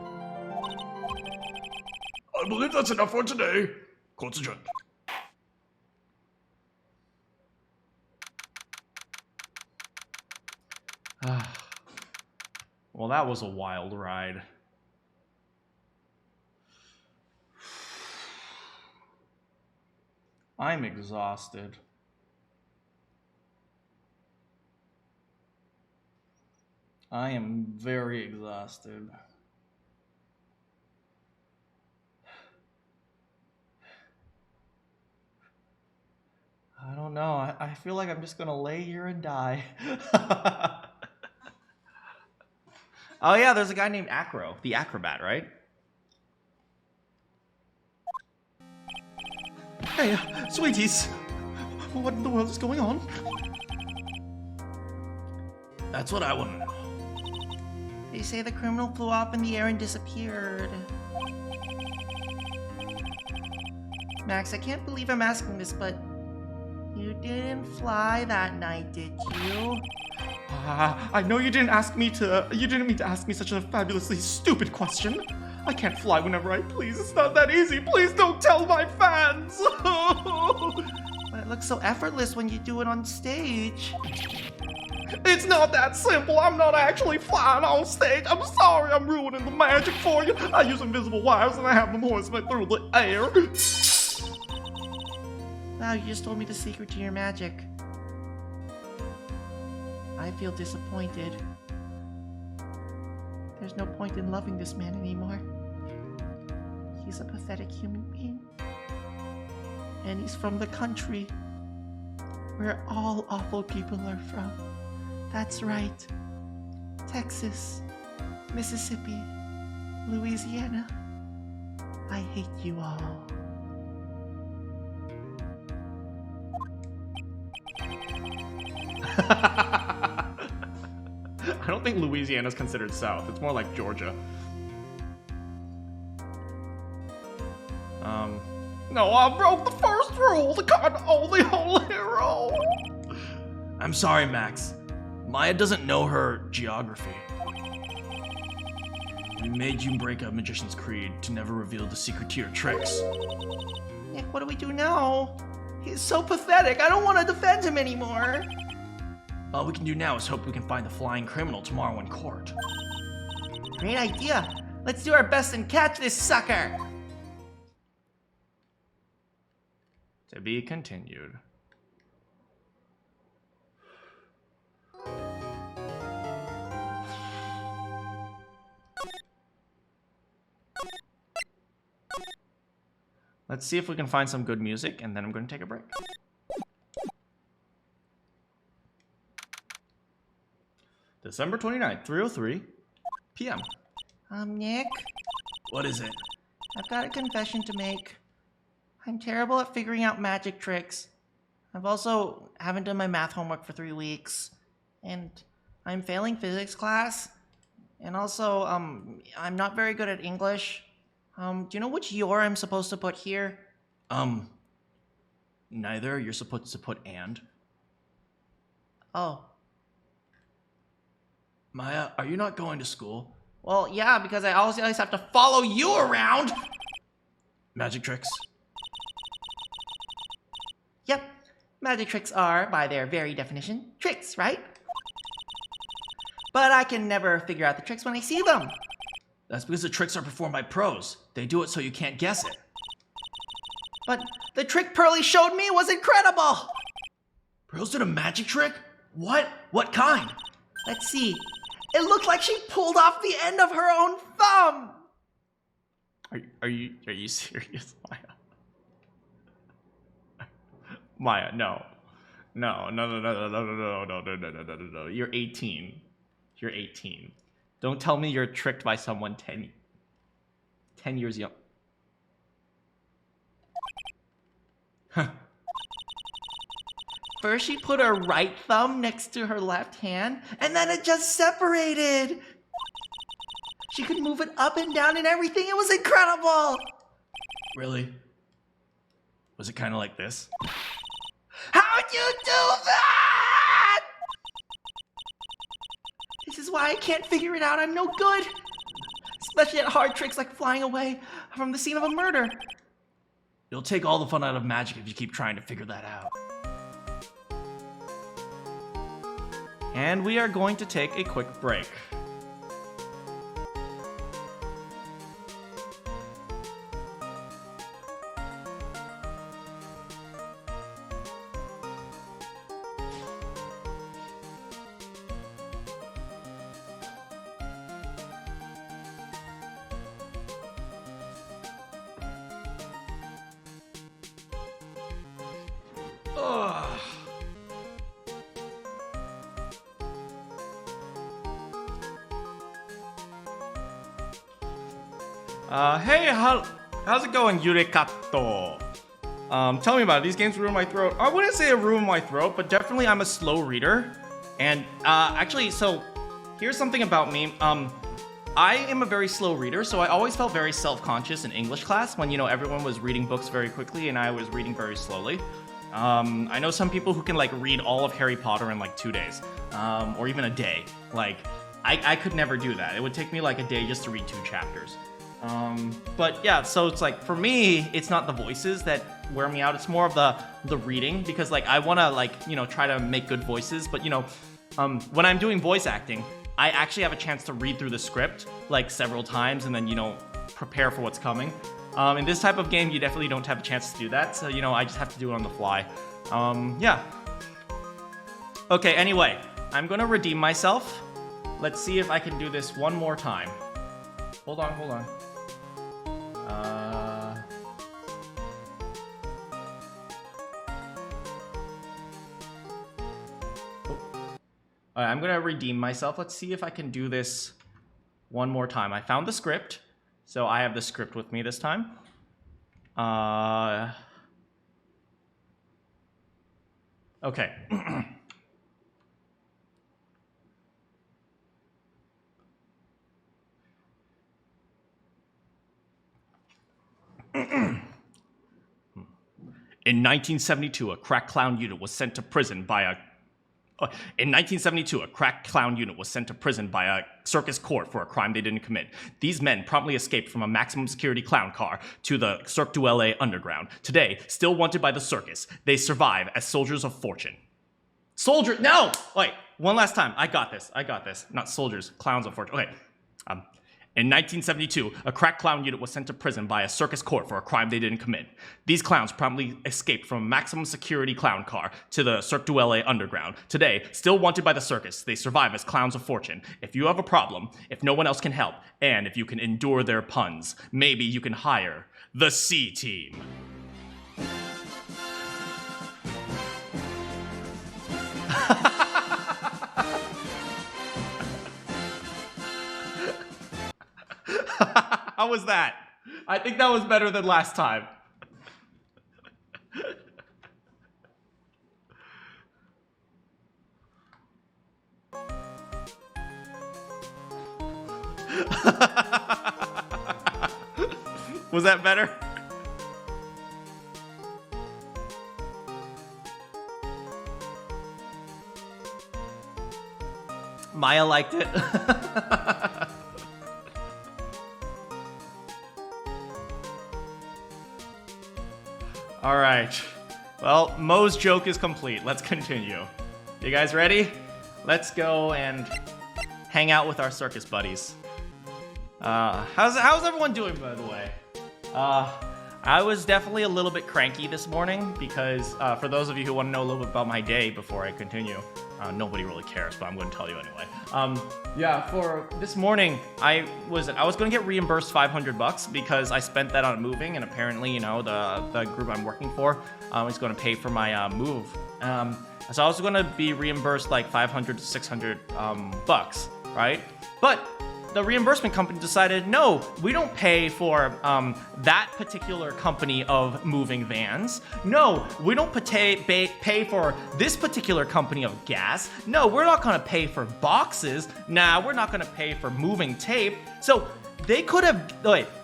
I believe that's enough for today. Court's adjourned. Well, that was a wild ride. I'm exhausted. I am very exhausted. I don't know. I feel like I'm just gonna lay here and die. Oh yeah, there's a guy named Acro, the acrobat, right? Hey, sweeties. What in the world is going on? That's what I want to know. They say the criminal flew off in the air and disappeared. Max, I can't believe I'm asking this, but you didn't fly that night, did you? I know you didn't mean to ask me such a fabulously stupid question. I can't fly whenever I please. It's not that easy. Please don't tell my fans. But it looks so effortless when you do it on stage. It's not that simple. I'm not actually flying on stage. I'm sorry I'm ruining the magic for you. I use invisible wires and I have them hoist me through the air. Wow, you just told me the secret to your magic. I feel disappointed. There's no point in loving this man anymore. He's a pathetic human being. And he's from the country where all awful people are from. That's right. Texas, Mississippi, Louisiana. I hate you all. I don't think Louisiana's considered South. It's more like Georgia. No, I broke the first rule, the kind of only whole hero. I'm sorry, Max. Maya doesn't know her geography. We made you break a magician's creed to never reveal the secret to your tricks. Nick, what do we do now? He's so pathetic. I don't want to defend him anymore. All we can do now is hope we can find the flying criminal tomorrow in court. Great idea. Let's do our best and catch this sucker. To be continued. Let's see if we can find some good music, and then I'm going to take a break. December 29th, 3:03 p.m. Nick, What is it? I've got a confession to make. I'm terrible at figuring out magic tricks. I've also haven't done my math homework for 3 weeks. And I'm failing physics class. And also, I'm not very good at English. Do you know which your I'm supposed to put here? Neither. You're supposed to put and. Oh. Maya, are you not going to school? Well, yeah, because I always have to follow you around. Magic tricks? Yep. Magic tricks are, by their very definition, tricks, right? But I can never figure out the tricks when I see them. That's because the tricks are performed by pros. They do it so you can't guess it. But the trick Pearly showed me was incredible. Pros did a magic trick? What? What kind? Let's see. It looked like she pulled off the end of her own thumb. Are you serious, Maya? Maya, no. No. You're 18. You're 18. Don't tell me you're tricked by someone 10 years young. Huh. First, she put her right thumb next to her left hand, and then it just separated. She could move it up and down and everything. It was incredible. Really? Was it kind of like this? How'd you do that? This is why I can't figure it out. I'm no good. Especially at hard tricks like flying away from the scene of a murder. You'll take all the fun out of magic if you keep trying to figure that out. And we are going to take a quick break. Hey, how's it going, Yurikato? Tell me about it. These games ruin my throat. I wouldn't say it ruined my throat, but definitely I'm a slow reader. And actually, so here's something about me. I am a very slow reader, so I always felt very self-conscious in English class when, everyone was reading books very quickly and I was reading very slowly. I know some people who can read all of Harry Potter in 2 days, or even a day. I could never do that. It would take me a day just to read 2 chapters. But yeah, so it's for me, it's not the voices that wear me out. It's more of the reading, because I want to try to make good voices. But when I'm doing voice acting, I actually have a chance to read through the script several times and then prepare for what's coming. In this type of game, you definitely don't have a chance to do that. So I just have to do it on the fly. Yeah. Okay. Anyway, I'm gonna redeem myself. Let's see if I can do this one more time. Hold on. All right, I'm gonna redeem myself. Let's see if I can do this one more time. I found the script, so I have the script with me this time. Okay. In 1972, a crack clown unit was sent to prison by a circus court for a crime they didn't commit. These men promptly escaped from a maximum security clown car to the Cirque du Soleil underground. Today, still wanted by the circus, they survive as soldiers of fortune. No! Wait, one last time. I got this. Not soldiers, clowns of fortune. Okay. In 1972, a crack clown unit was sent to prison by a circus court for a crime they didn't commit. These clowns promptly escaped from a maximum security clown car to the Cirque du Soleil underground. Today, still wanted by the circus, they survive as clowns of fortune. If you have a problem, if no one else can help, and if you can endure their puns, maybe you can hire the C-Team. How was that? I think that was better than last time. Was that better? Maya liked it. All right. Well, Mo's joke is complete. Let's continue. You guys ready? Let's go and hang out with our circus buddies. How's everyone doing, by the way? I was definitely a little bit cranky this morning because for those of you who want to know a little bit about my day before I continue, nobody really cares, but I'm going to tell you anyway. Yeah, for this morning, I was going to get reimbursed $500 because I spent that on moving, and apparently, you know, the group I'm working for is going to pay for my move. So I was going to be reimbursed like $500 to $600 bucks, right? But the reimbursement company decided, no, we don't pay for that particular company of moving vans. No, we don't pay for this particular company of gas. No, we're not going to pay for boxes. Nah, we're not going to pay for moving tape. So they could have,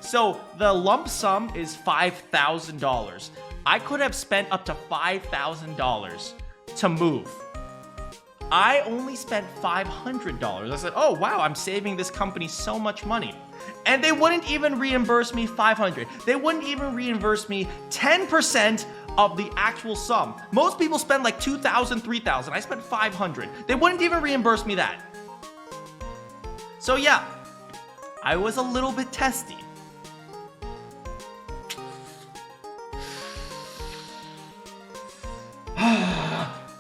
so the lump sum is $5,000. I could have spent up to $5,000 to move. I only spent $500. I said, oh wow, I'm saving this company so much money. And they wouldn't even reimburse me $500. They wouldn't even reimburse me 10% of the actual sum. Most people spend like $2,000, $3,000. I spent $500. They wouldn't even reimburse me that. So yeah, I was a little bit testy.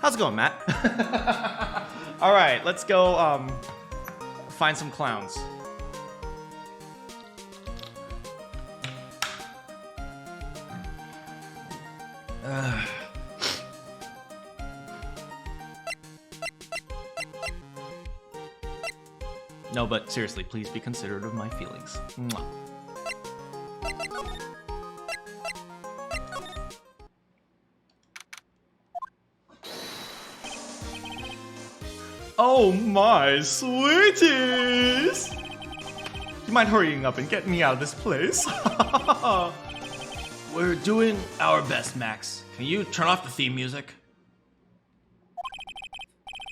How's it going, Matt? All right, let's go find some clowns. No, but seriously, please be considerate of my feelings. Mwah. Oh my sweeties! You mind hurrying up and getting me out of this place? We're doing our best, Max. Can you turn off the theme music?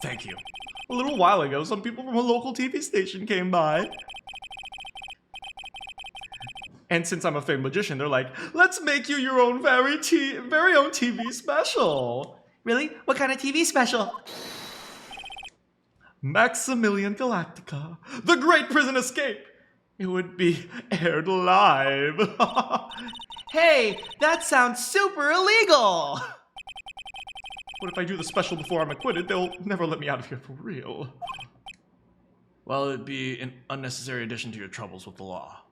Thank you. A little while ago, some people from a local TV station came by. And since I'm a famed magician, they're like, let's make you your own very own TV special. Really? What kind of TV special? Maximilian Galactica, the Great Prison Escape. It would be aired live. Hey, that sounds super illegal. What if I do the special before I'm acquitted? They'll never let me out of here for real. Well, it'd be an unnecessary addition to your troubles with the law.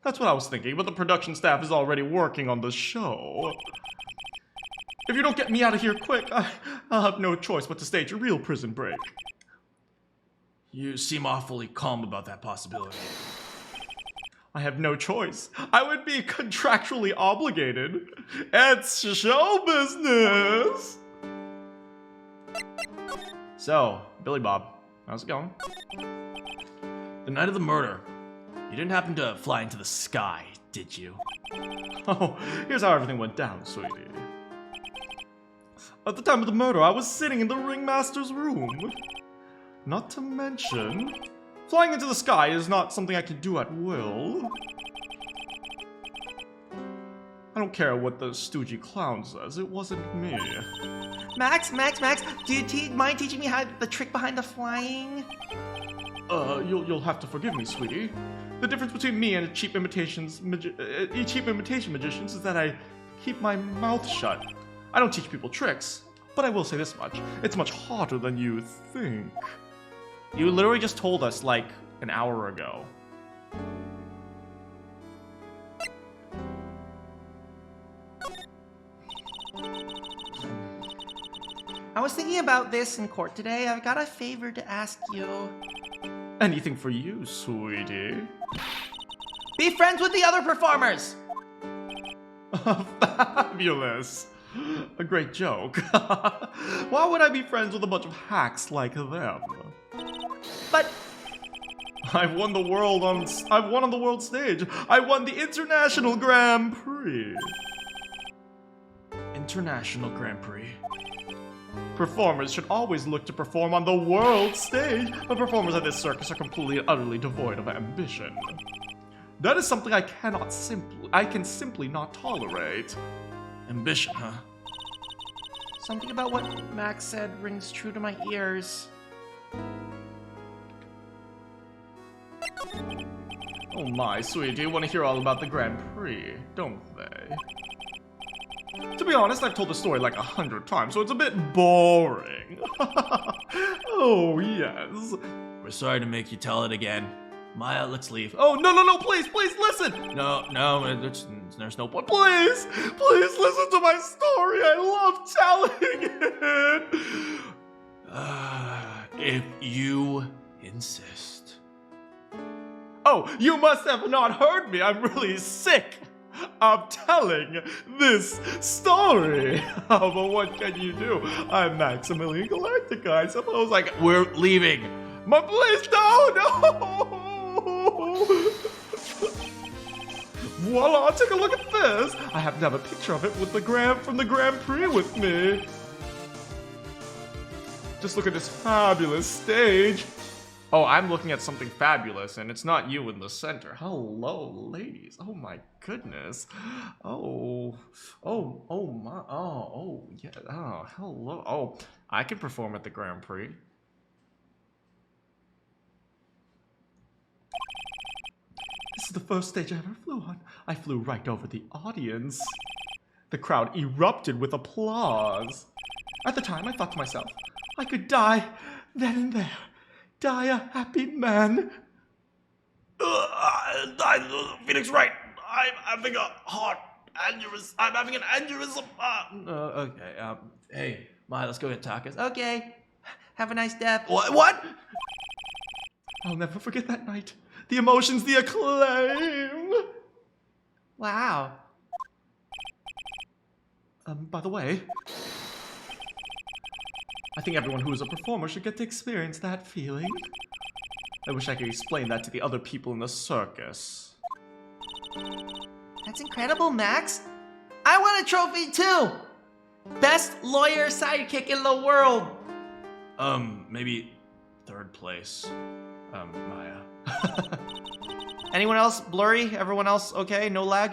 That's what I was thinking, but the production staff is already working on the show. If you don't get me out of here quick, I'll have no choice but to stage a real prison break. You seem awfully calm about that possibility. I have no choice. I would be contractually obligated. It's show business. So, Billy Bob, how's it going? The night of the murder, you didn't happen to fly into the sky, did you? Oh, here's how everything went down, sweetie. At the time of the murder, I was sitting in the ringmaster's room. Not to mention, flying into the sky is not something I can do at will. I don't care what the stoogey clown says, it wasn't me. Max, do you mind teaching me how the trick behind the flying? You'll have to forgive me, sweetie. The difference between me and cheap imitation magicians is that I keep my mouth shut. I don't teach people tricks, but I will say this much. It's much harder than you think. You literally just told us, like, an hour ago. I was thinking about this in court today. I've got a favor to ask you. Anything for you, sweetie. Be friends with the other performers! Fabulous. A great joke. Why would I be friends with a bunch of hacks like them? But I've won on the world stage. I won the International Grand Prix. International Grand Prix. Performers should always look to perform on the world stage, but performers at this circus are completely and utterly devoid of ambition. That is something I can simply not tolerate. Ambition, huh? something about what Max said rings true to my ears. Oh my, sweetie, want to hear all about the Grand Prix, don't they? To be honest, I've told the story like 100 times, so it's a bit boring. Oh, yes. We're sorry to make you tell it again. Maya, let's leave. Oh, no, please, listen! No, there's no point. Please listen to my story. I love telling it. If you insist. Oh, you must have not heard me. I'm really sick of telling this story. But what can you do? I'm Maximilian Galactic, I suppose. Like, We're leaving. but please, no! Voila, take a look at this. I happen to have a picture of it with from the Grand Prix with me. Just look at this fabulous stage. Oh, I'm looking at something fabulous, and it's not you in the center. Hello, ladies. Oh my goodness. Oh, yeah. Oh, hello. Oh, I can perform at the Grand Prix. This is the first stage I ever flew on. I flew right over the audience. The crowd erupted with applause. At the time, I thought to myself, I could die then and there. Die a happy man. Phoenix Wright. I'm having a heart aneurysm. I'm having an aneurysm. Okay, Hey, Maya, let's go get tacos. Okay. Have a nice death. What? I'll never forget that night. The emotions, the acclaim. Wow. By the way, I think everyone who is a performer should get to experience that feeling. I wish I could explain that to the other people in the circus. That's incredible, Max. I want a trophy too. Best lawyer sidekick in the world. Maybe third place. Maya. Anyone else blurry? Everyone else okay? No lag?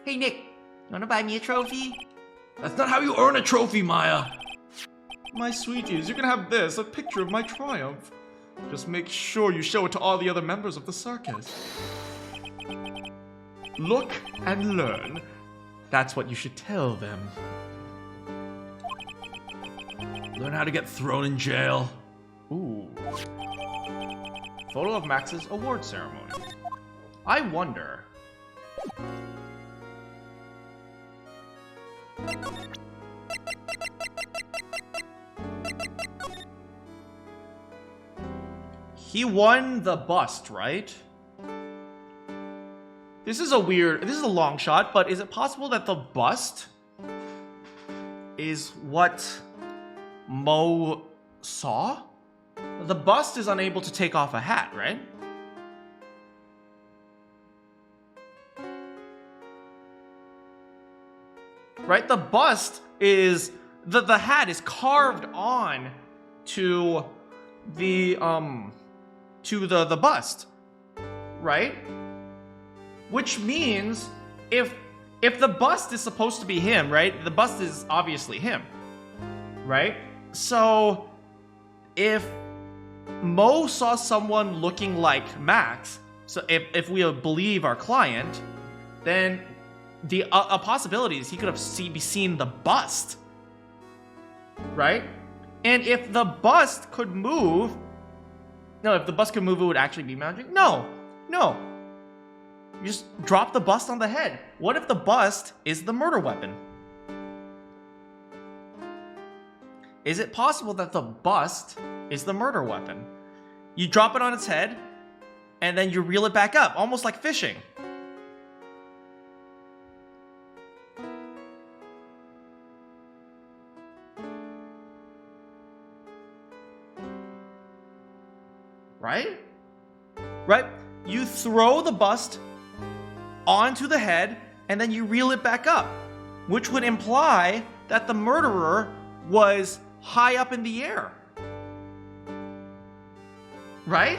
Hey, Nick, you wanna buy me a trophy? That's not how you earn a trophy, Maya. My sweeties, you can have this, a picture of my triumph. Just make sure you show it to all the other members of the circus. Look and learn. That's what you should tell them. Learn how to get thrown in jail. Ooh. Photo of Max's award ceremony. I wonder. he won the bust, right? This is a long shot, but is it possible that the bust is what Mo saw? The bust is unable to take off a hat, right? Right? The bust is the hat is carved on to the bust, right? Which means if the bust is supposed to be him, right? The bust is obviously him, right? So if Mo saw someone looking like Max, so if we believe our client, then a possibility is he could have seen the bust, right? And if the bust could move, if the bust could move, it would actually be magic. No. You just drop the bust on the head. What if the bust is the murder weapon? Is it possible that the bust is the murder weapon? You drop it on its head, and then you reel it back up, almost like fishing. Right? Right? You throw the bust onto the head, and then you reel it back up, which would imply that the murderer was high up in the air. Right?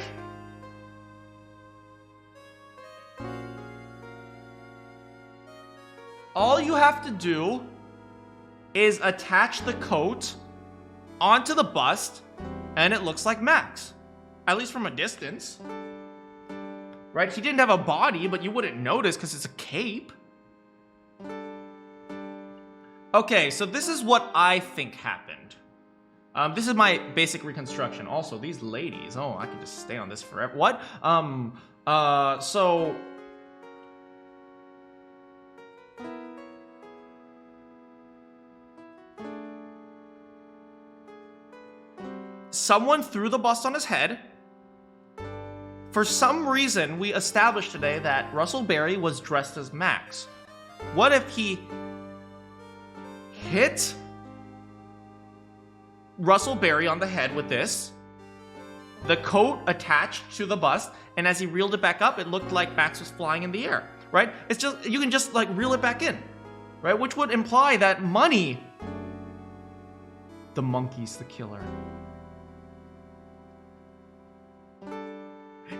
All you have to do is attach the coat onto the bust, and it looks like Max. At least from a distance. Right? He didn't have a body, but you wouldn't notice because it's a cape. Okay, so this is what I think happened. This is my basic reconstruction. Also, these ladies. Oh, I could just stay on this forever. What? So... someone threw the bust on his head. For some reason, we established today that Russell Berry was dressed as Max. What if he hit Russell Berry on the head with this, the coat attached to the bust, and as he reeled it back up, it looked like Max was flying in the air, right? It's just, you can just like reel it back in, right? Which would imply that Money, the monkey's the killer.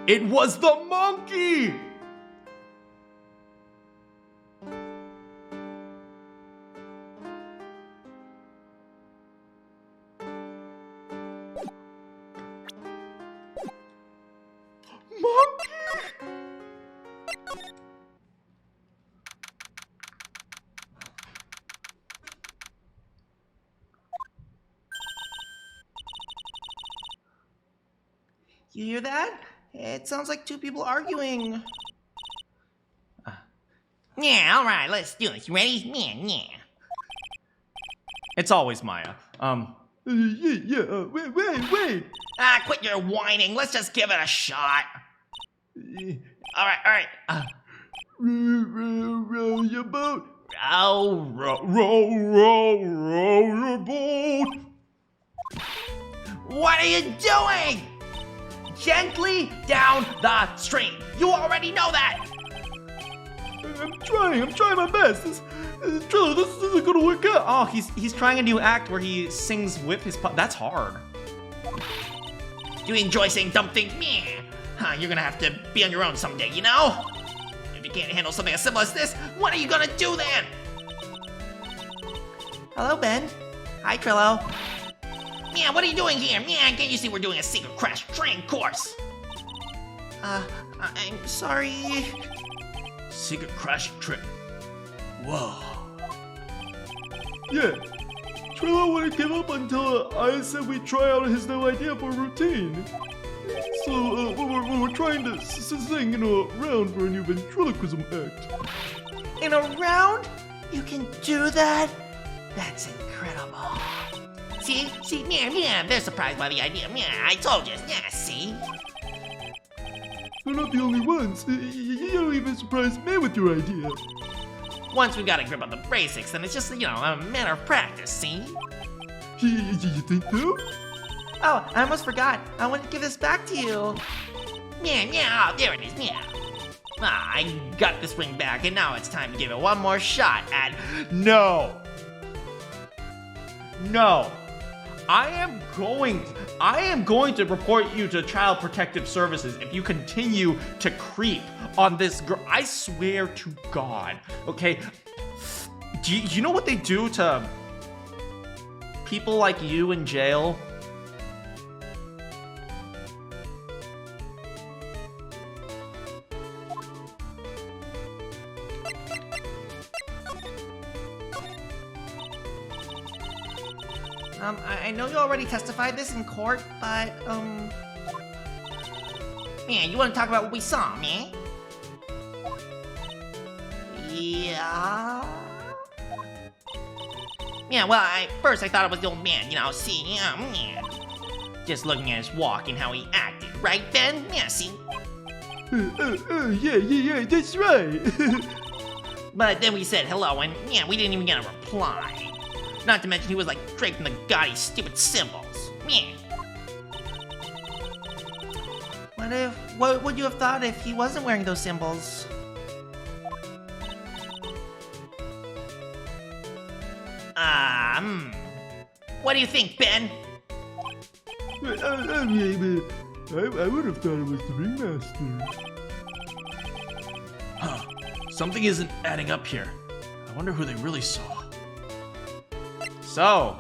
It was the monkey! You hear that? It sounds like two people arguing. Yeah, all right, let's do this. You ready? Yeah. It's always Maya. Wait. Quit your whining. Let's just give it a shot. All right. Row your boat. Row Row your boat. What are you doing? Gently down the stream. You already know that. I'm trying my best. This isn't gonna work out. Oh, he's trying a new act where he sings with his That's hard. You enjoy saying dumb things? Meh. You're gonna have to be on your own someday, you know? If you can't handle something as simple as this, what are you gonna do then? Hello, Ben. Hi, Trillo. Yeah, what are you doing here? Yeah, can't you see we're doing a secret crash train course? I'm sorry. Secret crash trip. Whoa. Yeah. Trillo wouldn't give up until I said we'd try out his new idea for a routine. So, we're trying to sing in a round for a new ventriloquism act. In a round? You can do that? That's incredible. See, yeah, they're surprised by the idea. Yeah, I told you. Yeah, see? We're not the only ones. You don't even surprise me with your idea. Once we got a grip on the basics, then it's just, you know, a matter of practice, see? You think so? Oh, I almost forgot. I want to give this back to you. Yeah, there it is, yeah. Ah, I got this ring back, and now it's time to give it one more shot at... No. No. I am going to report you to Child Protective Services if you continue to creep on this girl. I swear to God. Okay. Do you know what they do to people like you in jail? I know you already testified this in court, but, man, you want to talk about what we saw, man? Yeah? Yeah, well, first I thought it was the old man, you know, see, man. Just looking at his walk and how he acted, right, Ben? Yeah, see? Yeah, that's right. But then we said hello, and, yeah, we didn't even get a reply. Not to mention he was like draped in the gaudy, stupid symbols. Yeah. What would you have thought if he wasn't wearing those symbols? What do you think, Ben? I would have thought it was the ringmaster. Huh. Something isn't adding up here. I wonder who they really saw. So,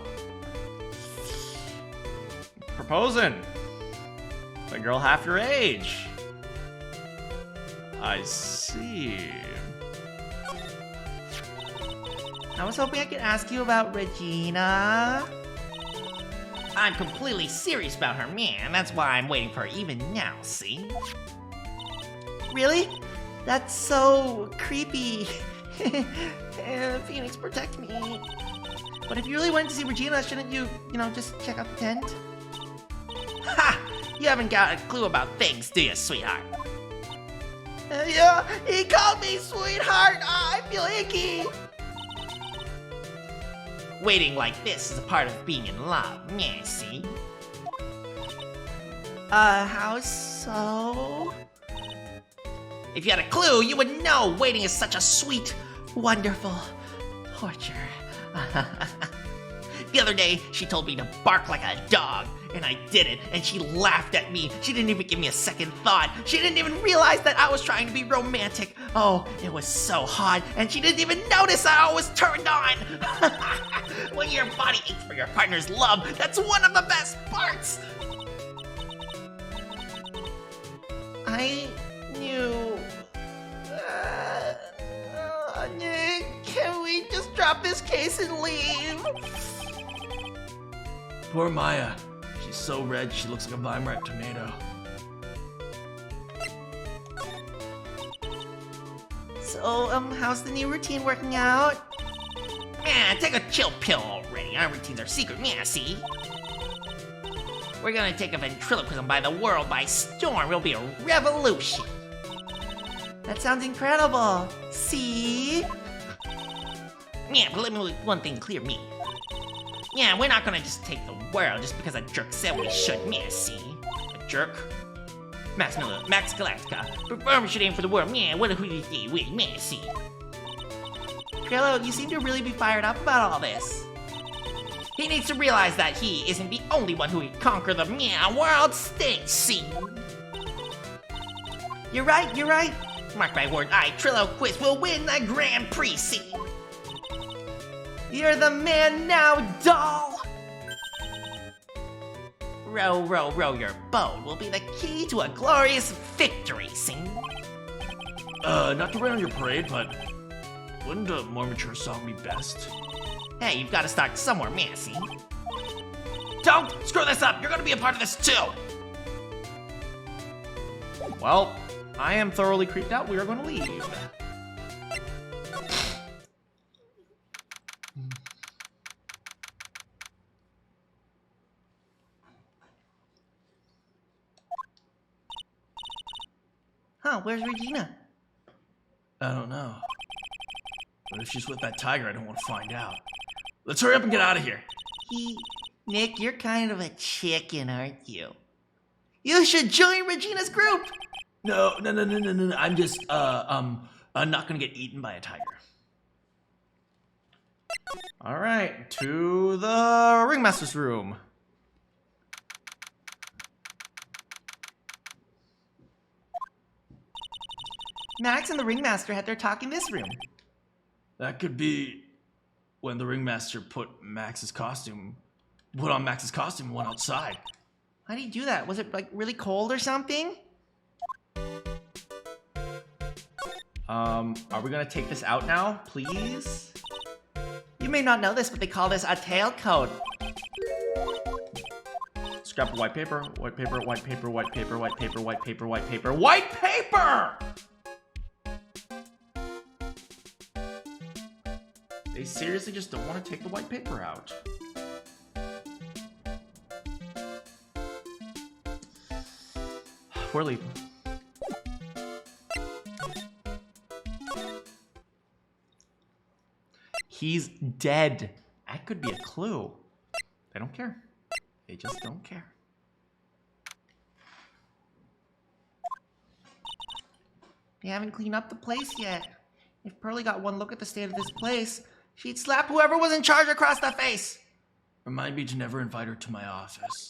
proposing. A girl half your age. I see. I was hoping I could ask you about Regina. I'm completely serious about her, man. That's why I'm waiting for her even now, see? Really? That's so creepy. Phoenix, protect me. But if you really wanted to see Regina, shouldn't you, just check out the tent? Ha! You haven't got a clue about things, do you, sweetheart? Yeah, he called me sweetheart. I feel icky. Waiting like this is a part of being in love, yeah, see? How so? If you had a clue, you would know waiting is such a sweet, wonderful torture. The other day, she told me to bark like a dog, and I did it, and she laughed at me. She didn't even give me a second thought. She didn't even realize that I was trying to be romantic. Oh, it was so hot, and she didn't even notice that I was turned on. When your body aches for your partner's love, that's one of the best parts. I knew... Can we just drop this case and leave? Poor Maya. She's so red, she looks like a vine-ripe tomato. So, how's the new routine working out? Yeah, take a chill pill already. Our routines are secret, yeah, see? We're gonna take a ventriloquism by the world by storm. It'll be a revolution. That sounds incredible. See? Yeah, but let me make one thing clear, me. Yeah, we're not gonna just take the world just because a jerk said we should, yeah, see? A jerk? Max Galactica. Performers should aim for the world, yeah, what who do you think we, yeah, see? Krillo, you seem to really be fired up about all this. He needs to realize that he isn't the only one who can conquer the world stage, see? You're right. Mark my word, Trillo Quiz will win the Grand Prix, see? You're the man now, doll! Row, row, row your boat will be the key to a glorious victory, see? Not to rain on your parade, but wouldn't a more mature song be best? Hey, you've got to start somewhere, man, see? Don't screw this up! You're gonna be a part of this too! Well, I am thoroughly creeped out. We are going to leave. Huh, where's Regina? I don't know. But if she's with that tiger, I don't want to find out. Let's hurry up and get out of here. Nick, you're kind of a chicken, aren't you? You should join Regina's group! No. I'm just, I'm not gonna get eaten by a tiger. All right, to the ringmaster's room. Max and the ringmaster had their talk in this room. That could be when the ringmaster put on Max's costume and went outside. How do you do that? Was it like really cold or something? Are we gonna take this out now, please? You may not know this, but they call this a tailcoat. Scrap of white paper, white paper, white paper, white paper, white paper, white paper, white paper, white paper! They seriously just don't want to take the white paper out. We're leaving. He's dead. That could be a clue. They don't care. They just don't care. They haven't cleaned up the place yet. If Pearly got one look at the state of this place, she'd slap whoever was in charge across the face. Remind me to never invite her to my office.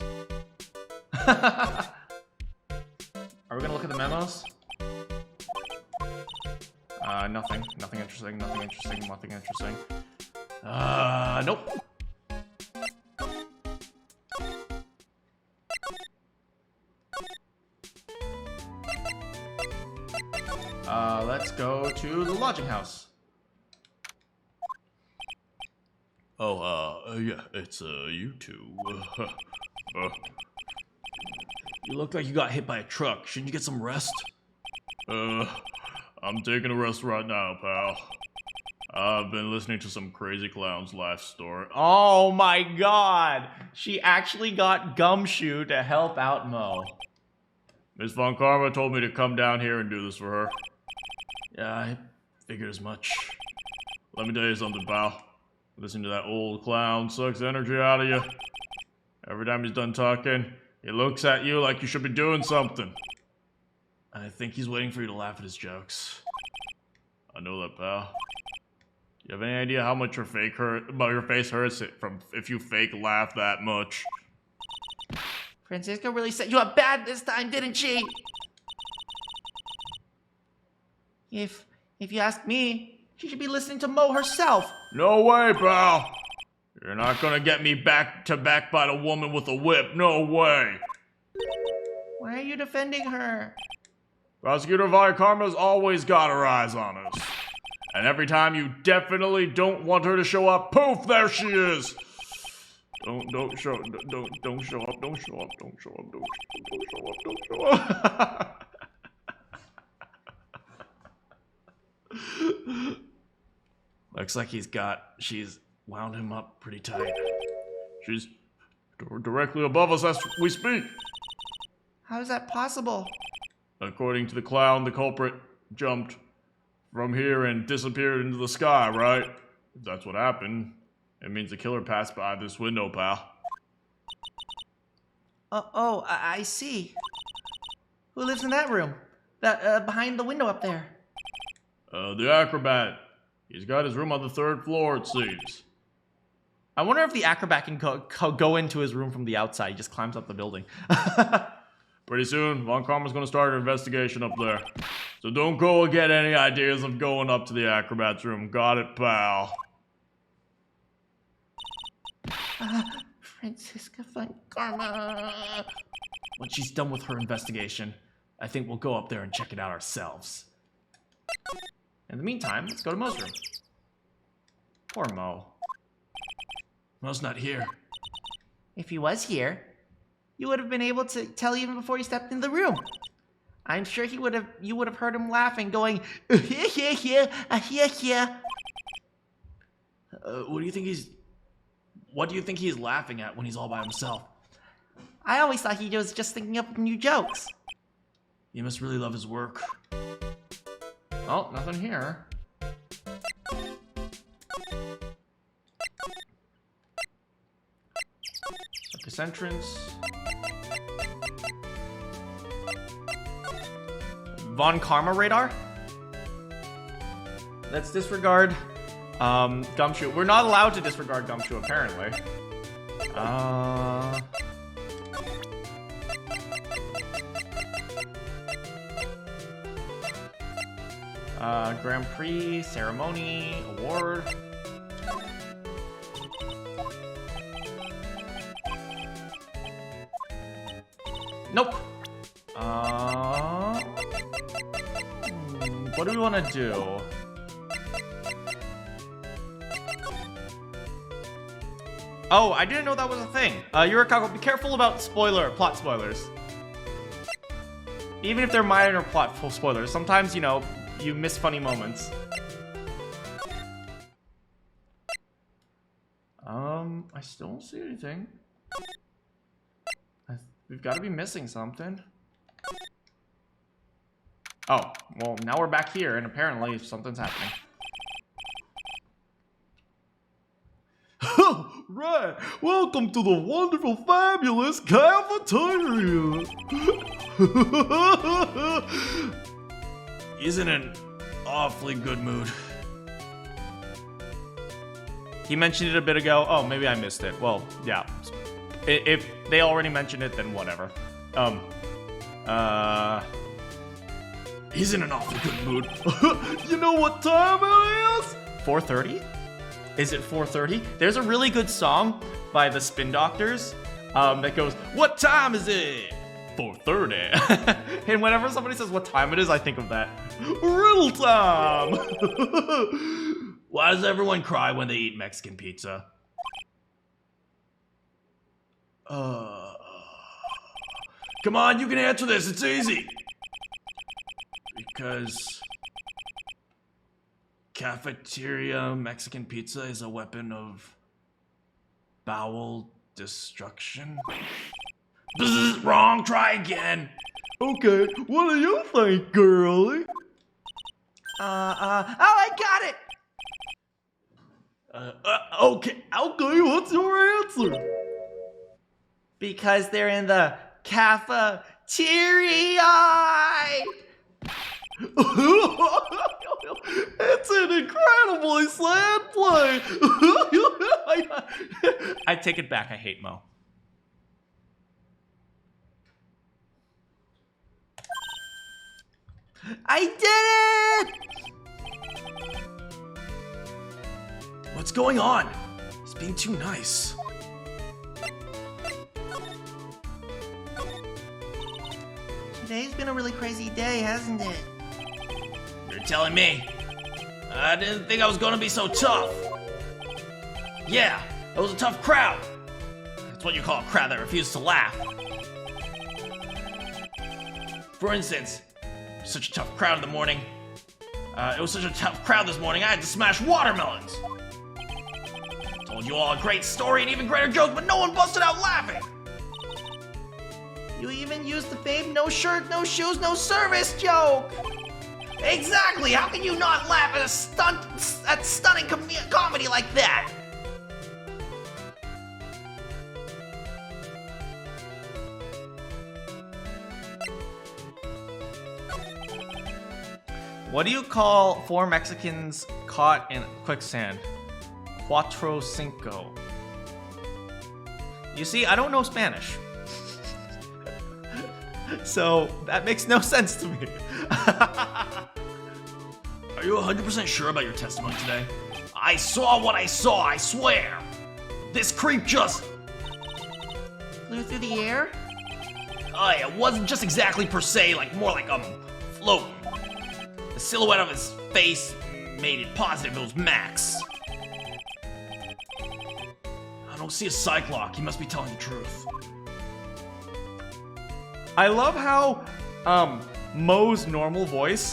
Are we gonna look at the memos? Nothing. Nothing interesting. Nothing interesting. Nothing interesting. Nope. Let's go to the lodging house. Oh, yeah, it's, you two. You look like you got hit by a truck. Shouldn't you get some rest? I'm taking a rest right now, pal. I've been listening to some crazy clown's life story. Oh my god! She actually got Gumshoe to help out Mo. Miss Von Karma told me to come down here and do this for her. Yeah, I figured as much. Let me tell you something, pal. Listening to that old clown sucks energy out of you. Every time he's done talking, he looks at you like you should be doing something. I think he's waiting for you to laugh at his jokes. I know that, pal. You have any idea how much your face hurts if you fake laugh that much? Francisca really set you up bad this time, didn't she? If you ask me, she should be listening to Mo herself. No way, pal. You're not gonna get me back to back by the woman with a whip. No way. Why are you defending her? Prosecutor Von Karma's always got her eyes on us. And every time you definitely don't want her to show up, poof, there she is. Don't show up, don't show up, don't show up, don't show up, don't show up. Looks like she's wound him up pretty tight. She's directly above us as we speak. How is that possible? According to the clown, the culprit jumped from here and disappeared into the sky, right? If that's what happened, it means the killer passed by this window, pal. I see. Who lives in that room? That, behind the window up there? The acrobat. He's got his room on the 3rd floor, it seems. I wonder if the acrobat can go into his room from the outside. He just climbs up the building. Pretty soon, Von Karma's gonna start an investigation up there. So don't go and get any ideas of going up to the acrobat's room. Got it, pal? Francisca Von Karma. When she's done with her investigation, I think we'll go up there and check it out ourselves. In the meantime, let's go to Mo's room. Poor Mo. Mo's not here. If he was here, you would have been able to tell even before he stepped in the room. I'm sure you would have heard him laughing, going, yeah. What do you think he's laughing at when he's all by himself? I always thought he was just thinking up new jokes. You must really love his work. Oh, nothing here. Circus entrance. Von Karma radar? Let's disregard Gumshoe. We're not allowed to disregard Gumshoe, apparently. Grand Prix, ceremony, award. Nope. What do we want to do? Oh, I didn't know that was a thing. Yurikawa, be careful about plot spoilers. Even if they're minor plot spoilers, sometimes, you know, you miss funny moments. I still don't see anything. We've got to be missing something. Oh, well, now we're back here, and apparently something's happening. Right, welcome to the wonderful, fabulous cafeteria. He's in an awfully good mood. He mentioned it a bit ago. Oh, maybe I missed it. Well, yeah. If they already mentioned it, then whatever. He's in an awfully good mood. You know what time it is? 4:30? Is it 4:30? There's a really good song by the Spin Doctors that goes, "What time is it?" 4:30. And whenever somebody says what time it is, I think of that. Riddle time! Why does everyone cry when they eat Mexican pizza? Come on, you can answer this. It's easy. Because cafeteria Mexican pizza is a weapon of bowel destruction. Bzz, wrong. Try again. Okay, what do you think, girlie? Oh, I got it! Okay. Okay, what's your answer? Because they're in the cafeteria! It's an incredibly sad play. I take it back. I hate Mo. I did it! What's going on? He's being too nice. Today's been a really crazy day, hasn't it? You're telling me. I didn't think I was gonna be so tough. Yeah, it was a tough crowd. That's what you call a crowd that refuses to laugh. For instance, such a tough crowd in the morning. It was such a tough crowd this morning, I had to smash watermelons. Told you all a great story and even greater jokes, but no one busted out laughing. You even used the famed no shirt, no shoes, no service joke! Exactly! How can you not laugh at a stunning comedy like that? What do you call 4 Mexicans caught in quicksand? Cuatro cinco. You see, I don't know Spanish. So that makes no sense to me. Are you 100% sure about your testimony today? I saw what I saw, I swear. This creep just... Flew through the air? Oh, it wasn't just exactly per se, like more like floating. The silhouette of his face made it positive it was Max. I don't see a Cyclock. He must be telling the truth. I love how Mo's normal voice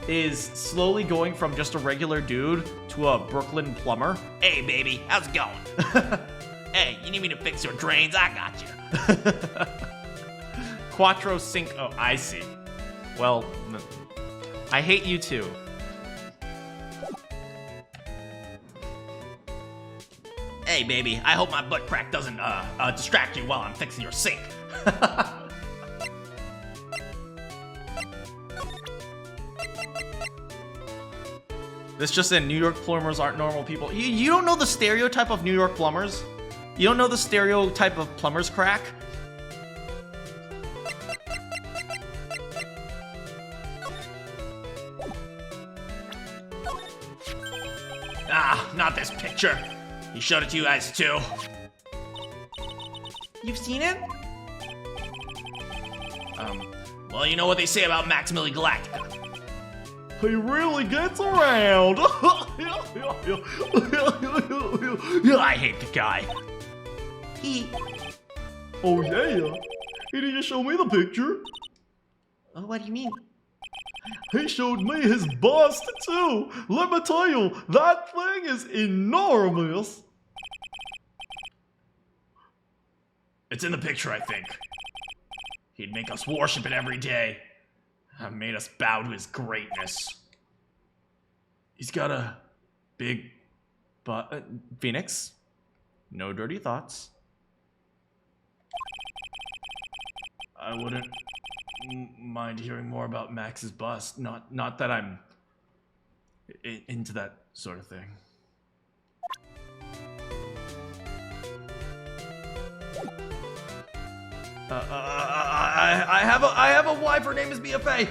is slowly going from just a regular dude to a Brooklyn plumber. Hey baby, how's it going? Hey, you need me to fix your drains? I got you. Quattro Cinco. Oh, I see. Well, I hate you too. Hey, baby, I hope my butt crack doesn't distract you while I'm fixing your sink. This just in, New York plumbers aren't normal people. You don't know the stereotype of New York plumbers? You don't know the stereotype of plumbers crack? Ah, not this picture. He showed it to you guys too. You've seen it? Well, you know what they say about Maximally Galactica. He really gets around. I hate the guy. Oh yeah. He didn't show me the picture. Oh, what do you mean? He showed me his bust too. Let me tell you, that thing is enormous. It's in the picture, I think. He'd make us worship it every day. Made us bow to his greatness. He's got a big butt. Phoenix, no dirty thoughts. I wouldn't mind hearing more about Max's bust. Not that I'm into that sort of thing. I have a wife. Her name is BFA.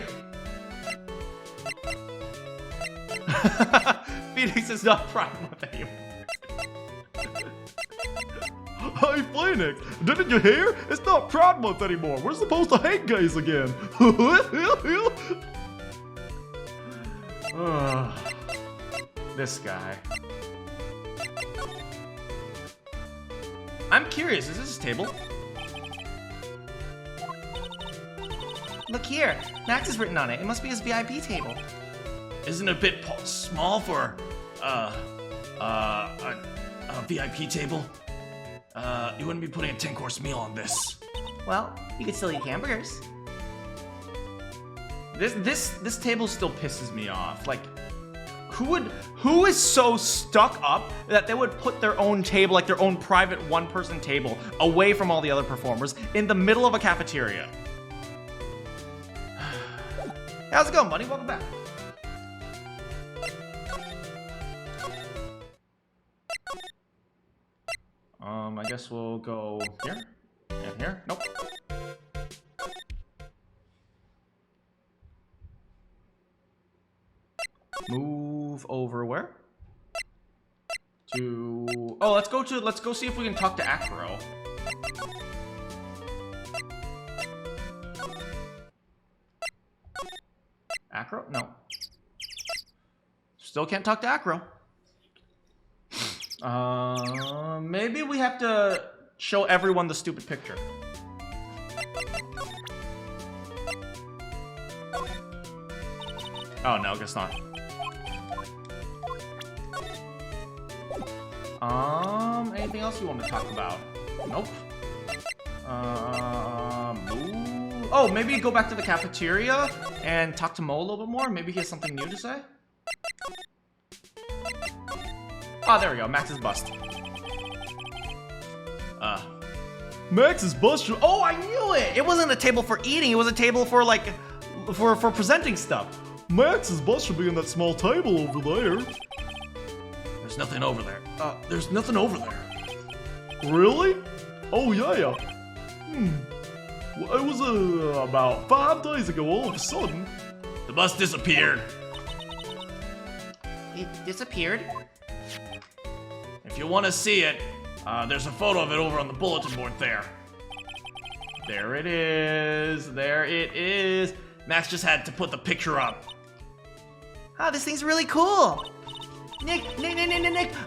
Phoenix is not Pride Month anymore. Hey Phoenix, didn't you hear? It's not Pride Month anymore. We're supposed to hate gays again. This guy. I'm curious, is this his table? Look here, Max is written on it. It must be his VIP table. Isn't it a bit small for a VIP table? You wouldn't be putting a 10-course meal on this. Well, you could still eat hamburgers. This table still pisses me off. Like, who is so stuck up that they would put their own table, like their own private one-person table, away from all the other performers in the middle of a cafeteria? How's it going, buddy? Welcome back. I guess we'll go here and here. Nope. Move over where? To let's go see if we can talk to Acro. Acro? No. Still can't talk to Acro. Maybe we have to show everyone the stupid picture. Oh no, guess not. Anything else you want to talk about? Nope. Oh, maybe go back to the cafeteria and talk to Mo a little bit more. Maybe he has something new to say. Oh, there we go. Max's bust. Max's bust. Oh, I knew it! It wasn't a table for eating. It was a table for, like, for presenting stuff. Max's bust should be in that small table over there. There's nothing over there. There's nothing over there. Really? Oh, yeah. Well, it was about 5 days ago all of a sudden. The bus disappeared. It disappeared? If you want to see it, there's a photo of it over on the bulletin board there. There it is. There it is. Max just had to put the picture up. Ah, this thing's really cool. Nick,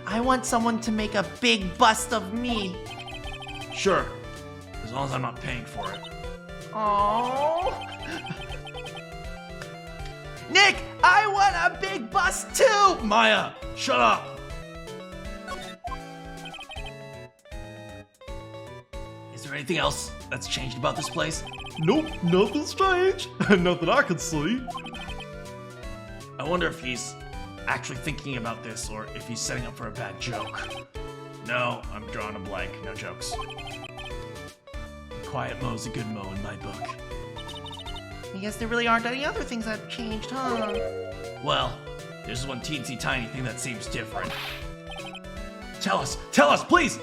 I want someone to make a big bust of me. Sure, as long as I'm not paying for it. Aww. Nick, I want a big bust too. Maya, shut up. Is there anything else that's changed about this place? Nope, nothing strange. Nothing I can see. I wonder if he's actually thinking about this or if he's setting up for a bad joke. No, I'm drawing a blank. No jokes. Quiet mo's a good mo in my book. I guess there really aren't any other things that have changed, huh? Well, there's one teensy tiny thing that seems different. Tell us, please!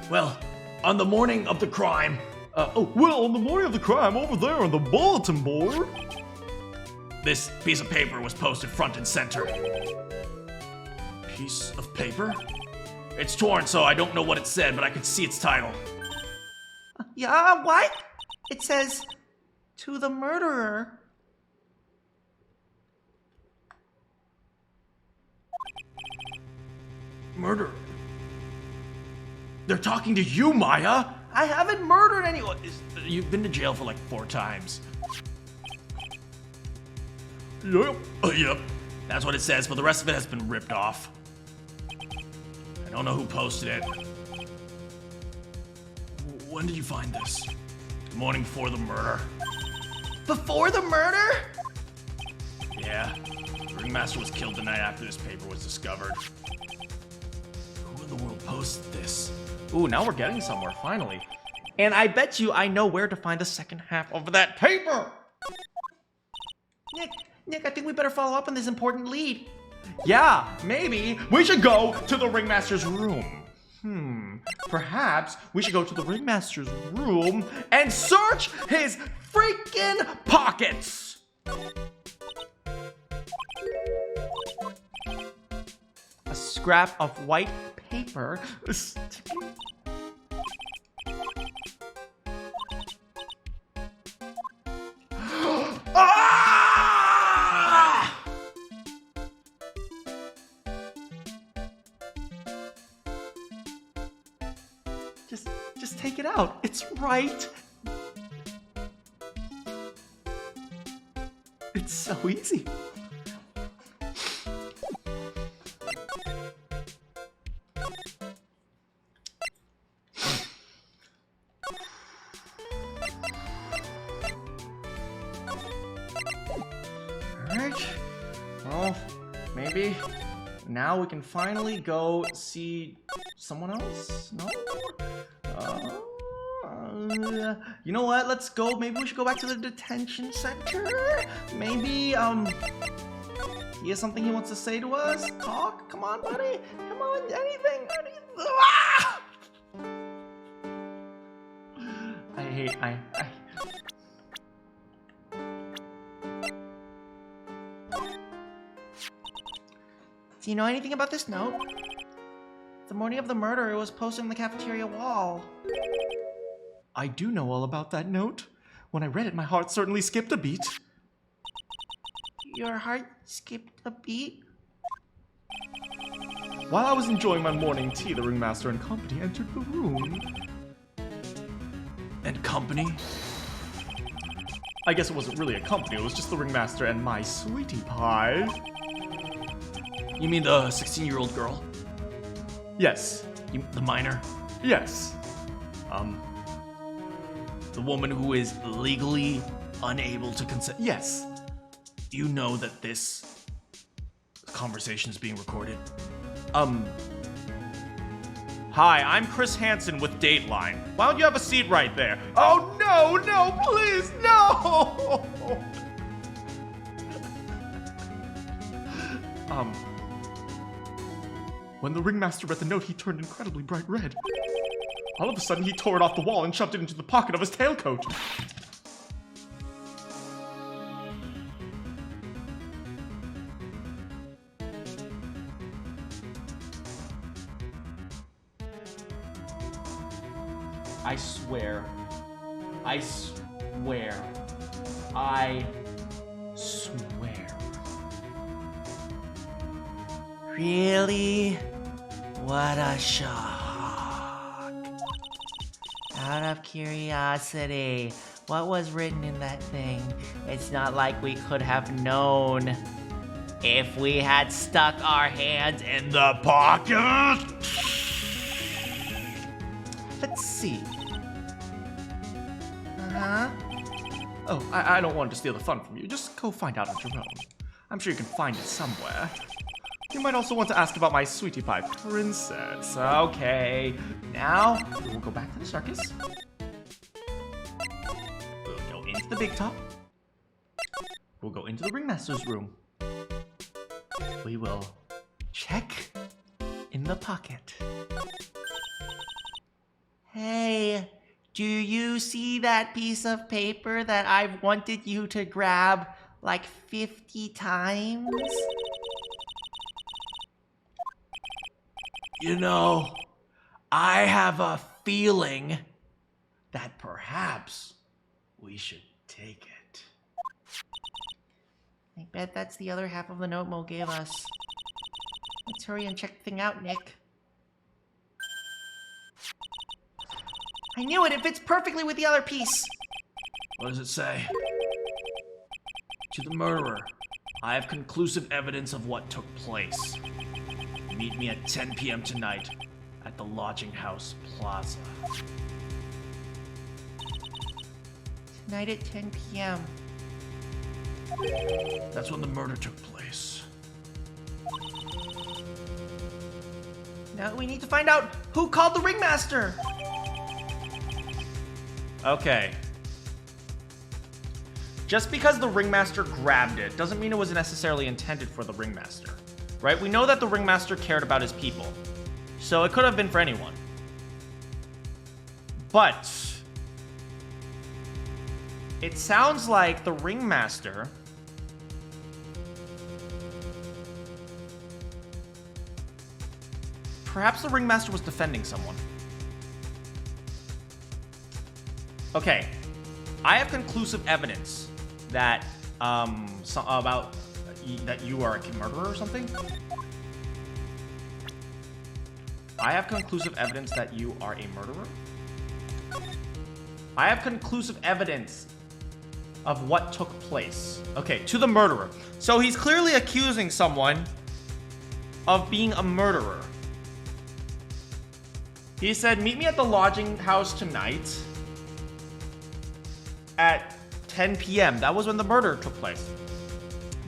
Well, on the morning of the crime, On the morning of the crime, over there on the bulletin board. this piece of paper was posted front and center. Piece of paper? It's torn, so I don't know what it said, but I could see its title. Yeah, what? It says, to the murderer. Murder. They're talking to you, Maya! I haven't murdered anyone. You've been to jail for like 4 times. Yep. Yep. That's what it says, but the rest of it has been ripped off. I don't know who posted it. When did you find this? The morning before the murder. Before the murder? Yeah. The ringmaster was killed the night after this paper was discovered. Who in the world posted this? Ooh, now we're getting somewhere, finally. And I bet you I know where to find the second half of that paper! Nick, I think we better follow up on this important lead. Yeah, maybe we should go to the ringmaster's room. Perhaps we should go to the ringmaster's room and search his freaking pockets! A scrap of white paper. Ah! Just take it out. It's right. It's so easy. Alright. Well, maybe now we can finally go see someone else? No? You know what? Let's go. Maybe we should go back to the detention center. Maybe, he has something he wants to say to us? Talk? Come on, buddy. Come on, anything. Ah! I Do you know anything about this note? The morning of the murder, it was posted on the cafeteria wall. I do know all about that note. When I read it, my heart certainly skipped a beat. Your heart skipped a beat? While I was enjoying my morning tea, the ringmaster and company entered the room. And company? I guess it wasn't really a company, it was just the ringmaster and my sweetie pie. You mean the 16-year-old girl? Yes. The minor? Yes. The woman who is legally unable to consent? Yes. You know that this conversation is being recorded? Hi, I'm Chris Hansen with Dateline. Why don't you have a seat right there? Oh, no, please, no! When the ringmaster read the note, he turned incredibly bright red. All of a sudden, he tore it off the wall and shoved it into the pocket of his tailcoat. I swear. I swear. I swear. Really? What a shock. Out of curiosity, what was written in that thing? It's not like we could have known if we had stuck our hands in the pocket. Let's see. Uh-huh. Oh, I don't want to steal the fun from you. Just go find out on your own. I'm sure you can find it somewhere. You might also want to ask about my sweetie pie princess. Okay, now we'll go back to the circus. We'll go into the big top. We'll go into the ringmaster's room. We will check in the pocket. Hey, do you see that piece of paper that I've wanted you to grab like 50 times? You know, I have a feeling that perhaps we should take it. I bet that's the other half of the note Mo gave us. Let's hurry and check the thing out, Nick. I knew it! It fits perfectly with the other piece! What does it say? To the murderer, I have conclusive evidence of what took place. Meet me at 10 p.m. tonight at the Lodging House Plaza. Tonight at 10 p.m. That's when the murder took place. Now we need to find out who called the ringmaster! Okay. Just because the ringmaster grabbed it doesn't mean it was necessarily intended for the ringmaster, right? We know that the ringmaster cared about his people, so it could have been for anyone. But it sounds like the ringmaster perhaps the ringmaster was defending someone. Okay, I have conclusive evidence that about that you are a murderer or something. I have conclusive evidence that you are a murderer. I have conclusive evidence of what took place. Okay, to the murderer. So he's clearly accusing someone of being a murderer. He said, meet me at the lodging house tonight at 10 p.m. That was when the murder took place.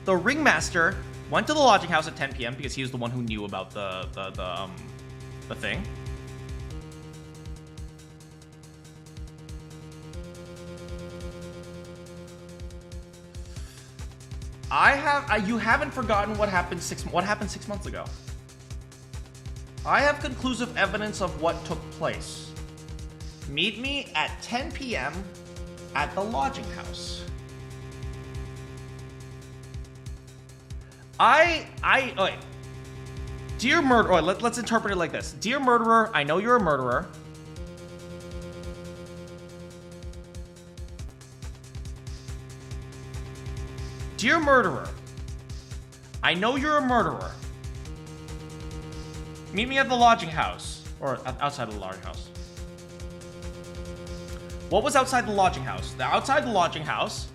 The ringmaster went to the lodging house at 10 p.m. because he was the one who knew about the thing. You haven't forgotten what happened 6 months ago. I have conclusive evidence of what took place. Meet me at 10 p.m. at the lodging house. Okay. Dear murderer, let's interpret it like this. Dear murderer, I know you're a murderer. Dear murderer, I know you're a murderer. Meet me at the lodging house, or outside of the lodging house. What was outside the lodging house? Outside the lodging house,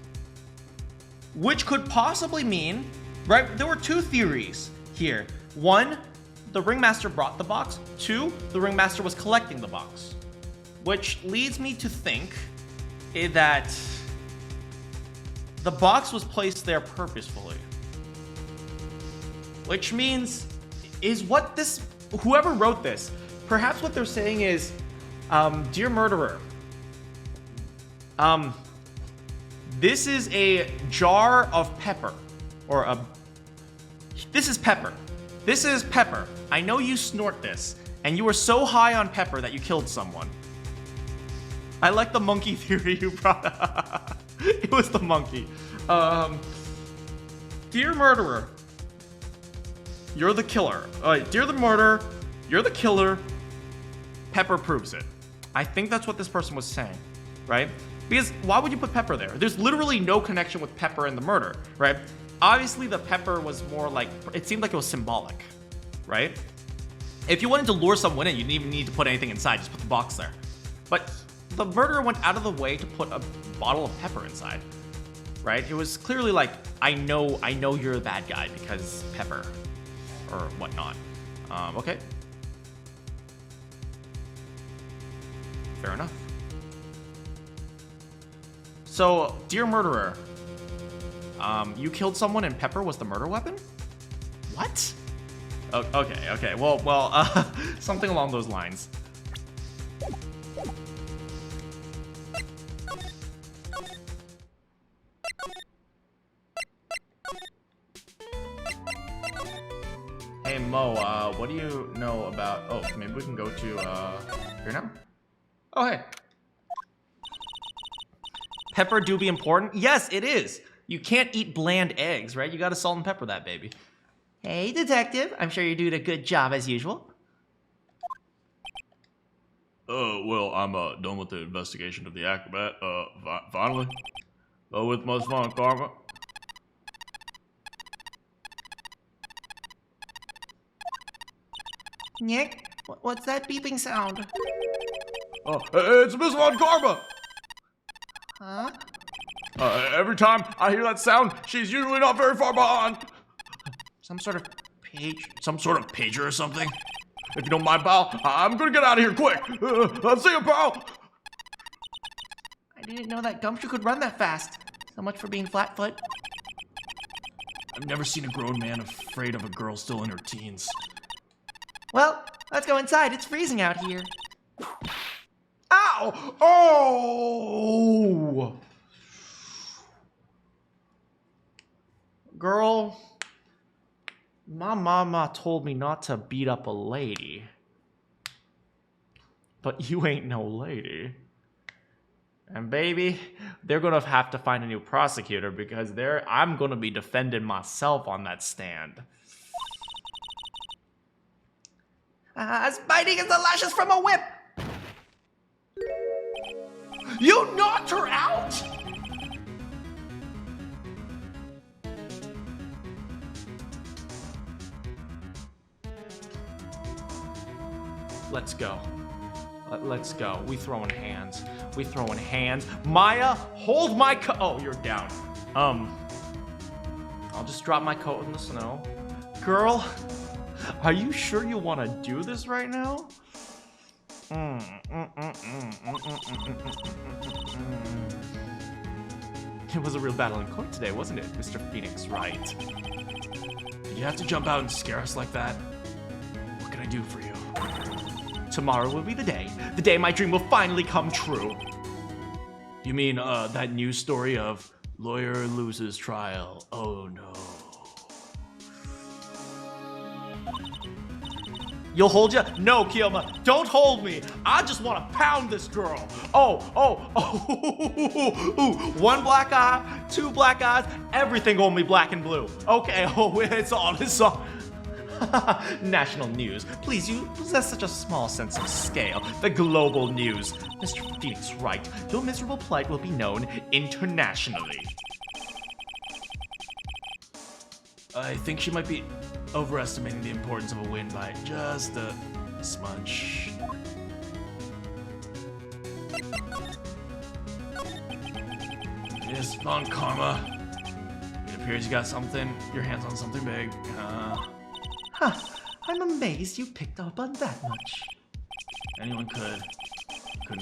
which could possibly mean, right? There were two theories here. One, the ringmaster brought the box. Two, the ringmaster was collecting the box, which leads me to think that the box was placed there purposefully. Which means, whoever wrote this, perhaps what they're saying is, dear murderer, this is a jar of pepper, this is pepper. This is pepper. I know you snort this, and you were so high on pepper that you killed someone. I like the monkey theory you brought up. It was the monkey. Dear murderer, you're the killer. Dear the murderer, you're the killer. Pepper proves it. I think that's what this person was saying, right? Because why would you put pepper there? There's literally no connection with pepper and the murder, right? Obviously, the pepper was more like, it seemed like it was symbolic, right? If you wanted to lure someone in, you didn't even need to put anything inside, just put the box there. But the murderer went out of the way to put a bottle of pepper inside, right? It was clearly like, I know you're a bad guy because pepper, or whatnot. Okay. Fair enough. So, dear murderer, you killed someone and pepper was the murder weapon? What? Okay. Well, something along those lines. Hey Mo, what do you know about? Oh, maybe we can go to here now. Oh hey. Pepper do be important? Yes, it is. You can't eat bland eggs, right? You gotta salt and pepper that baby. Hey, detective. I'm sure you're doing a good job as usual. Well, I'm done with the investigation of the acrobat. Finally. With much fun, Karma. Nick, what's that beeping sound? It's Miss Von Karma! Huh? Every time I hear that sound, she's usually not very far behind. Some sort of page. Some sort of pager or something? If you don't mind, pal, I'm gonna get out of here quick. See you, pal! I didn't know that Gumshoe could run that fast. So much for being flat-foot. I've never seen a grown man afraid of a girl still in her teens. Well, let's go inside. It's freezing out here. Ow! Oh! Girl, my mama told me not to beat up a lady. But you ain't no lady. And baby, they're gonna have to find a new prosecutor because I'm gonna be defending myself on that stand. As biting as the lashes from a whip. You knocked her out? Let's go. Let's go. We throwing hands. We throwing hands. Maya, hold my coat. Oh, you're down. I'll just drop my coat in the snow. Girl, are you sure you want to do this right now? It was a real battle in court today, wasn't it, Mr. Phoenix Wright? Did you have to jump out and scare us like that? What can I do for you? Tomorrow will be the day my dream will finally come true. You mean, that news story of lawyer loses trial? Oh no. You'll hold ya? No, Kiyoma, don't hold me. I just want to pound this girl. Oh. One black eye, two black eyes, everything only black and blue. Okay, it's on. National news. Please, you possess such a small sense of scale. The global news. Mr. Phoenix Wright, your miserable plight will be known internationally. I think she might be overestimating the importance of a win by just a smudge. Yes, Von Karma. It appears you got your hands on something big. I'm amazed you picked up on that much. Anyone couldn't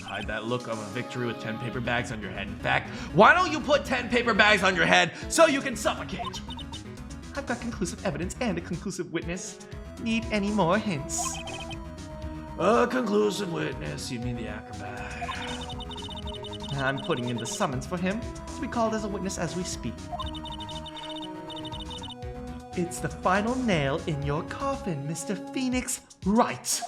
hide that look of a victory with 10 paper bags on your head. In fact, Why don't you put 10 paper bags on your head so you can suffocate? I've got conclusive evidence and a conclusive witness. Need any more hints? a conclusive witness, you mean the acrobat. I'm putting in the summons for him to be called as a witness as we speak. It's the final nail in your coffin, Mr. Phoenix Wright.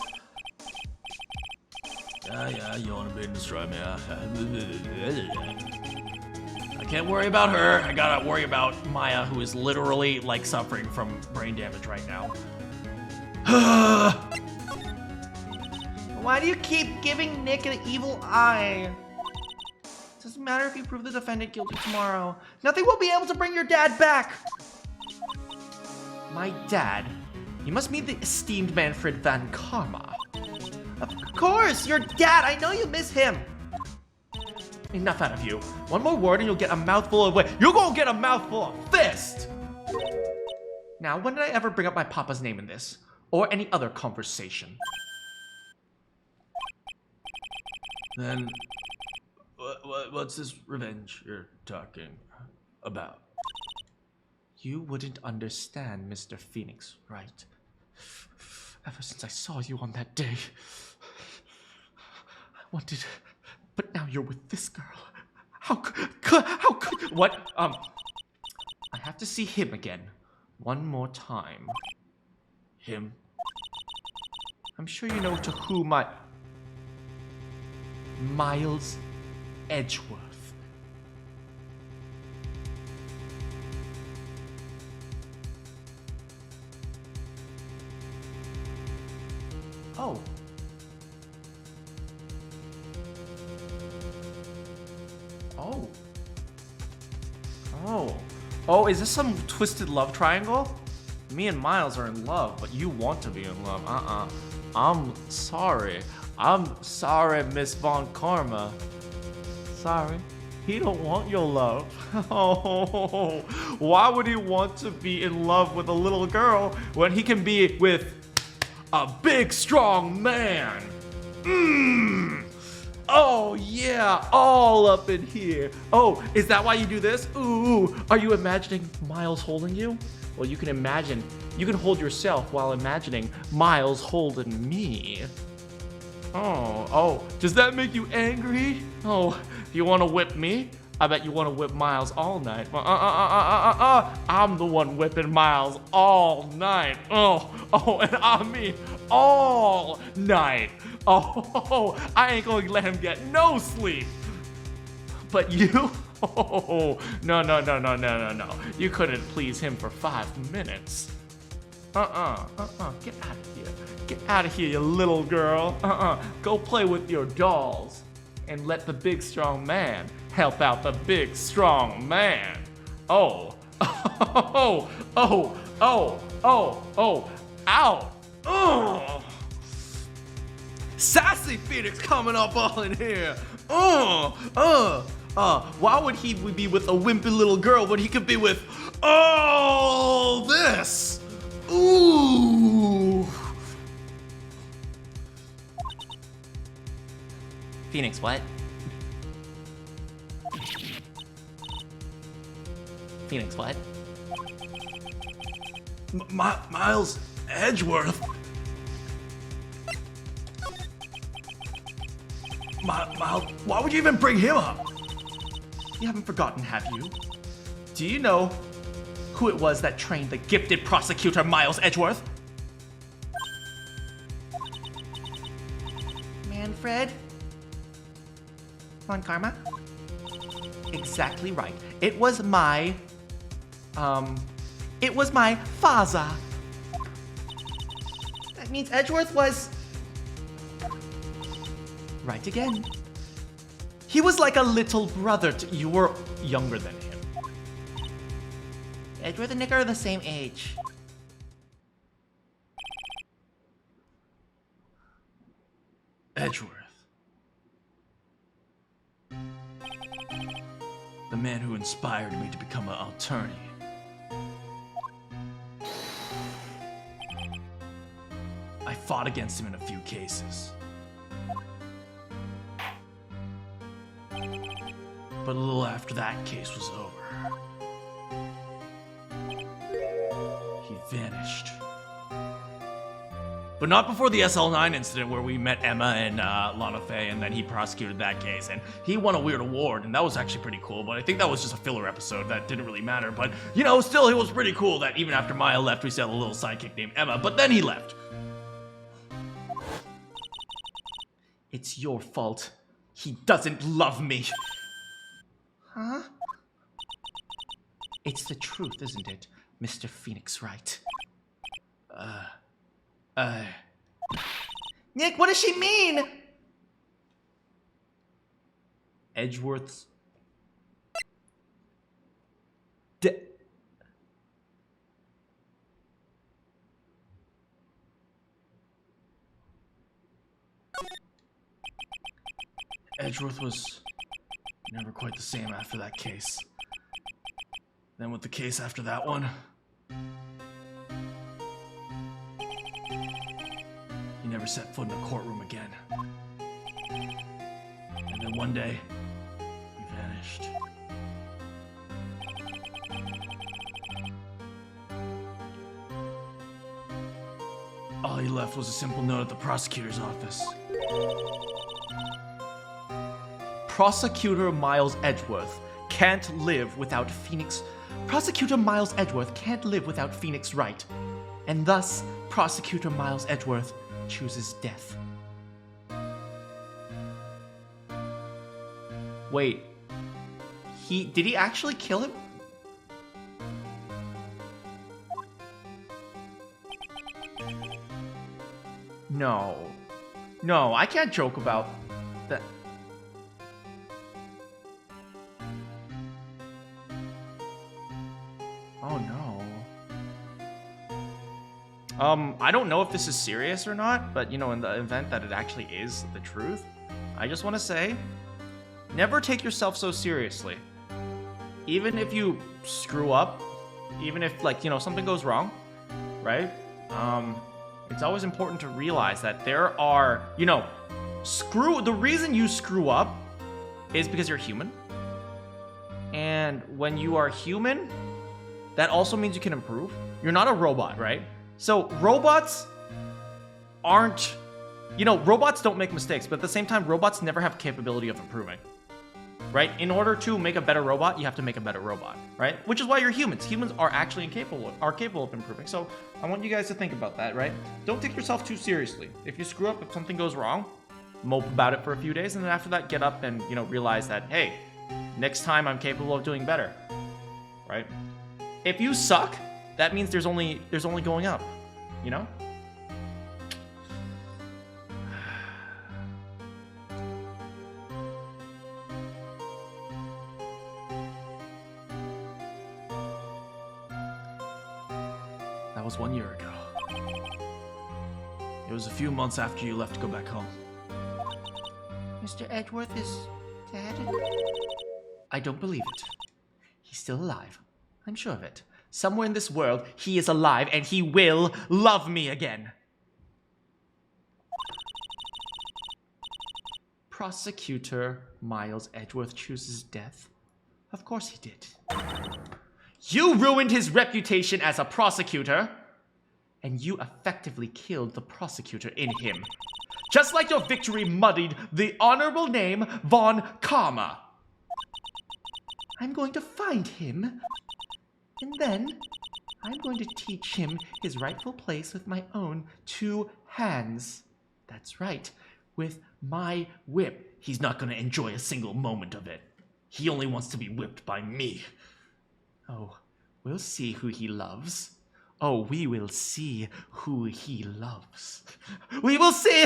Yeah, you want to be destroy me, I can't worry about her. I gotta worry about Maya, who is literally, like, suffering from brain damage right now. Why do you keep giving Nick an evil eye? Doesn't matter if you prove the defendant guilty tomorrow. Nothing will be able to bring your dad back. My dad? You must mean the esteemed Manfred Van Karma. Of course, your dad. I know you miss him. Enough out of you. One more word and you'll get a mouthful of You're gonna get a mouthful of fist! Now, when did I ever bring up my papa's name in this? Or any other conversation? Then, what's this revenge you're talking about? You wouldn't understand, Mr. Phoenix Wright. Ever since I saw you on that day, I wanted, but now you're with this girl. How could, what, I have to see him again, one more time. Him? I'm sure you know to whom Miles Edgeworth. Oh. Oh. Oh. Oh, is this some twisted love triangle? Me and Miles are in love, but you want to be in love. I'm sorry. I'm sorry, Miss Von Karma. Sorry. He don't want your love. Oh, why would he want to be in love with a little girl when he can be with a big, strong man? Oh, yeah, all up in here. Oh, is that why you do this? Ooh, are you imagining Miles holding you? Well, you can imagine, you can hold yourself while imagining Miles holding me. Oh, does that make you angry? Oh, you want to whip me? I bet you want to whip Miles all night. I'm the one whipping Miles all night. Oh, and I mean all night. Oh, I ain't going to let him get no sleep. But you? Oh, no. You couldn't please him for 5 minutes. Get out of here. Get out of here, you little girl. Go play with your dolls. And let the big strong man help out the big strong man. Ow. Sassy Phoenix coming up all in here. Why would he be with a wimpy little girl when he could be with all this? Ooh. Phoenix, what? Phoenix, what? Miles Edgeworth? Miles, why would you even bring him up? You haven't forgotten, have you? Do you know who it was that trained the gifted prosecutor Miles Edgeworth? Manfred? Von Karma? Exactly right. It was my father. That means Edgeworth was right again. He was like a little brother to you. Were younger than him. Edgeworth and Nick are the same age. Edgeworth. The man who inspired me to become an attorney. I fought against him in a few cases. But a little after that case was over, he vanished. But not before the SL9 incident where we met Emma and Lana Faye, and then he prosecuted that case, and he won a weird award, and that was actually pretty cool, but I think that was just a filler episode that didn't really matter, but, you know, still, it was pretty cool that even after Maya left, we still had a little sidekick named Emma, but then he left. It's your fault. He doesn't love me. Huh? It's the truth, isn't it, Mr. Phoenix Wright? Nick, what does she mean? Edgeworth's... Edgeworth was never quite the same after that case. Then with the case after that one, he never set foot in a courtroom again. And then one day, you vanished. All you left was a simple note at the prosecutor's office. Prosecutor Miles Edgeworth can't live without Phoenix. Prosecutor Miles Edgeworth can't live without Phoenix Wright. And thus, Prosecutor Miles Edgeworth chooses death. Wait. Did he actually kill him? No. No, I can't joke about that. Oh no. I don't know if this is serious or not, but you know, in the event that it actually is the truth, I just want to say, never take yourself so seriously. Even if you screw up, even if, like, you know, something goes wrong, right? It's always important to realize that there are, you know, the reason you screw up is because you're human. And when you are human, that also means you can improve. You're not a robot, right? So robots aren't, you know, robots don't make mistakes, but at the same time, robots never have capability of improving, right? In order to make a better robot, you have to make a better robot, right? Which is why you're humans. Humans are actually capable of improving. So I want you guys to think about that, right? Don't take yourself too seriously. If you screw up, if something goes wrong, mope about it for a few days, and then after that, get up and, you know, realize that, hey, next time I'm capable of doing better, right? If you suck, that means there's only going up, you know? That was 1 year ago. It was a few months after you left to go back home. Mr. Edgeworth is dead? I don't believe it. He's still alive. I'm sure of it. Somewhere in this world, he is alive and he will love me again. Prosecutor Miles Edgeworth chooses death? Of course he did. You ruined his reputation as a prosecutor, and you effectively killed the prosecutor in him. Just like your victory muddied the honorable name Von Karma. I'm going to find him, and then I'm going to teach him his rightful place with my own 2 hands. That's right, with my whip. He's not gonna enjoy a single moment of it. He only wants to be whipped by me. Oh, we'll see who he loves. Oh, we will see who he loves. We will see!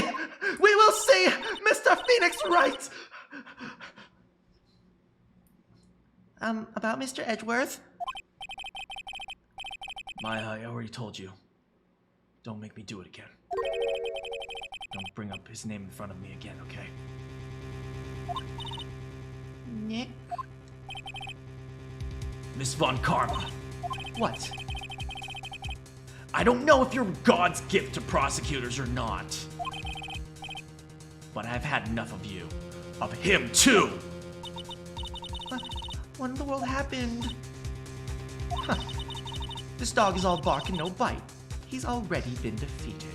We will see! Mr. Phoenix Wright! About Mr. Edgeworth? Maya, I already told you. Don't make me do it again. Don't bring up his name in front of me again, okay? Nick? Miss Von Karma. What? I don't know if you're God's gift to prosecutors or not. But I've had enough of you. Of him, too! What in the world happened? Huh. This dog is all bark and no bite. He's already been defeated.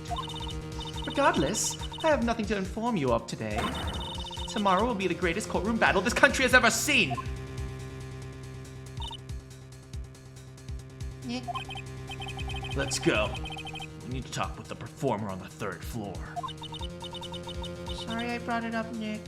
Regardless, I have nothing to inform you of today. Tomorrow will be the greatest courtroom battle this country has ever seen! Nick? Let's go. We need to talk with the performer on the 3rd floor. Sorry I brought it up, Nick.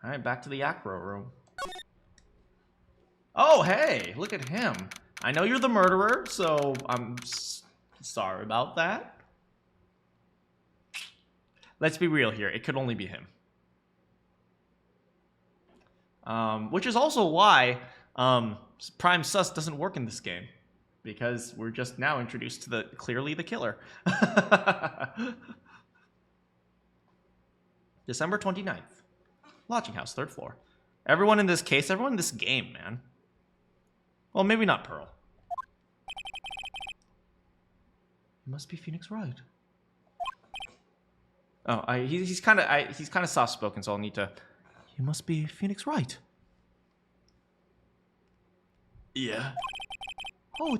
Alright, back to the Acro room. Oh, hey, look at him. I know you're the murderer, so I'm sorry about that. Let's be real here. It could only be him. Which is also why Prime Sus doesn't work in this game. Because we're just now introduced to clearly the killer. December 29th. Lodging house, 3rd floor. Everyone in this game, man. Well, maybe not Pearl. It must be Phoenix Wright. Oh, he's kind of soft-spoken, so I'll need to. You must be Phoenix Wright. Yeah. Oh,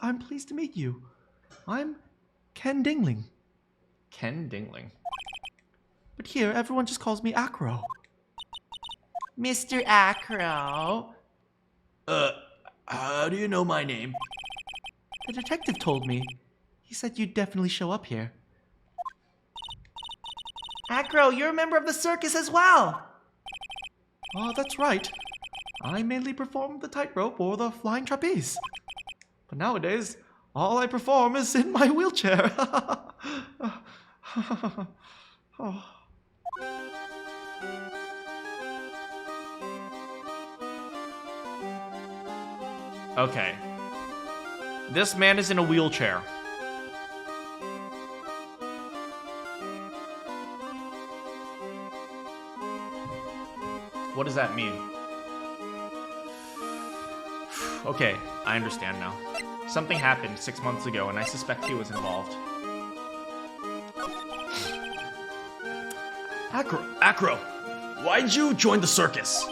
I'm pleased to meet you. I'm Ken Dingling. Ken Dingling. But here, everyone just calls me Acro. Mr. Acro. How do you know my name? The detective told me. He said you'd definitely show up here. Acro, you're a member of the circus as well. Oh, that's right. I mainly perform the tightrope or the flying trapeze. But nowadays, all I perform is in my wheelchair. Oh. Okay. This man is in a wheelchair. What does that mean? Okay, I understand now. Something happened 6 months ago, and I suspect he was involved. Acro, why'd you join the circus?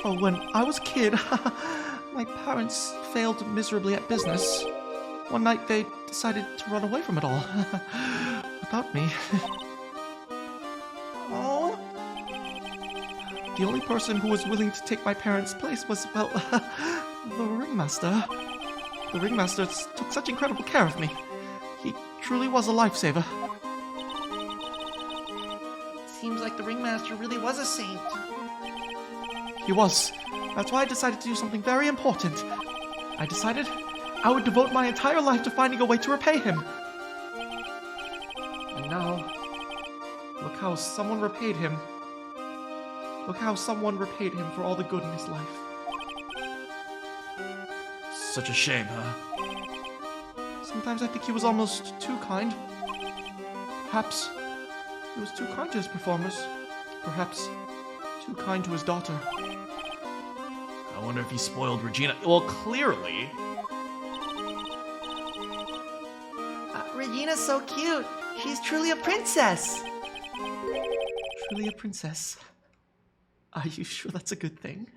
Oh, when I was a kid, my parents failed miserably at business. One night they decided to run away from it all. Without me. Oh. The only person who was willing to take my parents' place was, well, the ringmaster. The ringmaster took such incredible care of me. He truly was a lifesaver. Seems like the ringmaster really was a saint. He was. That's why I decided to do something very important. I decided I would devote my entire life to finding a way to repay him. And now, look how someone repaid him. Look how someone repaid him for all the good in his life. Such a shame, huh? Sometimes I think he was almost too kind. Perhaps he was too kind to his performers. Perhaps too kind to his daughter. I wonder if he spoiled Regina. Well, clearly. Regina's so cute. She's truly a princess. Truly a princess. Are you sure that's a good thing?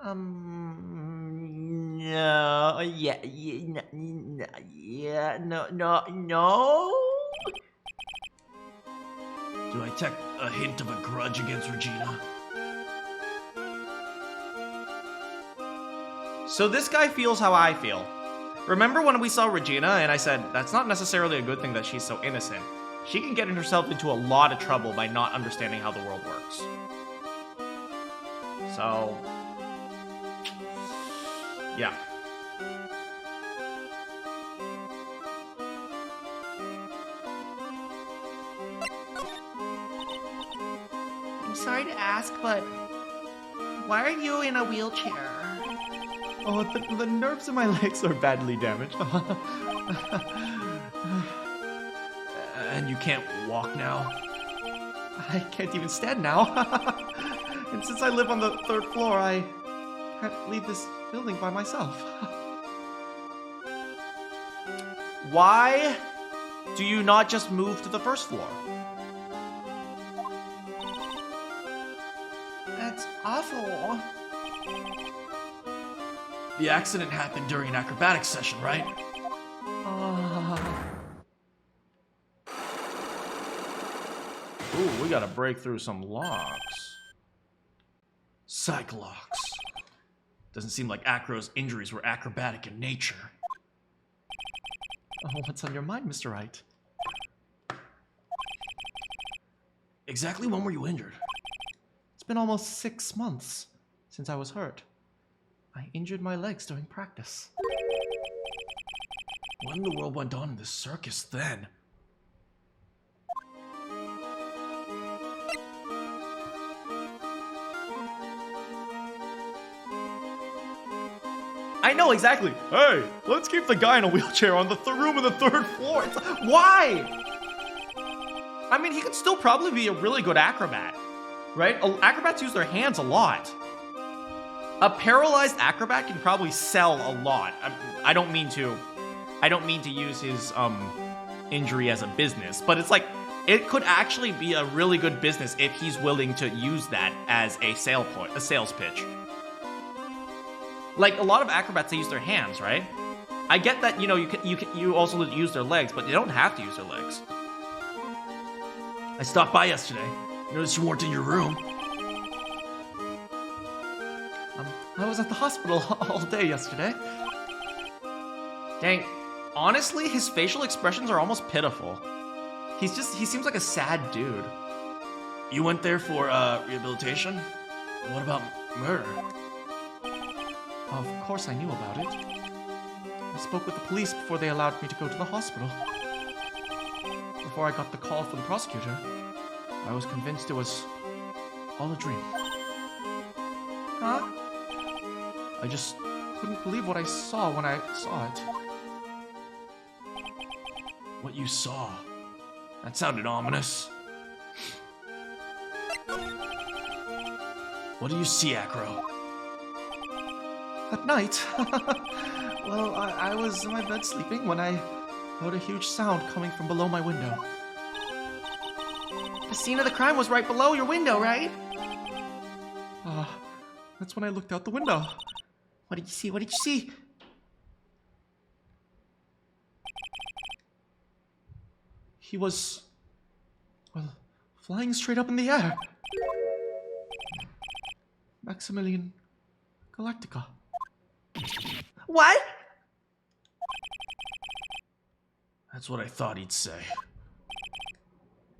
No, no. Do I detect a hint of a grudge against Regina? So this guy feels how I feel. Remember when we saw Regina and I said, that's not necessarily a good thing that she's so innocent. She can get herself into a lot of trouble by not understanding how the world works. So, yeah. I'm sorry to ask, but why are you in a wheelchair? Oh, the nerves in my legs are badly damaged. And you can't walk now? I can't even stand now. And since I live on the 3rd floor, I can't leave this building by myself. Why do you not just move to the 1st floor? That's awful. The accident happened during an acrobatics session, right? Ooh, we gotta break through some locks. Psych locks. Doesn't seem like Acro's injuries were acrobatic in nature. Oh, what's on your mind, Mr. Wright? Exactly when were you injured? It's been almost 6 months since I was hurt. I injured my legs during practice. What in the world went on in this circus then? I know exactly. Hey, let's keep the guy in a wheelchair on the room on the 3rd floor. Why? I mean, he could still probably be a really good acrobat, right? Acrobats use their hands a lot. A paralyzed acrobat can probably sell a lot. I don't mean to use his injury as a business, but it's like it could actually be a really good business if he's willing to use that as a sales pitch. Like a lot of acrobats, they use their hands, right? I get that, you know, you also use their legs, but you don't have to use their legs. I stopped by yesterday. Noticed you weren't in your room. I was at the hospital all day yesterday. Dang, honestly, his facial expressions are almost pitiful. He seems like a sad dude. You went there for rehabilitation? What about murder? Of course I knew about it. I spoke with the police before they allowed me to go to the hospital. Before I got the call from the prosecutor, I was convinced it was all a dream. Huh? I just couldn't believe what I saw when I saw it. What you saw? That sounded ominous. What do you see, Acro? At night? Well, I was in my bed sleeping when I heard a huge sound coming from below my window. The scene of the crime was right below your window, right? That's when I looked out the window. What did you see? What did you see? He was, well, flying straight up in the air. Maximilian Galactica. What? That's what I thought he'd say.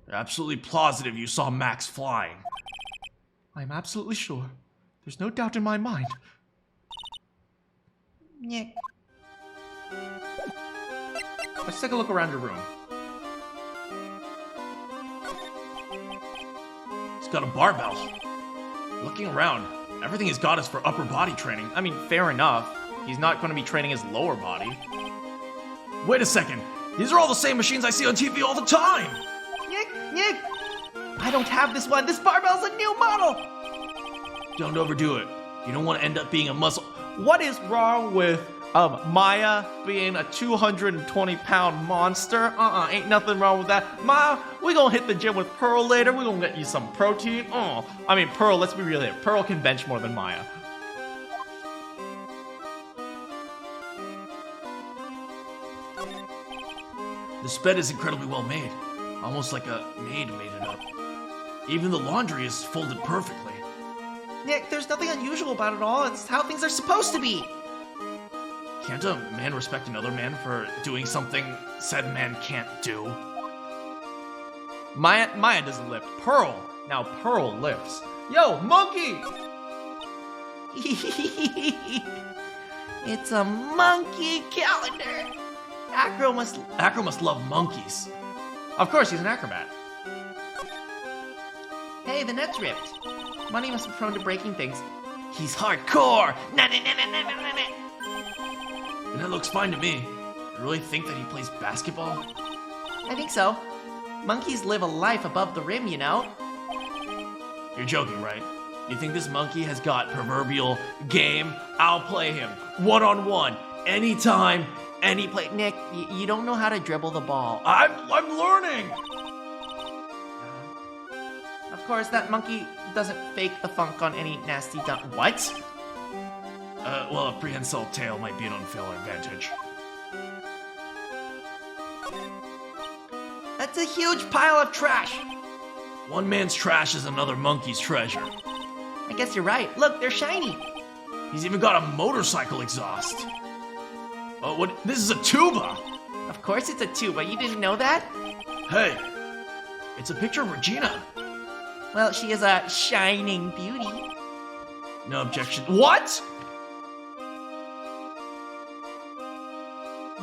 You're absolutely positive you saw Max flying. I'm absolutely sure. There's no doubt in my mind. Yeah. Let's take a look around your room. He's got a barbell. Looking around, everything he's got is for upper body training. I mean, fair enough. He's not going to be training his lower body. Wait a second. These are all the same machines I see on TV all the time. Nick! I don't have this one. This barbell's a new model. Don't overdo it. You don't want to end up being a muscle. What is wrong with Maya being a 220-pound monster? Ain't nothing wrong with that. Maya, we gonna hit the gym with Pearl later. We gonna get you some protein. I mean, Pearl, let's be real here. Pearl can bench more than Maya. This bed is incredibly well made. Almost like a maid made it up. Even the laundry is folded perfectly. Nick, there's nothing unusual about it all. It's how things are supposed to be. Can't a man respect another man for doing something said man can't do? Maya doesn't lift. Now Pearl lifts. Yo, monkey! It's a monkey calendar. Acro must love monkeys. Of course, he's an acrobat. Hey, the net's ripped. Money must be prone to breaking things. He's hardcore! Nah. And that looks fine to me. You really think that he plays basketball? I think so. Monkeys live a life above the rim, you know? You're joking, right? You think this monkey has got proverbial game? I'll play him. One-on-one. Anytime, any play. Nick, you don't know how to dribble the ball. I'm learning! Of course, that monkey doesn't fake the funk on any nasty dump. What? Well, a prehensile tail might be an unfair advantage. That's a huge pile of trash. One man's trash is another monkey's treasure. I guess you're right. Look, they're shiny. He's even got a motorcycle exhaust. Oh, what? This is a tuba! Of course it's a tuba. You didn't know that? Hey, it's a picture of Regina. Well, she is a shining beauty. No objection. What?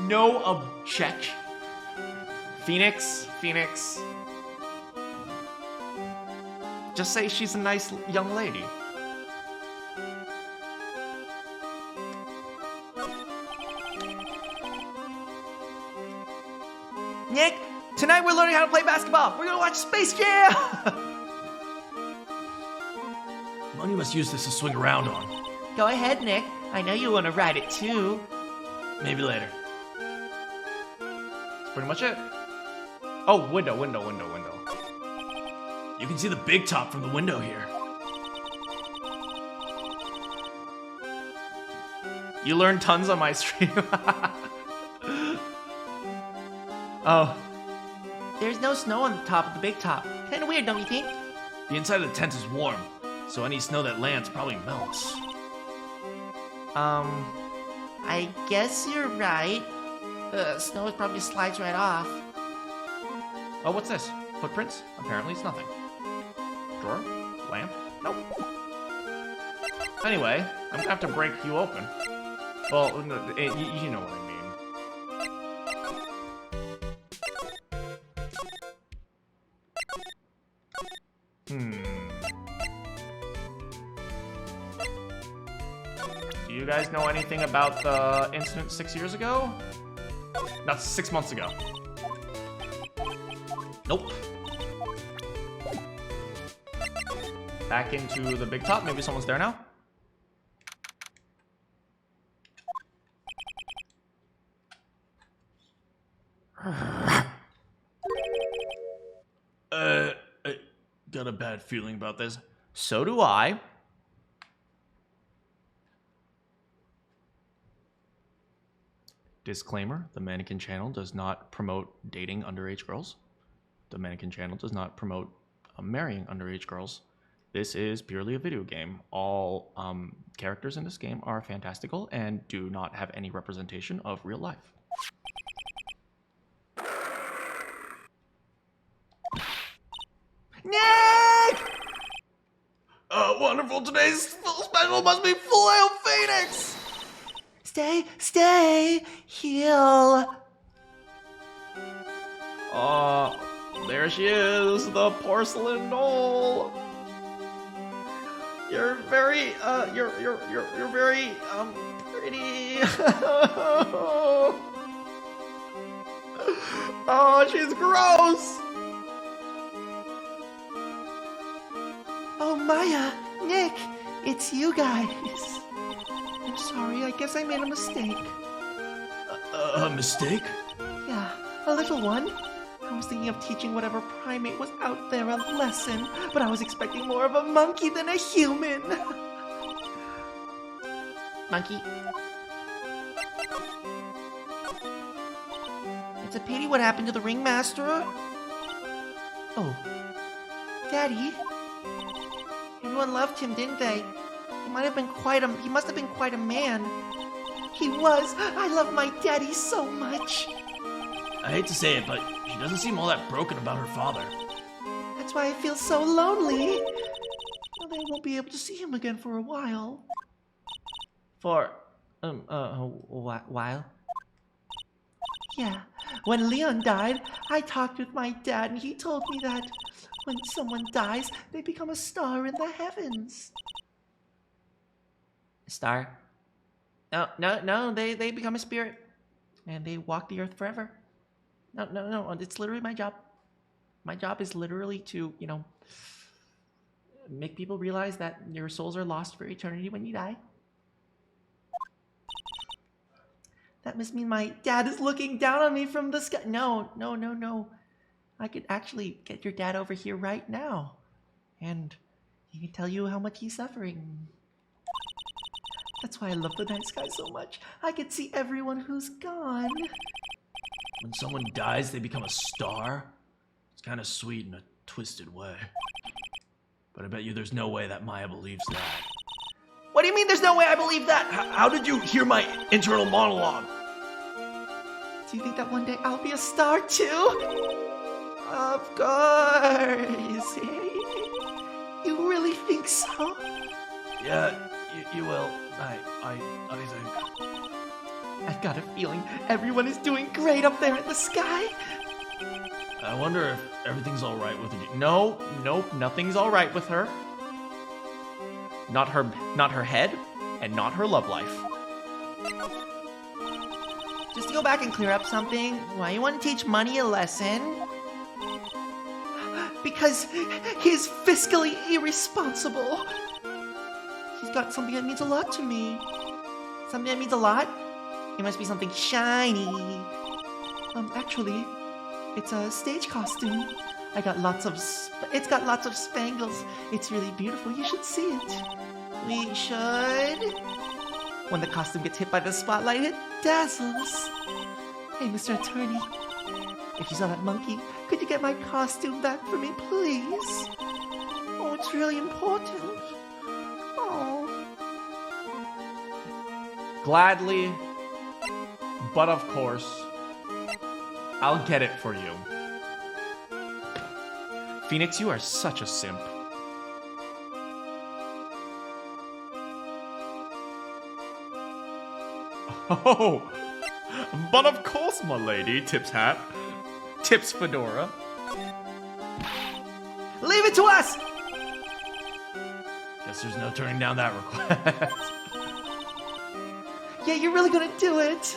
No objection. Phoenix. Just say she's a nice young lady. Nick, tonight we're learning how to play basketball. We're gonna watch Space Jam. Money must use this to swing around on. Go ahead, Nick. I know you want to ride it too. Maybe later. That's pretty much it. Oh, window. You can see the big top from the window here. You learn tons on my stream. Oh. There's no snow on the top of the big top. Kinda weird, don't you think? The inside of the tent is warm, so any snow that lands probably melts. I guess you're right. Snow probably slides right off. Oh, what's this? Footprints? Apparently it's nothing. Drawer? Lamp? Nope. Anyway, I'm gonna have to break you open. Well, you know what I mean. Do you guys know anything about the incident 6 years ago? Not 6 months ago. Nope. Back into the big top. Maybe someone's there now. I got a bad feeling about this. So do I. Disclaimer, the Manakyn channel does not promote dating underage girls. The Manakyn channel does not promote marrying underage girls. This is purely a video game. All characters in this game are fantastical and do not have any representation of real life. Nick! Wonderful. Today's special must be Flail Phoenix! Stay, heal. There she is, the porcelain doll. You're very, you're very, pretty. Oh, she's gross. Oh, Maya, Nick, it's you guys. I'm sorry, I guess I made a mistake. A mistake? Yeah, a little one. I was thinking of teaching whatever primate was out there a lesson, but I was expecting more of a monkey than a human. Monkey. It's a pity what happened to the ringmaster. Oh. Daddy? Everyone loved him, didn't they? He must have been quite a man. He was. I love my daddy so much. I hate to say it, but she doesn't seem all that broken about her father. That's why I feel so lonely. Well, they won't be able to see him again for a while. For, a while? Yeah. When Leon died, I talked with my dad, and he told me that when someone dies, they become a star in the heavens. A star? No, they become a spirit. And they walk the earth forever. No, it's literally my job. My job is literally to, make people realize that your souls are lost for eternity when you die. That must mean my dad is looking down on me from the sky. No. I could actually get your dad over here right now. And he can tell you how much he's suffering. That's why I love the night sky so much. I could see everyone who's gone. When someone dies, they become a star? It's kind of sweet in a twisted way. But I bet you there's no way that Maya believes that. What do you mean there's no way I believe that? How did you hear my internal monologue? Do you think that one day I'll be a star too? Of course. You really think so? Yeah, you will. I think. I've got a feeling everyone is doing great up there in the sky. I wonder if everything's all right with you. Nope, nothing's all right with her. Not her head, and not her love life. Just to go back and clear up something, why you want to teach Money a lesson? Because he's fiscally irresponsible. He's got something that means a lot to me. Something that means a lot? It must be something shiny. Actually, it's a stage costume. It's got lots of spangles. It's really beautiful. You should see it. We should. When the costume gets hit by the spotlight, it dazzles. Hey, Mr. Attorney. If you saw that monkey, could you get my costume back for me, please? Oh, it's really important. Oh. Gladly, but of course, I'll get it for you. Phoenix, you are such a simp. Oh, but of course, my lady. Tips hat. Tips fedora. Leave it to us! Guess there's no turning down that request. Yeah, you're really gonna do it.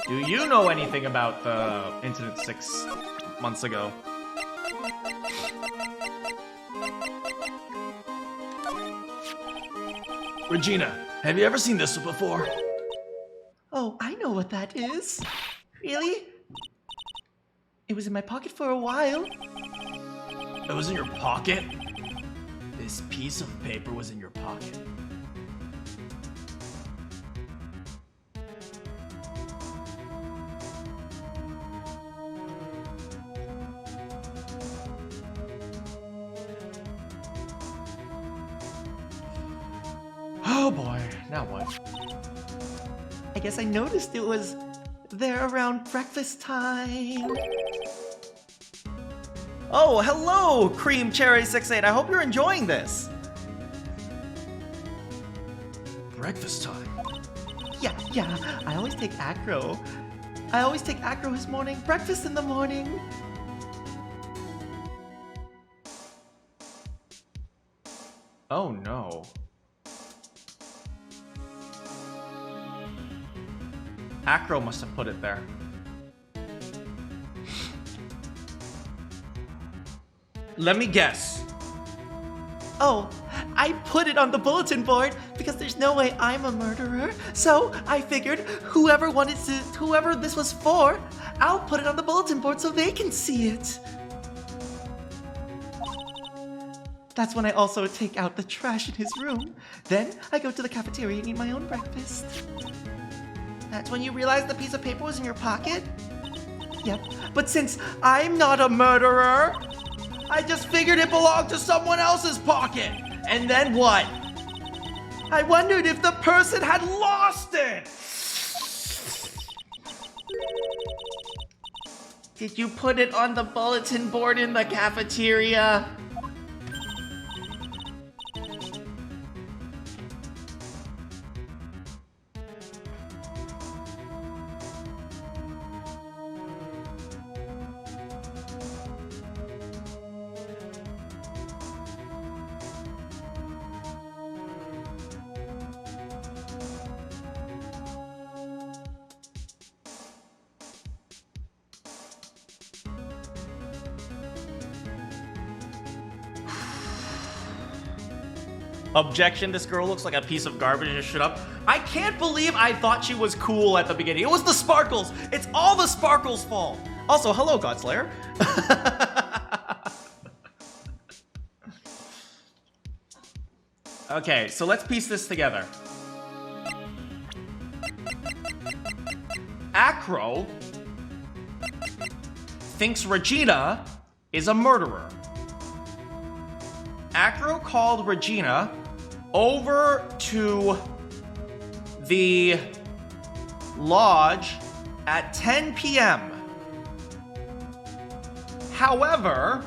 Do you know anything about the incident 6 months ago? Regina, have you ever seen this before? Oh, I know what that is. Really? It was in my pocket for a while. It was in your pocket? This piece of paper was in your pocket. Oh boy, now what? I guess I noticed it was there around breakfast time. Oh, hello, Cream Cherry 68. I hope you're enjoying this. Breakfast time. Yeah, I always take Acro. I always take Acro his morning breakfast in the morning. Oh no. Acro must have put it there. Let me guess. Oh, I put it on the bulletin board because there's no way I'm a murderer. So I figured whoever this was for, I'll put it on the bulletin board so they can see it. That's when I also take out the trash in his room. Then I go to the cafeteria and eat my own breakfast. That's when you realize the piece of paper was in your pocket? Yep, but since I'm not a murderer, I just figured it belonged to someone else's pocket. And then what? I wondered if the person had lost it. Did you put it on the bulletin board in the cafeteria? Objection, this girl looks like a piece of garbage. Just shut up. I can't believe I thought she was cool at the beginning. It was the sparkles. It's all the sparkles' fault. Also, hello, Godslayer. Okay, so let's piece this together. Acro thinks Regina is a murderer. Acro called Regina over to the lodge at 10 p.m. However,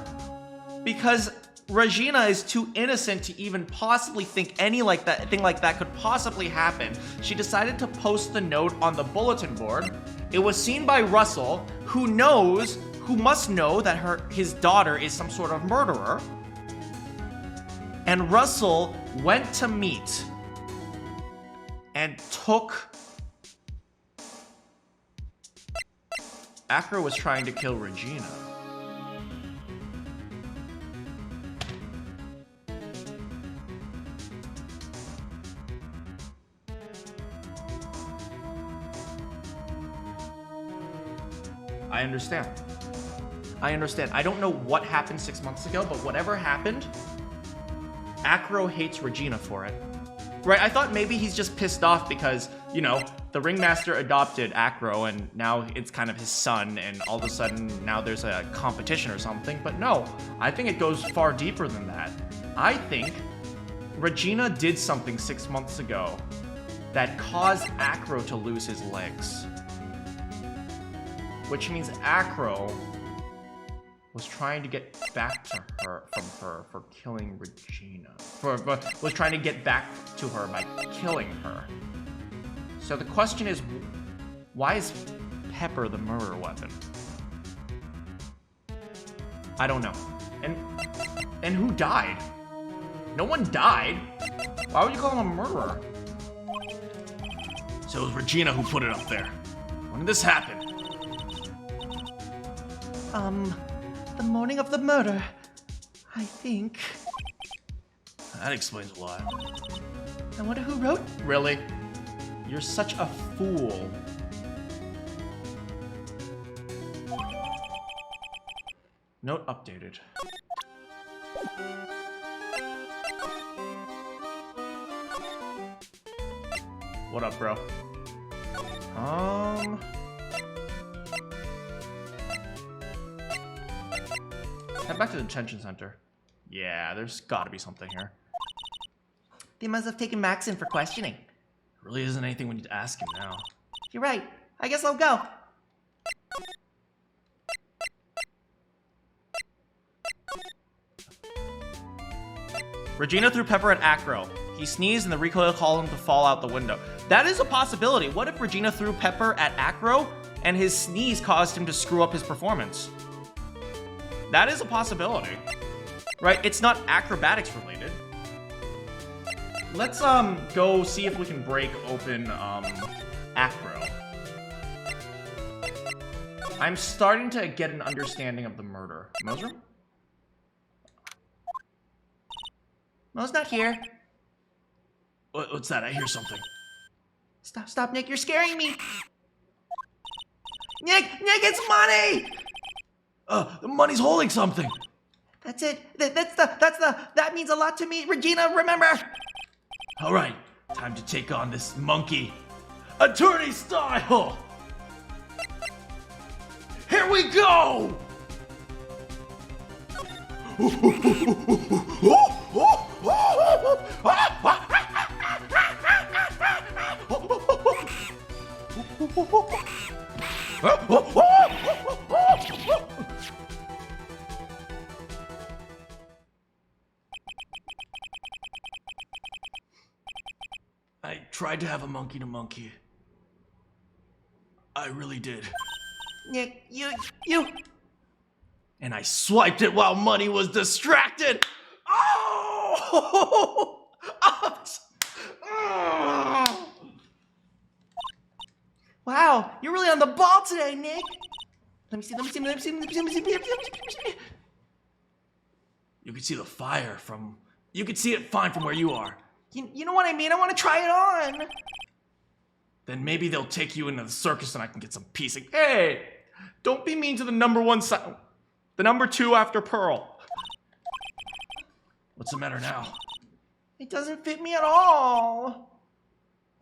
because Regina is too innocent to even possibly think thing like that could possibly happen, she decided to post the note on the bulletin board. It was seen by Russell, who must know that his daughter is some sort of murderer. And Russell went to meet and took... Acro was trying to kill Regina. I understand. I understand. I don't know what happened 6 months ago, but whatever happened, Acro hates Regina for it. Right, I thought maybe he's just pissed off because, you know, the ringmaster adopted Acro and now it's kind of his son and all of a sudden now there's a competition or something. But no, I think it goes far deeper than that. I think Regina did something 6 months ago that caused Acro to lose his legs. Which means Acro was trying to get back to her from her for killing Regina. Was trying to get back to her by killing her. So the question is, why is Pepper the murder weapon? I don't know. And who died? No one died. Why would you call him a murderer? So it was Regina who put it up there. When did this happen? The morning of the murder, I think. That explains a lot. I wonder who wrote. Really? You're such a fool. Note updated. What up, bro? Head back to the detention center. Yeah, there's gotta be something here. They must have taken Max in for questioning. There really isn't anything we need to ask him now. You're right. I guess I'll go. Regina threw Pepper at Acro. He sneezed and the recoil caused him to fall out the window. That is a possibility. What if Regina threw Pepper at Acro and his sneeze caused him to screw up his performance? That is a possibility. Right? It's not acrobatics related. Let's go see if we can break open Acro. I'm starting to get an understanding of the murder. Mo's room? Mo's not here. What's that? I hear something. Stop, Nick, you're scaring me. Nick, it's money! The money's holding something. That's it. That means a lot to me. Regina, remember? All right, time to take on this monkey. Attorney style! Here we go! I tried to have a monkey to monkey. I really did. Nick, you... And I swiped it while money was distracted. Oh! Wow, you're really on the ball today, Nick. Let me see. You can see the fire from... You can see it fine from where you are. You know what I mean? I want to try it on. Then maybe they'll take you into the circus and I can get some peace. Hey, don't be mean to the number one son. The number two after Pearl. What's the matter now? It doesn't fit me at all.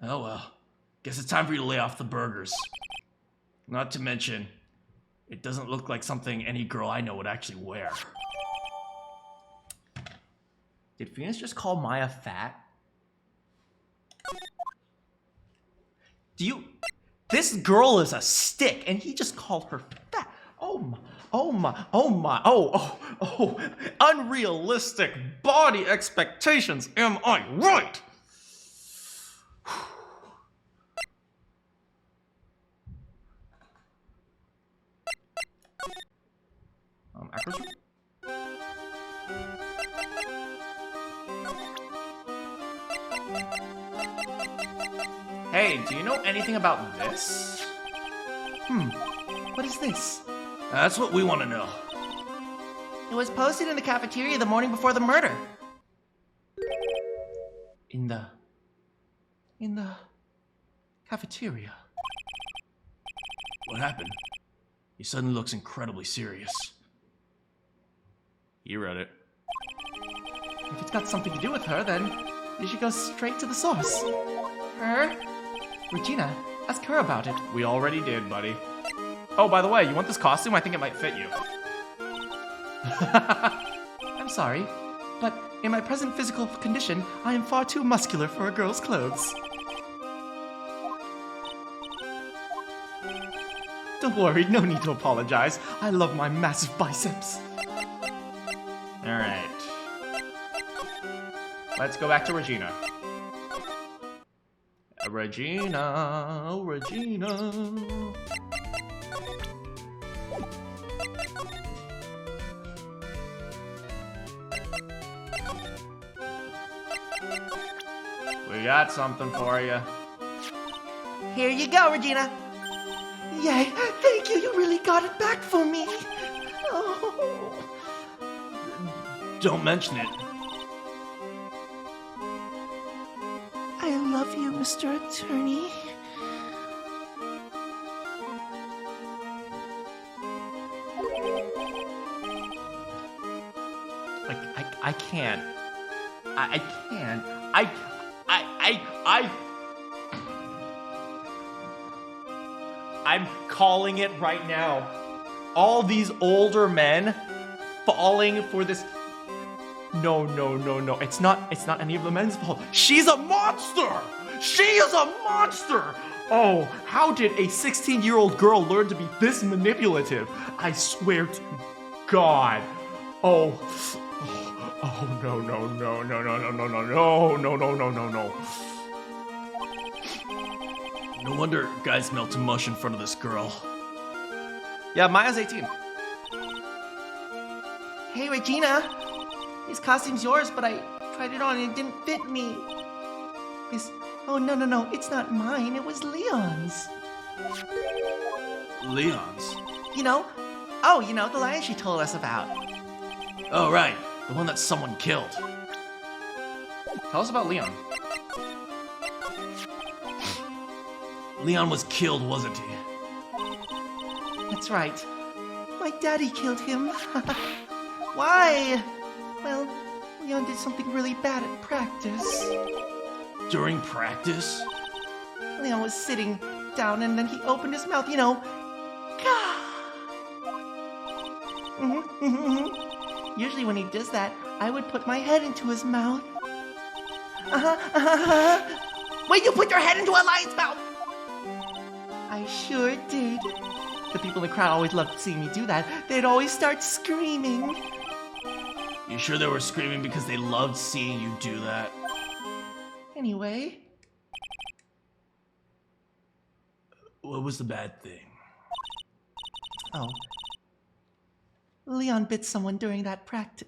Oh well. Guess it's time for you to lay off the burgers. Not to mention, it doesn't look like something any girl I know would actually wear. Did Phoenix just call Maya fat? This girl is a stick, and he just called her fat. Oh my, unrealistic body expectations, am I right? Acro's room? Hey, do you know anything about this? What is this? That's what we want to know. It was posted in the cafeteria the morning before the murder. In the cafeteria. What happened? He suddenly looks incredibly serious. You read it. If it's got something to do with her, then you should go straight to the source. Her? Regina, ask her about it. We already did, buddy. Oh, by the way, you want this costume? I think it might fit you. I'm sorry, but in my present physical condition, I am far too muscular for a girl's clothes. Don't worry, no need to apologize. I love my massive biceps. Alright. Let's go back to Regina. Regina, oh Regina. We got something for you. Here you go, Regina. Yay, thank you, you really got it back for me. Oh. Don't mention it. I love you, Mr. Attorney. I can't. I can't. I'm calling it right now. All these older men falling for this. No. It's not any of the men's fault. She's a monster! She is a monster! Oh, how did a 16-year-old girl learn to be this manipulative? I swear to God. Oh no. No wonder guys melt to mush in front of this girl. Yeah, Maya's 18. Hey, Regina. This costume's yours, but I tried it on and it didn't fit me. Oh, no, it's not mine. It was Leon's. Leon's? You know, the lion she told us about. Oh, right. The one that someone killed. Tell us about Leon. Leon was killed, wasn't he? That's right. My daddy killed him. Why? Well, Leon did something really bad at practice. During practice? Leon was sitting down and then he opened his mouth, Usually when he does that, I would put my head into his mouth. Wait, you put your head into a lion's mouth! I sure did. The people in the crowd always loved seeing me do that. They'd always start screaming. You sure they were screaming because they loved seeing you do that? Anyway. What was the bad thing? Oh. Leon bit someone during that practice.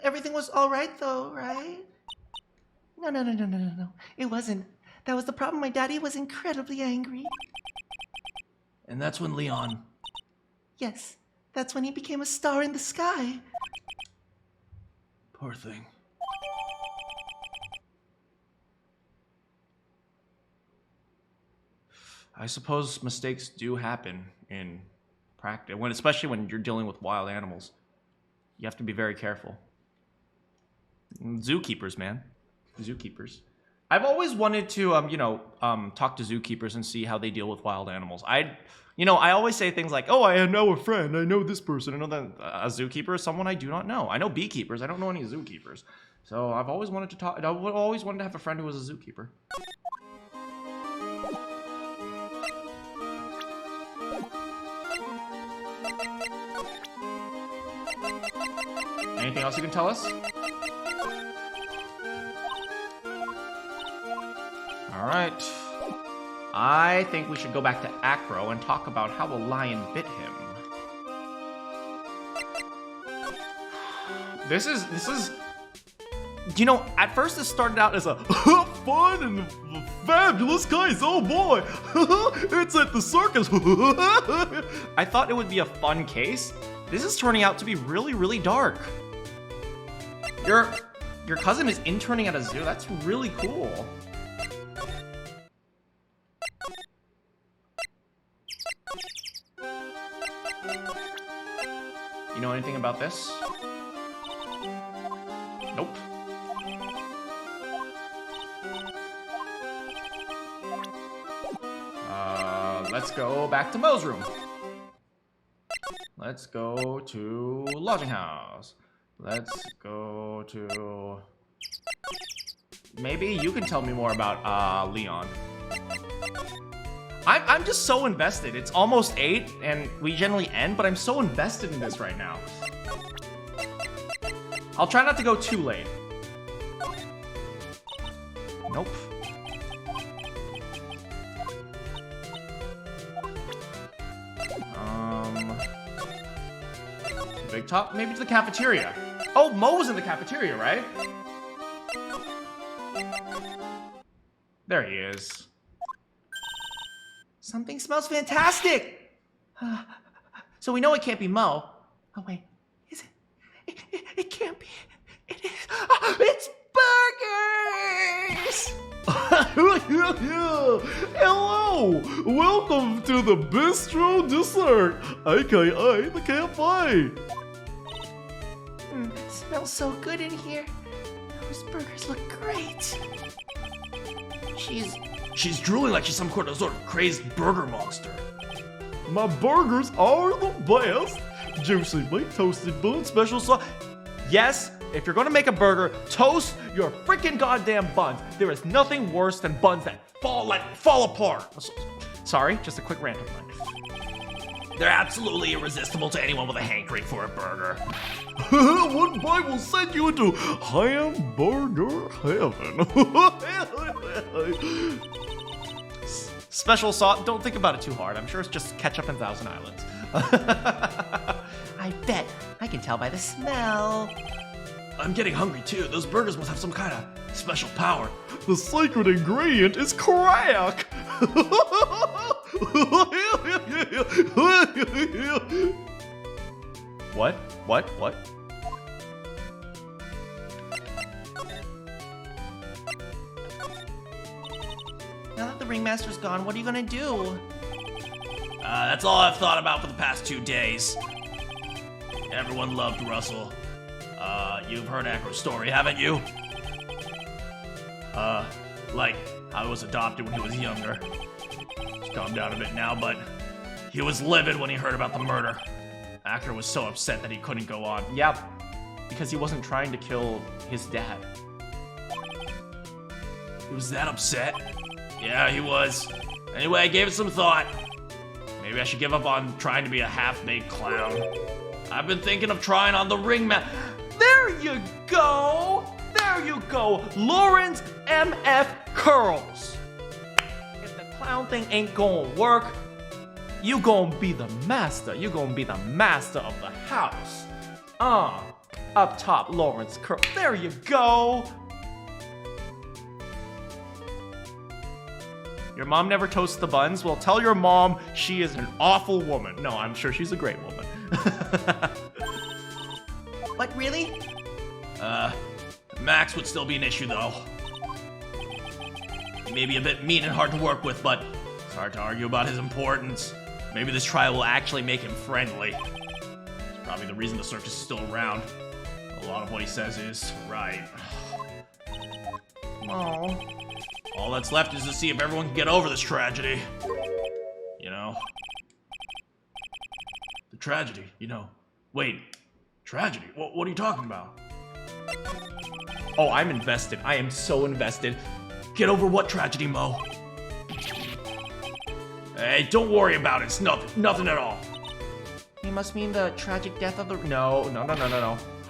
Everything was all right though, right? No. It wasn't. That was the problem. My daddy was incredibly angry. And that's when Leon... Yes, that's when he became a star in the sky. Poor thing. I suppose mistakes do happen in practice, especially when you're dealing with wild animals. You have to be very careful. Zookeepers, man. Zookeepers. I've always wanted to, talk to zookeepers and see how they deal with wild animals. I always say things like, oh, I know a friend, I know this person. I know that a zookeeper is someone I do not know. I know beekeepers, I don't know any zookeepers. So I've always wanted to talk, I've always wanted to have a friend who was a zookeeper. Anything else you can tell us? All right. I think we should go back to Acro and talk about how a lion bit him. This is... at first this started out as a fun and fabulous guys, oh boy, it's at the circus. I thought it would be a fun case. This is turning out to be really, really dark. Your cousin is interning at a zoo? That's really cool. You know anything about this? Nope. Let's go back to Mo's room. Let's go to Lodging House. Let's go to... Maybe you can tell me more about Leon. I'm just so invested. It's almost 8, and we generally end, but I'm so invested in this right now. I'll try not to go too late. Nope. Big top? Maybe to the cafeteria. Oh, Mo was in the cafeteria, right? There he is. Something smells fantastic! So we know it can't be Mo. Oh, wait. Is it? It can't be. It is. It's burgers! Hello! Welcome to the Bistro Dessert, aka the cafe. Smells so good in here. Those burgers look great. She's drooling like she's some sort of crazed burger monster. My burgers are the best. Juicy meat, toasted bun, special sauce. Yes, if you're gonna make a burger, toast your freaking goddamn buns. There is nothing worse than buns that fall apart. Sorry, just a quick rant of mine. They're absolutely irresistible to anyone with a hankering for a burger. One bite will send you into hamburger heaven. Special sauce, don't think about it too hard. I'm sure it's just ketchup and Thousand Islands. I bet. I can tell by the smell. I'm getting hungry too. Those burgers must have some kind of special power. The secret ingredient is crack. What? Now that the ringmaster's gone, what are you gonna do? That's all I've thought about for the past 2 days. Everyone loved Russell. You've heard Echo's story, haven't you? Like, I was adopted when he was younger. He's calmed down a bit now, but he was livid when he heard about the murder. Acker was so upset that he couldn't go on. Yeah, because he wasn't trying to kill his dad. He was that upset? Yeah, he was. Anyway, I gave it some thought. Maybe I should give up on trying to be a half-baked clown. I've been thinking of trying on the ringmaster. There you go! There you go! Lauren's MF Curls! If the clown thing ain't gonna work, you gonna be the master. You gonna be the master of the house. Up top, Lauren's Curl. There you go! Your mom never toasts the buns? Well, tell your mom she is an awful woman. No, I'm sure she's a great woman. What, really? Max would still be an issue, though. He may be a bit mean and hard to work with, but it's hard to argue about his importance. Maybe this trial will actually make him friendly. It's probably the reason the circus is still around. A lot of what he says is right. Oh. All that's left is to see if everyone can get over this tragedy. You know? The tragedy, you know. Wait, tragedy? What are you talking about? Oh, I'm invested. I am so invested. Get over what tragedy, Mo? Hey, don't worry about it. It's nothing at all. You must mean the tragic death of the... No.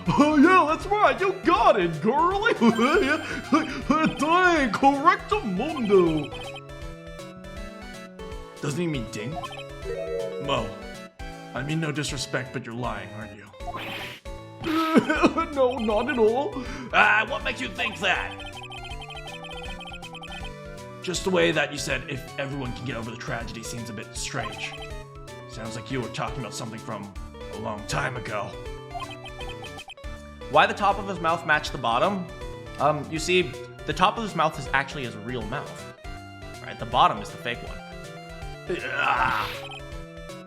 Oh yeah, that's right. You got it, girlie. Dang, correctamundo. Doesn't he mean ding? Mo, I mean no disrespect, but you're lying, aren't you? No, not at all. What makes you think that? Just the way that you said if everyone can get over the tragedy seems a bit strange. Sounds like you were talking about something from a long time ago. Why the top of his mouth match the bottom? You see, the top of his mouth is actually his real mouth. Right, the bottom is the fake one.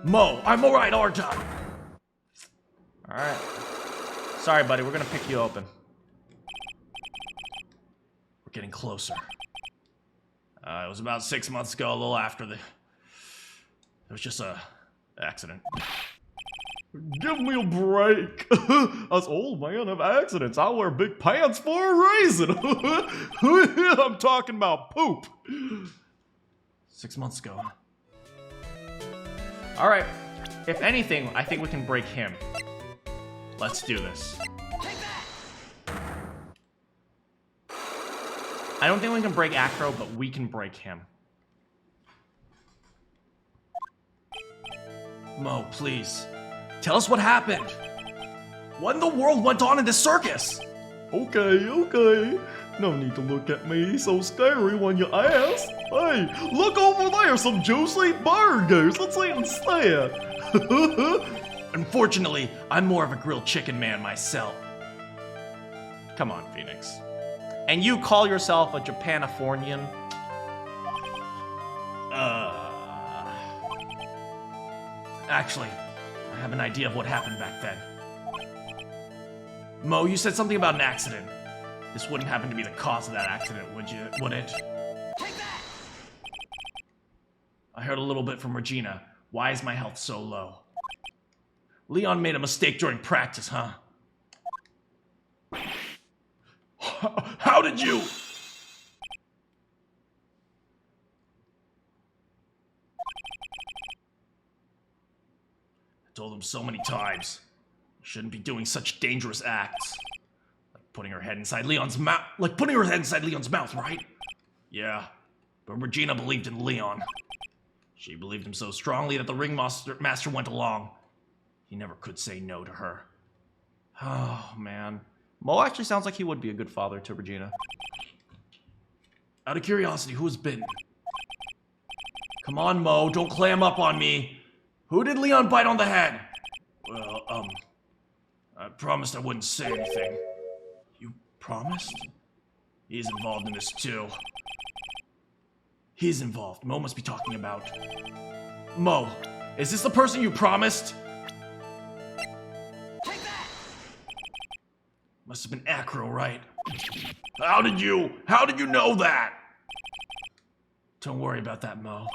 Mo, I'm alright, aren't I? Alright. Sorry, buddy, we're gonna pick you open. We're getting closer. It was about 6 months ago, a little after it was just a accident. Give me a break. Us old man have accidents. I wear big pants for a reason. I'm talking about poop. 6 months ago. Alright. If anything, I think we can break him. Let's do this. I don't think we can break Acro, but we can break him. Mo, please. Tell us what happened. What in the world went on in this circus? Okay. No need to look at me so scary when you ask. Hey, look over there, some juicy burgers. Let's eat instead. Unfortunately, I'm more of a grilled chicken man myself. Come on, Phoenix. And you call yourself a Japanifornian? Actually, I have an idea of what happened back then. Mo, you said something about an accident. This wouldn't happen to be the cause of that accident, would it? I heard a little bit from Regina. Why is my health so low? Leon made a mistake during practice, huh? How did you? I told him so many times. You shouldn't be doing such dangerous acts. Like putting her head inside Leon's mouth. Right? Yeah. But Regina believed in Leon. She believed him so strongly that the ringmaster went along. He never could say no to her. Oh, man. Mo actually sounds like he would be a good father to Regina. Out of curiosity, who's bitten? Come on, Mo, don't clam up on me. Who did Leon bite on the head? Well, I promised I wouldn't say anything. You promised? He's involved in this too. He's involved. Mo must be talking about. Mo, is this the person you promised? Must have been Acro, right? How did you know that? Don't worry about that, Mo.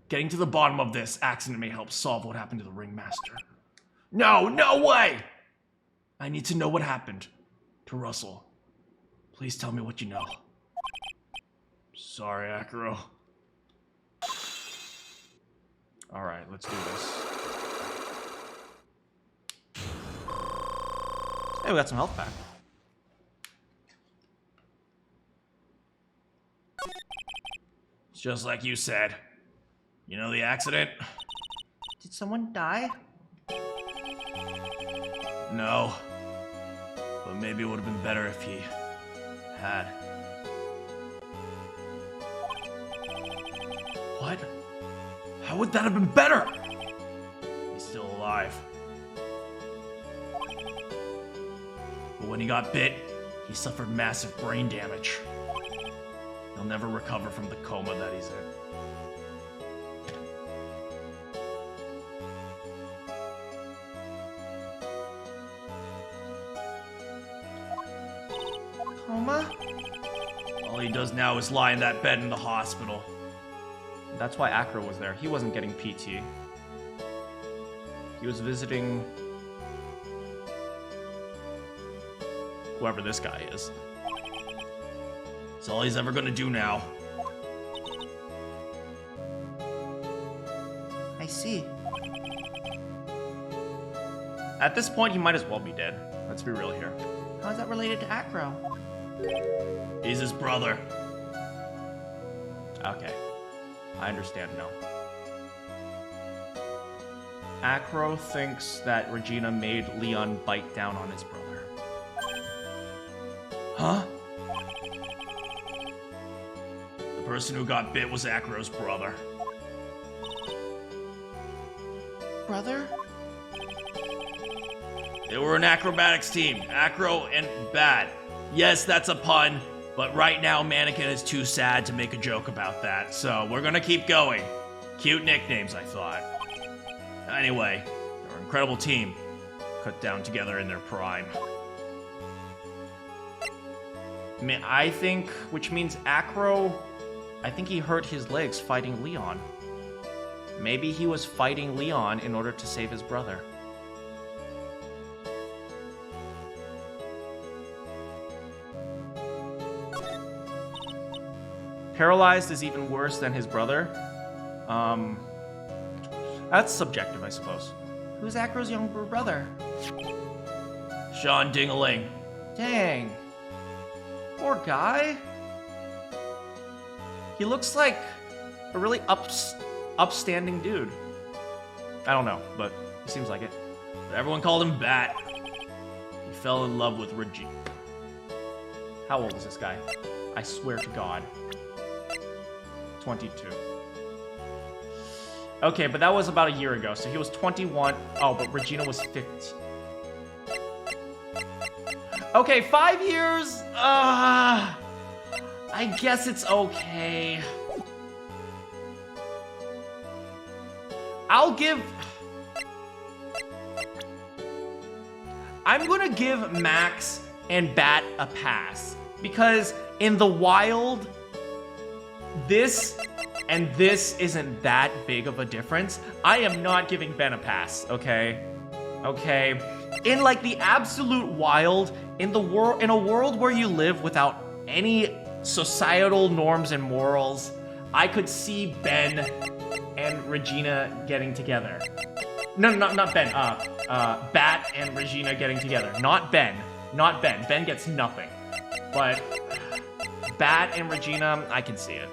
Getting to the bottom of this accident may help solve what happened to the ringmaster. No way! I need to know what happened to Russell. Please tell me what you know. Sorry, Acro. Alright, let's do this. Hey, we got some health back. It's just like you said. You know the accident? Did someone die? No. But maybe it would have been better if he had. What? How would that have been better? He's still alive. But when he got bit, he suffered massive brain damage. He'll never recover from the coma that he's in. Coma? All he does now is lie in that bed in the hospital. That's why Acro was there. He wasn't getting PT. He was visiting whoever this guy is. It's all he's ever gonna do now. I see. At this point, he might as well be dead. Let's be real here. How's that related to Acro? He's his brother. Okay. I understand now. Acro thinks that Regina made Leon bite down on his brother. Huh? The person who got bit was Acro's brother. Brother? They were an acrobatics team, Acro and Bad. Yes, that's a pun, but right now Manakyn is too sad to make a joke about that, so we're gonna keep going. Cute nicknames, I thought. Anyway, they're an incredible team, cut down together in their prime. I think, which means Acro, I think he hurt his legs fighting Leon. Maybe he was fighting Leon in order to save his brother. Paralyzed is even worse than his brother. That's subjective, I suppose. Who's Acro's younger brother? Sean Dingaling. Dang. Poor guy. He looks like a really upstanding dude. I don't know, but he seems like it. Everyone called him Bat. He fell in love with Regina. How old is this guy? I swear to God. 22. Okay, but that was about a year ago, so he was 21. Oh, but Regina was 15. Okay, 5 years. I guess it's okay. I'm gonna give Max and Bat a pass because in the wild, this and this isn't that big of a difference. I am not giving Ben a pass, okay? Okay. In like the absolute wild, in a world where you live without any societal norms and morals, I could see Ben and Regina getting together. No, not Ben. Bat and Regina getting together. Not Ben. Not Ben. Ben gets nothing. But Bat and Regina, I can see it.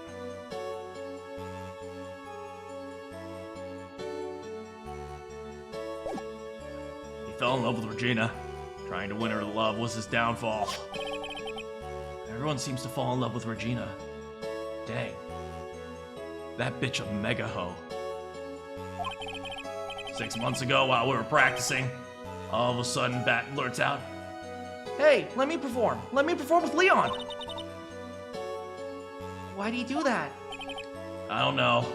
He fell in love with Regina. Trying to win her love was his downfall. Everyone seems to fall in love with Regina. Dang. That bitch a mega hoe. 6 months ago, while we were practicing, all of a sudden Bat blurts out, Hey, let me perform. Let me perform with Leon. Why'd he do that? I don't know.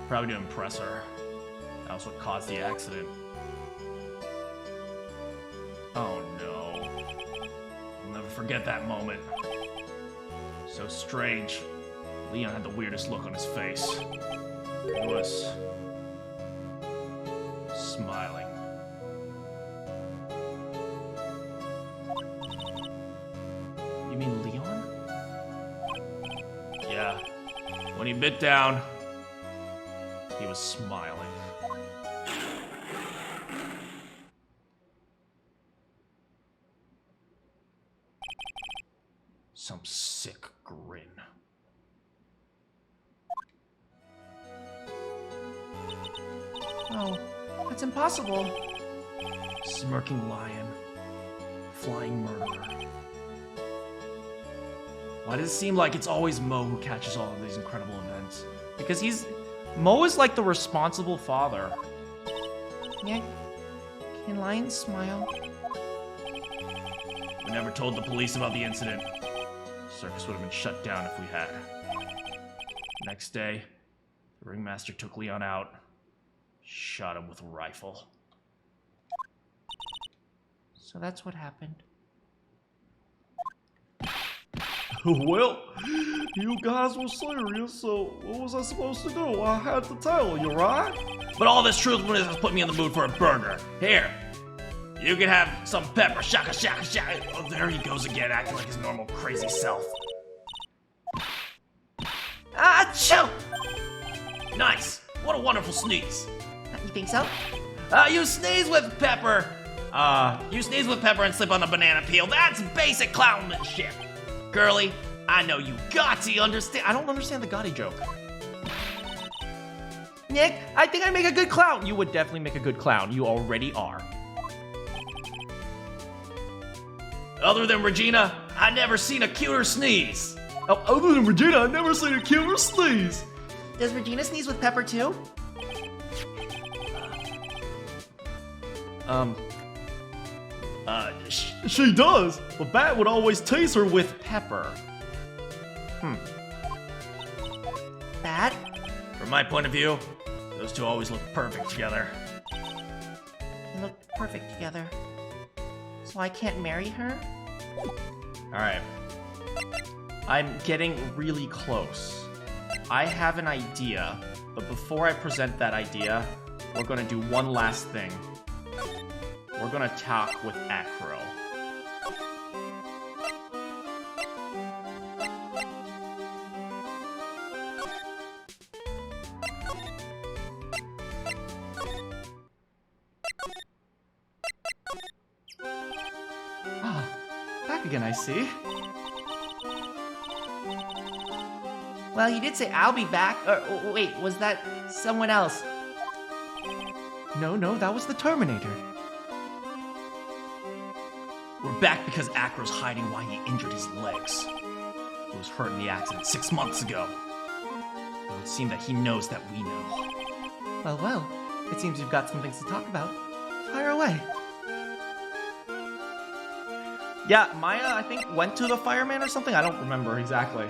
Probably to impress her. That was what caused the accident. Oh no. I'll never forget that moment. So strange. Leon had the weirdest look on his face. He was smiling. You mean Leon? Yeah. When he bit down, he was smiling. Some sick grin. Oh, that's impossible. Smirking lion. Flying murderer. Why does it seem like it's always Mo who catches all of these incredible events? Because Mo is like the responsible father. Yeah. Can lions smile? We never told the police about the incident. Circus would have been shut down if we had. Next day, the ringmaster took Leon out, shot him with a rifle. So that's what happened. Well, you guys were serious, so what was I supposed to do? I had to tell you, right? But all this truthfulness has put me in the mood for a burger. Here, you can have some pepper. Shaka, shaka, shaka. Oh, there he goes again, acting like his normal crazy self. Achoo! Nice. What a wonderful sneeze. You think so? You sneeze with pepper. You sneeze with pepper and slip on the banana peel. That's basic clownmanship. Girly, I know you got to understand. I don't understand the Gotti joke. Nick, I think I make a good clown. You would definitely make a good clown. You already are. Other than Regina, I never seen a cuter sneeze. Oh, other than Regina, I've never seen a cuter sneeze. Does Regina sneeze with pepper too? She does, but Bat would always tease her with pepper. Bat? From my point of view, those two always look perfect together. They look perfect together. So I can't marry her? Alright. I'm getting really close. I have an idea, but before I present that idea, we're gonna do one last thing. We're gonna talk with Acro. Back again, I see. Well, you did say I'll be back. Or wait, was that someone else? No, that was the Terminator. We're back because Acro's hiding why he injured his legs. He was hurt in the accident 6 months ago. It would seem that he knows that we know. Well, it seems you've got some things to talk about. Fire away. Yeah, Maya, I think, went to the fireman or something. I don't remember exactly.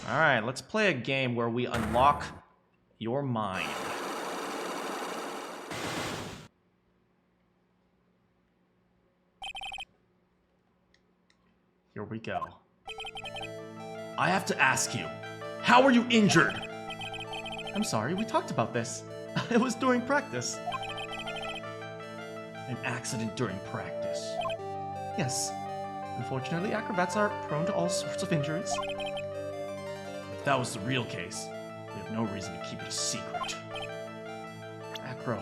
Alright, let's play a game where we unlock your mind. Here we go. I have to ask you, how are you injured? I'm sorry, we talked about this. It was during practice. An accident during practice. Yes. Unfortunately, acrobats are prone to all sorts of injuries. If that was the real case, we have no reason to keep it a secret. Acro.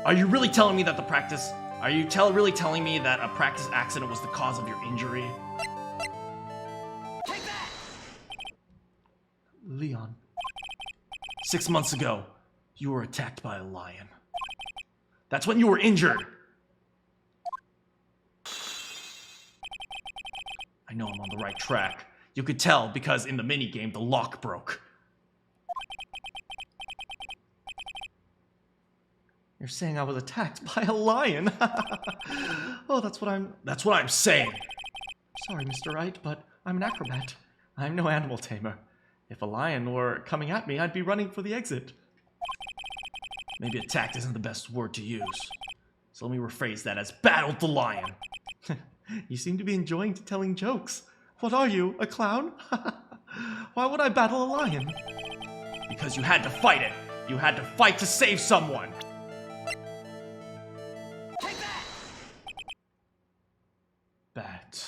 Are you really telling me that the practice... Are you really telling me that a practice accident was the cause of your injury? Leon. 6 months ago, you were attacked by a lion. That's when you were injured. I know I'm on the right track. You could tell because in the minigame, the lock broke. You're saying I was attacked by a lion? Oh, that's what I'm saying. Sorry, Mr. Wright, but I'm an acrobat. I'm no animal tamer. If a lion were coming at me, I'd be running for the exit. Maybe attacked isn't the best word to use. So let me rephrase that as battled the lion. You seem to be enjoying telling jokes. What are you, a clown? Why would I battle a lion? Because you had to fight it. You had to fight to save someone. Bat.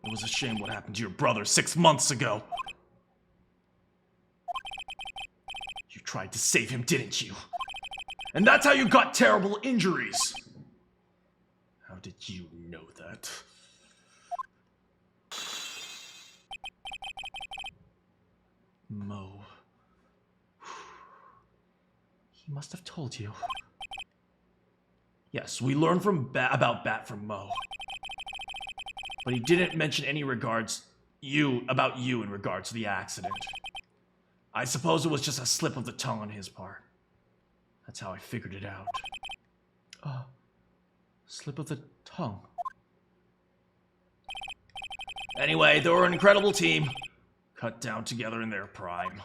It was a shame what happened to your brother 6 months ago. You tried to save him, didn't you? And that's how you got terrible injuries. How did you know that? Mo. He must have told you. Yes, we learned about Bat from Mo. But he didn't mention any about you in regards to the accident. I suppose it was just a slip of the tongue on his part. That's how I figured it out. Slip of the tongue. Anyway, they were an incredible team. Cut down together in their prime.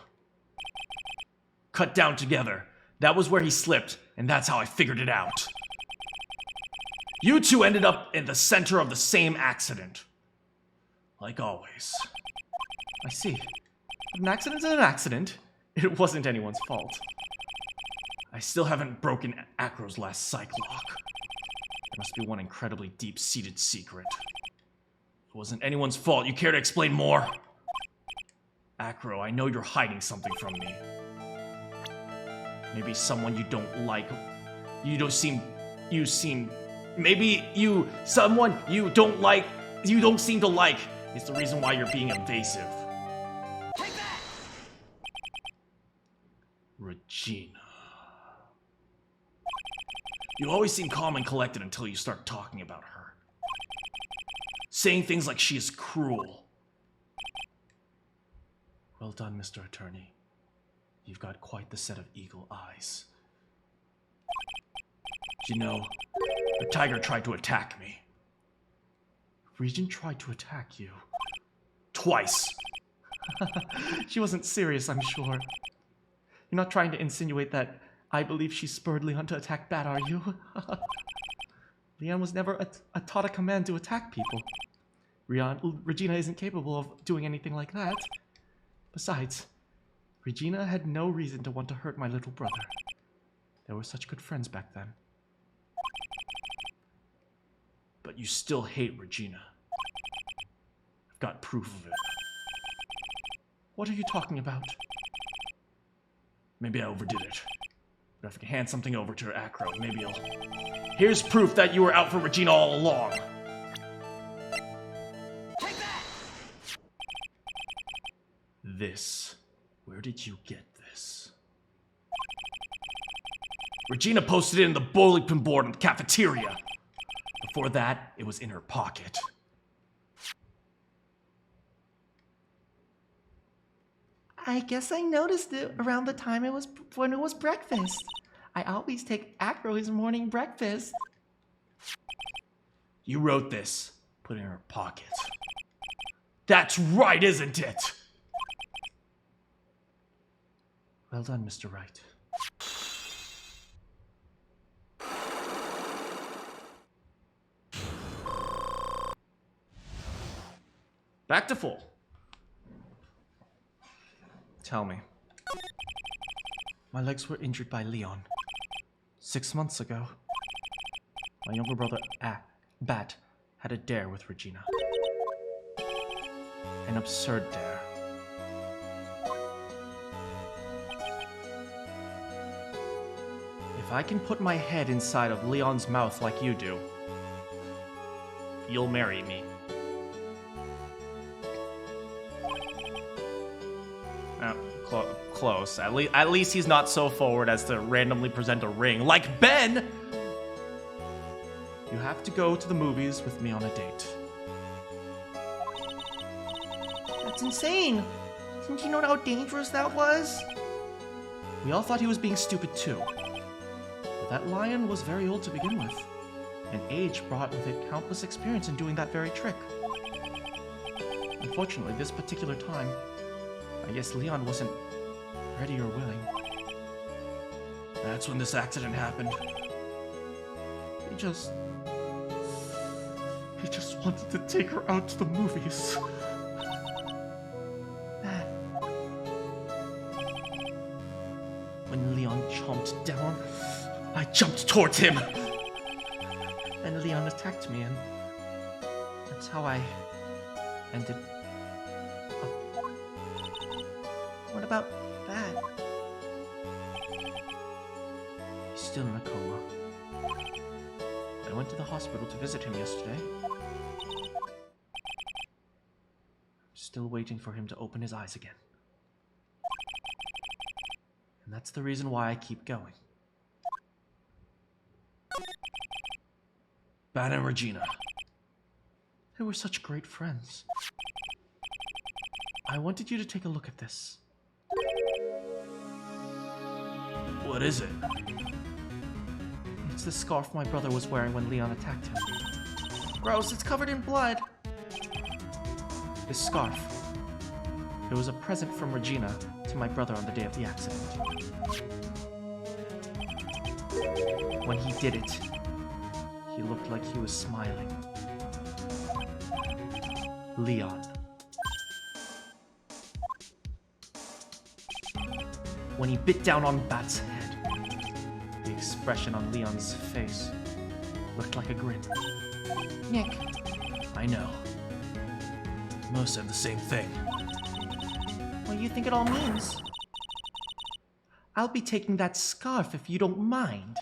Cut down together. That was where he slipped, and that's how I figured it out. You two ended up in the center of the same accident. Like always. I see. But an accident's an accident. It wasn't anyone's fault. I still haven't broken Acro's last psych lock. There must be one incredibly deep-seated secret. It wasn't anyone's fault. You care to explain more? Acro, I know you're hiding something from me. Maybe someone you don't like. Someone you don't seem to like is the reason why you're being invasive. Regina. You always seem calm and collected until you start talking about her. Saying things like she is cruel. Well done, Mr. Attorney. You've got quite the set of eagle eyes. You know, the tiger tried to attack me. Regent tried to attack you. Twice. She wasn't serious, I'm sure. You're not trying to insinuate that I believe she spurred Leon to attack Bat, are you? Leon was never taught a command to attack people. Regina isn't capable of doing anything like that. Besides, Regina had no reason to want to hurt my little brother. They were such good friends back then. But you still hate Regina. I've got proof of it. What are you talking about? Maybe I overdid it. But if I can hand something over to Acro, maybe I'll... Here's proof that you were out for Regina all along. Take that! This. Where did you get this? Regina posted it in the bulletin board in the cafeteria. Before that, it was in her pocket. I guess I noticed it around the time when it was breakfast. I always take Acro his morning breakfast. You wrote this. Put it in her pocket. That's right, isn't it? Well done, Mr. Wright. Back to full. Tell me. My legs were injured by Leon. 6 months ago. My younger brother, Bat, had a dare with Regina. An absurd dare. If I can put my head inside of Leon's mouth like you do, you'll marry me. Close. At least he's not so forward as to randomly present a ring. Like Ben! You have to go to the movies with me on a date. That's insane. Didn't you know how dangerous that was? We all thought he was being stupid too. But that lion was very old to begin with. And age brought with it countless experience in doing that very trick. Unfortunately, this particular time, I guess Leon wasn't ready or willing. That's when this accident happened. He just wanted to take her out to the movies. When Leon chomped down, I jumped towards him. Then Leon attacked me, and that's how I ended up. What about that? He's still in a coma. I went to the hospital to visit him yesterday. Still waiting for him to open his eyes again. And that's the reason why I keep going. Bat and Regina. They were such great friends. I wanted you to take a look at this. What is it? It's the scarf my brother was wearing when Leon attacked him. Gross, it's covered in blood. This scarf. It was a present from Regina to my brother on the day of the accident. When he did it, he looked like he was smiling. Leon. When he bit down on Bat's head, the expression on Leon's face looked like a grin. Nick, I know. Most said the same thing. what do you think it all means? I'll be taking that scarf if you don't mind.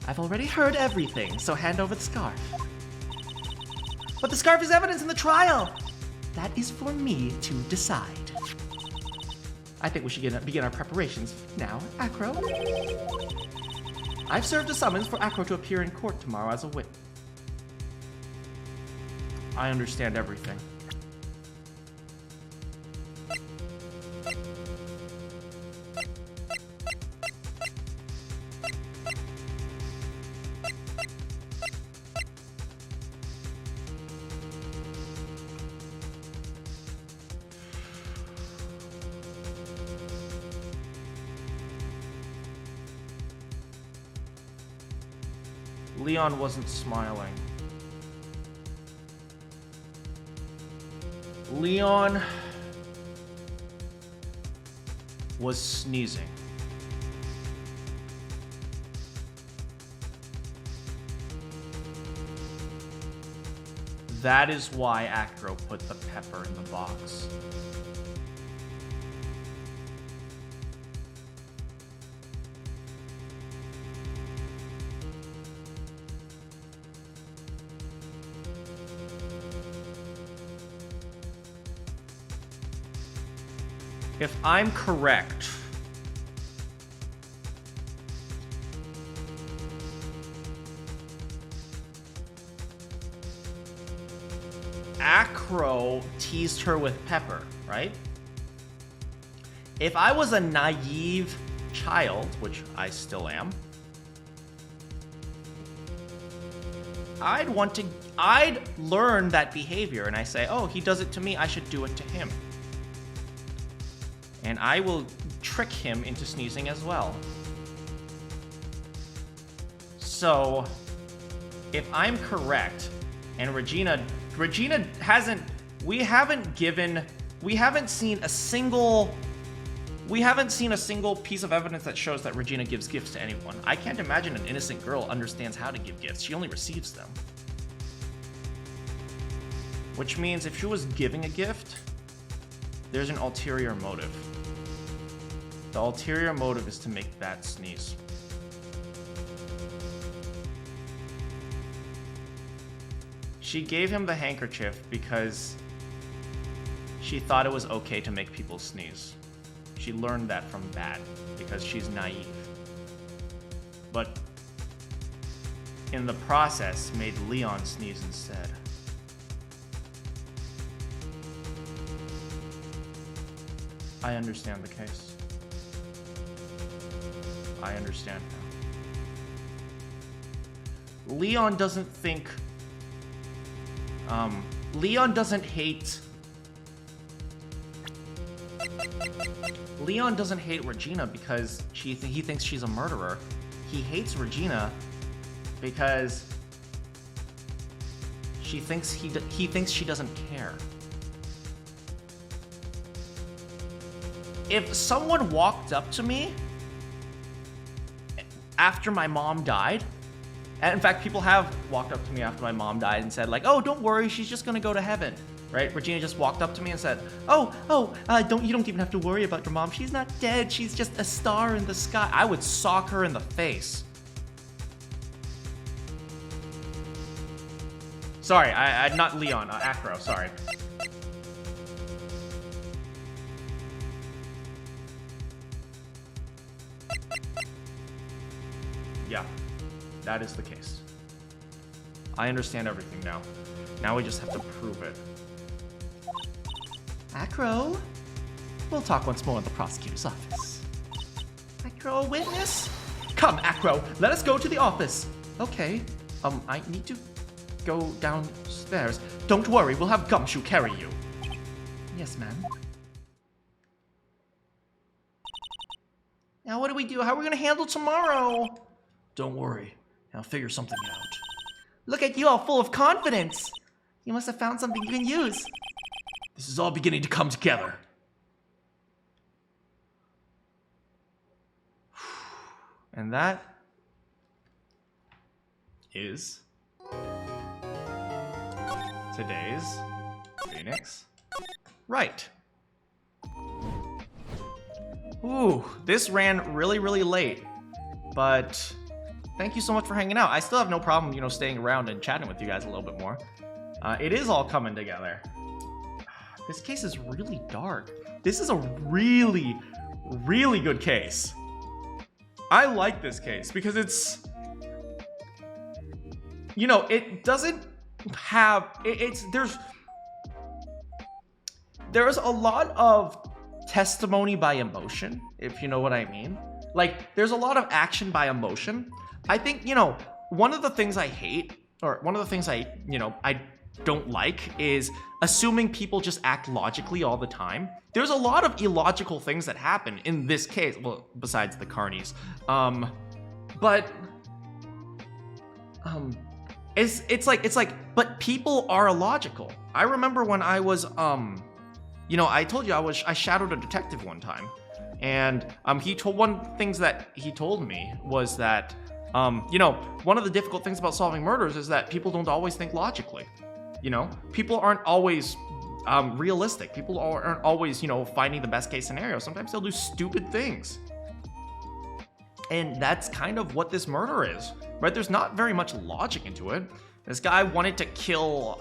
I've already heard everything, so hand over the scarf. But the scarf is evidence in the trial. That is for me to decide. I think we should begin our preparations now, Acro. I've served a summons for Acro to appear in court tomorrow as a witness. I understand everything. Leon wasn't smiling. Leon was sneezing. That is why Acro put the pepper in the box. If I'm correct, Acro teased her with pepper, right? If I was a naive child, which I still am, I'd learn that behavior and I say, oh, he does it to me, I should do it to him. And I will trick him into sneezing as well. So, if I'm correct, and Regina hasn't, we haven't seen a single piece of evidence that shows that Regina gives gifts to anyone. I can't imagine an innocent girl understands how to give gifts. She only receives them. Which means if she was giving a gift, there's an ulterior motive. The ulterior motive is to make that sneeze. She gave him the handkerchief because she thought it was okay to make people sneeze. She learned that from that because she's naive. But in the process, made Leon sneeze instead. I understand the case. I understand now. Leon doesn't think... Leon doesn't hate... Leon doesn't hate Regina because he thinks she's a murderer. He hates Regina because he thinks she doesn't care. If someone walked up to me after my mom died, and in fact, people have walked up to me after my mom died and said like, oh, don't worry, she's just gonna go to heaven, right? Regina just walked up to me and said, you don't even have to worry about your mom. She's not dead, she's just a star in the sky. I would sock her in the face. Sorry, I not Leon, Acro, sorry. Yeah, that is the case. I understand everything now. Now we just have to prove it. Acro, we'll talk once more in the prosecutor's office. Acro, a witness? Come, Acro, let us go to the office. Okay, I need to go downstairs. Don't worry, we'll have Gumshoe carry you. Yes, ma'am. Now what do we do? How are we gonna handle tomorrow? Don't worry, I'll figure something out. Look at you all full of confidence. You must have found something you can use. This is all beginning to come together. And that is today's Phoenix Wright. Ooh, this ran really, really late, but thank you so much for hanging out. I still have no problem, staying around and chatting with you guys a little bit more. It is all coming together. This case is really dark. This is a really, really good case. I like this case because it's, you know, it doesn't have, there's a lot of testimony by emotion, if you know what I mean. Like, there's a lot of action by emotion. I think, you know, one of the things I hate, or one of the things I don't like, is assuming people just act logically all the time. There's a lot of illogical things that happen in this case, well, besides the carnies. It's like, but people are illogical. I remember when I was, you know, I told you I shadowed a detective one time, and one things that he told me was that, you know, one of the difficult things about solving murders is that people don't always think logically. You know, people aren't always realistic. People aren't always, you know, finding the best case scenario. Sometimes they'll do stupid things. And that's kind of what this murder is, right? There's not very much logic into it. This guy wanted to kill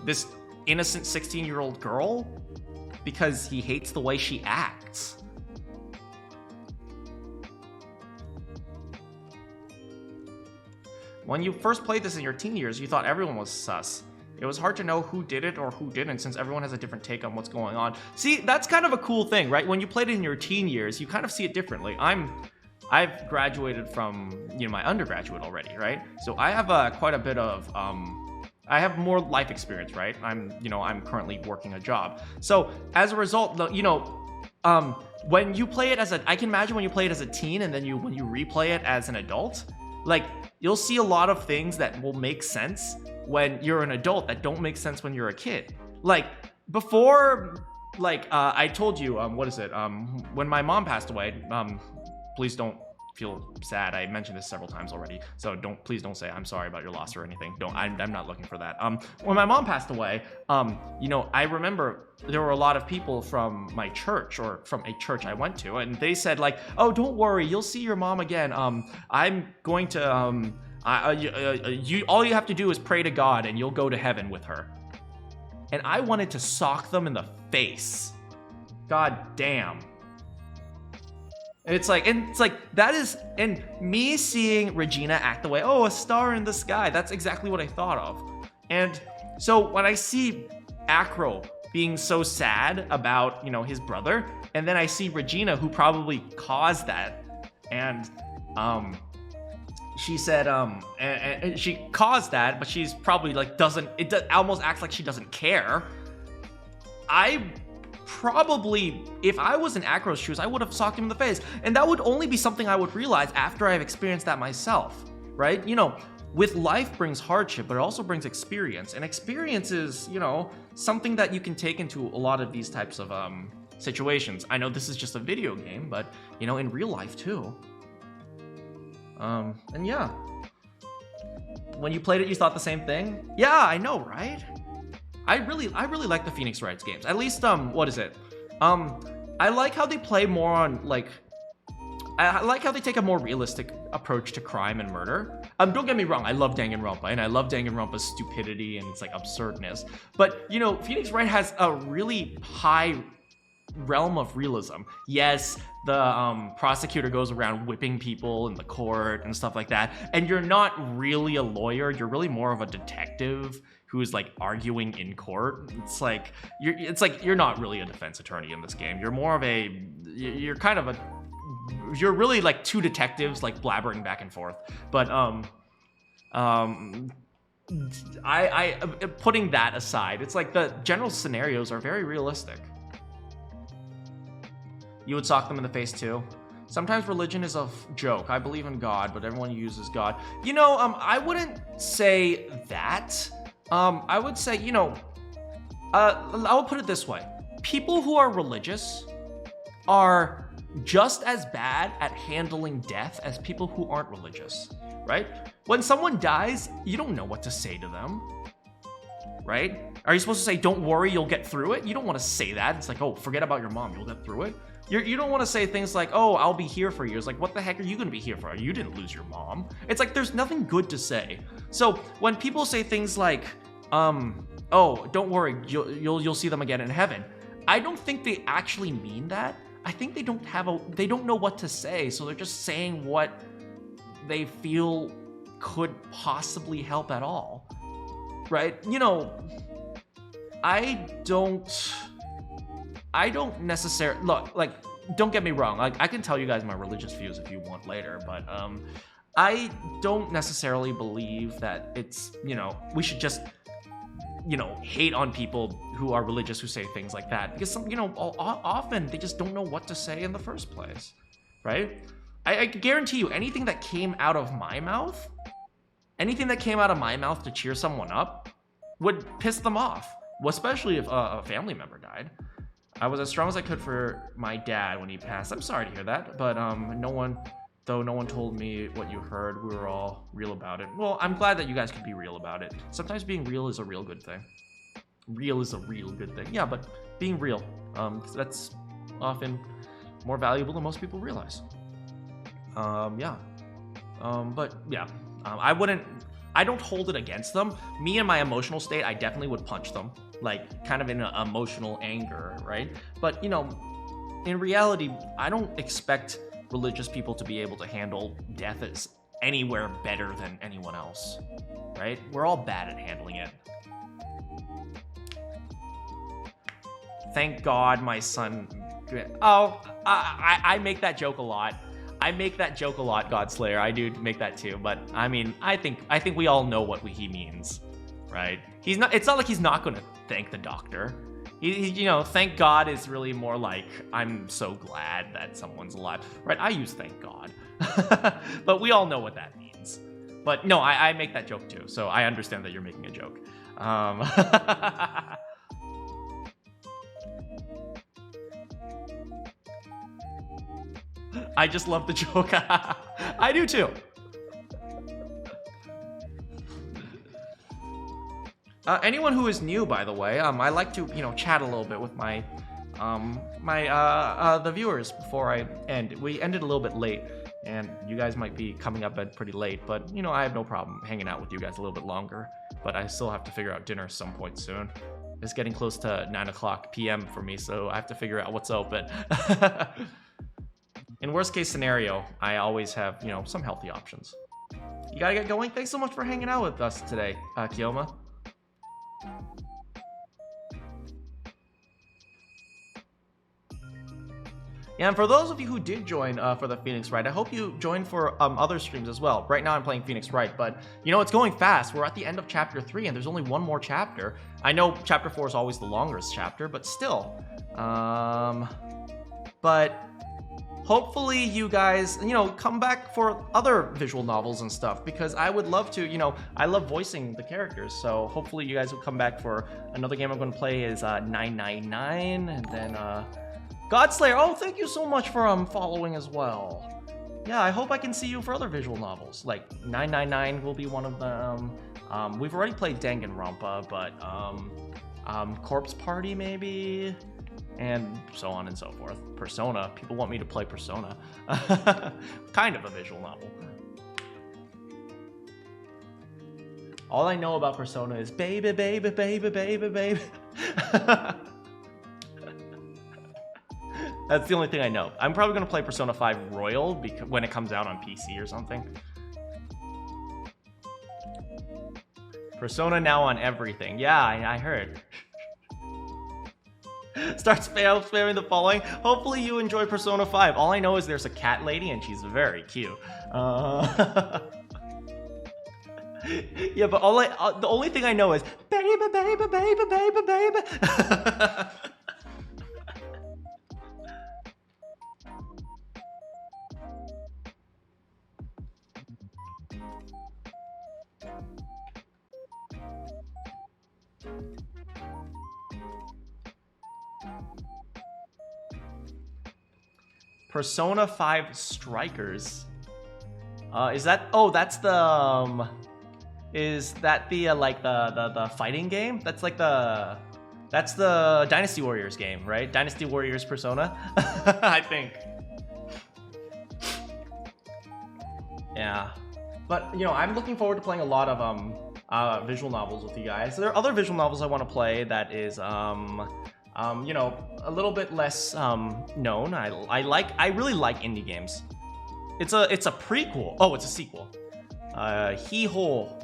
this innocent 16-year-old girl because he hates the way she acts. When you first played this in your teen years, you thought everyone was sus. It was hard to know who did it or who didn't, since everyone has a different take on what's going on. See, that's kind of a cool thing, right? When you played it in your teen years, you kind of see it differently. I've graduated from, you know, my undergraduate already, right? So I have quite a bit of, I have more life experience, right? I'm currently working a job. So as a result, you know, when you play it I can imagine when you play it as a teen and then when you replay it as an adult, like, you'll see a lot of things that will make sense when you're an adult that don't make sense when you're a kid. Like, before, like, I told you, when my mom passed away, please don't feel sad. I mentioned this several times already, so please don't say I'm sorry about your loss or anything. I'm not looking for that. When my mom passed away, you know, I remember there were a lot of people from my church, or from a church I went to, and they said, like, oh, don't worry, you'll see your mom again. I'm going to, all you have to do is pray to God and you'll go to heaven with her. And I wanted to sock them in the face. God damn. It's like that is, and me seeing Regina act the way, oh, a star in the sky, that's exactly what I thought of. And so when I see Acro being so sad about, you know, his brother, and then I see Regina, who probably caused that, and she said, and she caused that, but she's probably like almost acts like she doesn't care. I probably, if I was in Acro's shoes, I would have socked him in the face. And that would only be something I would realize after I've experienced that myself, right? You know, with life brings hardship, but it also brings experience. And experience is, you know, something that you can take into a lot of these types of situations. I know this is just a video game, but, you know, in real life too. And yeah. When you played it, you thought the same thing? Yeah, I know, right? I really like the Phoenix Wright games. At least, what is it? I like how they play more on, like, I like how they take a more realistic approach to crime and murder. Don't get me wrong, I love Danganronpa, and I love Danganronpa's stupidity and its, like, absurdness. But, you know, Phoenix Wright has a really high realm of realism. Yes, the prosecutor goes around whipping people in the court and stuff like that, and you're not really a lawyer, you're really more of a detective who's like arguing in court. It's like you're not really a defense attorney in this game. You're more of you're really like two detectives like blabbering back and forth. But I putting that aside, it's like the general scenarios are very realistic. You would sock them in the face too. Sometimes religion is a joke. I believe in God, but everyone uses God. You know, I wouldn't say that. I would say, you know, I'll put it this way. People who are religious are just as bad at handling death as people who aren't religious, right? When someone dies, you don't know what to say to them, right? Are you supposed to say, don't worry, you'll get through it? You don't want to say that. It's like, oh, forget about your mom, you'll get through it. You don't want to say things like, oh, I'll be here for you. It's like, what the heck are you going to be here for? You didn't lose your mom. It's like, there's nothing good to say. So when people say things like, Oh, don't worry, you'll see them again in heaven. I don't think they actually mean that. I think they don't know what to say, so they're just saying what they feel could possibly help at all. Right? You know, I don't necessarily look, like, don't get me wrong, like, I can tell you guys my religious views if you want later, but I don't necessarily believe that it's, you know, we should just, you know, hate on people who are religious who say things like that, because some, you know, often they just don't know what to say in the first place, right? I guarantee you, anything that came out of my mouth to cheer someone up would piss them off, especially if a family member died. I was as strong as I could for my dad when he passed. I'm sorry to hear that, but no one told me what you heard. We were all real about it. Well, I'm glad that you guys could be real about it. Sometimes being real is a real good thing. Real is a real good thing. Yeah, but being real, that's often more valuable than most people realize. Yeah. But yeah, I don't hold it against them. Me and my emotional state, I definitely would punch them, like kind of in an emotional anger, right? But you know, in reality, I don't expect religious people to be able to handle death as anywhere better than anyone else, right? We're all bad at handling it. Thank God my son... Oh, I make that joke a lot. I make that joke a lot, Godslayer. I do make that too, but I mean, I think we all know what he means, right? It's not like he's not gonna thank the doctor. He, you know, thank God is really more like, I'm so glad that someone's alive, right? I use thank God, but we all know what that means. But no, I make that joke too, so I understand that you're making a joke. I just love the joke. I do too. Anyone who is new, by the way, I like to, you know, chat a little bit with my, the viewers before I end. We ended a little bit late, and you guys might be coming up bed pretty late, but, you know, I have no problem hanging out with you guys a little bit longer, but I still have to figure out dinner some point soon. It's getting close to 9:00 p.m. for me, so I have to figure out what's open. In worst case scenario, I always have, you know, some healthy options. You gotta get going. Thanks so much for hanging out with us today, Kioma. Yeah, and for those of you who did join for the Phoenix Wright, I hope you joined for other streams as well. Right now I'm playing Phoenix Wright, but you know, it's going fast. We're at the end of chapter 3 and there's only one more chapter. I know chapter 4 is always the longest chapter, but still. But hopefully you guys, you know, come back for other visual novels and stuff, because I would love to, you know, I love voicing the characters, so hopefully you guys will come back for another game I'm going to play is 999, and then Godslayer, oh, thank you so much for following as well. Yeah, I hope I can see you for other visual novels, like 999 will be one of them. We've already played Danganronpa, but Corpse Party maybe? And so on and so forth. Persona. People want me to play Persona. Kind of a visual novel. All I know about Persona is baby, baby, baby, baby, baby. That's the only thing I know. I'm probably going to play Persona 5 Royal when it comes out on PC or something. Persona now on everything. Yeah, I heard. Start spamming the following. Hopefully you enjoy Persona 5. All I know is there's a cat lady and she's very cute. Yeah, but the only thing I know is baby, baby, baby, baby, baby. Persona 5 Strikers. Is that? Oh, that's the. Is that the like the fighting game? That's like the. That's the Dynasty Warriors game, right? Dynasty Warriors Persona, I think. Yeah, but you know, I'm looking forward to playing a lot of visual novels with you guys. There are other visual novels I want to play that is, you know, a little bit less known. I really like indie games. It's a prequel. Oh, it's a sequel. Hee-Ho.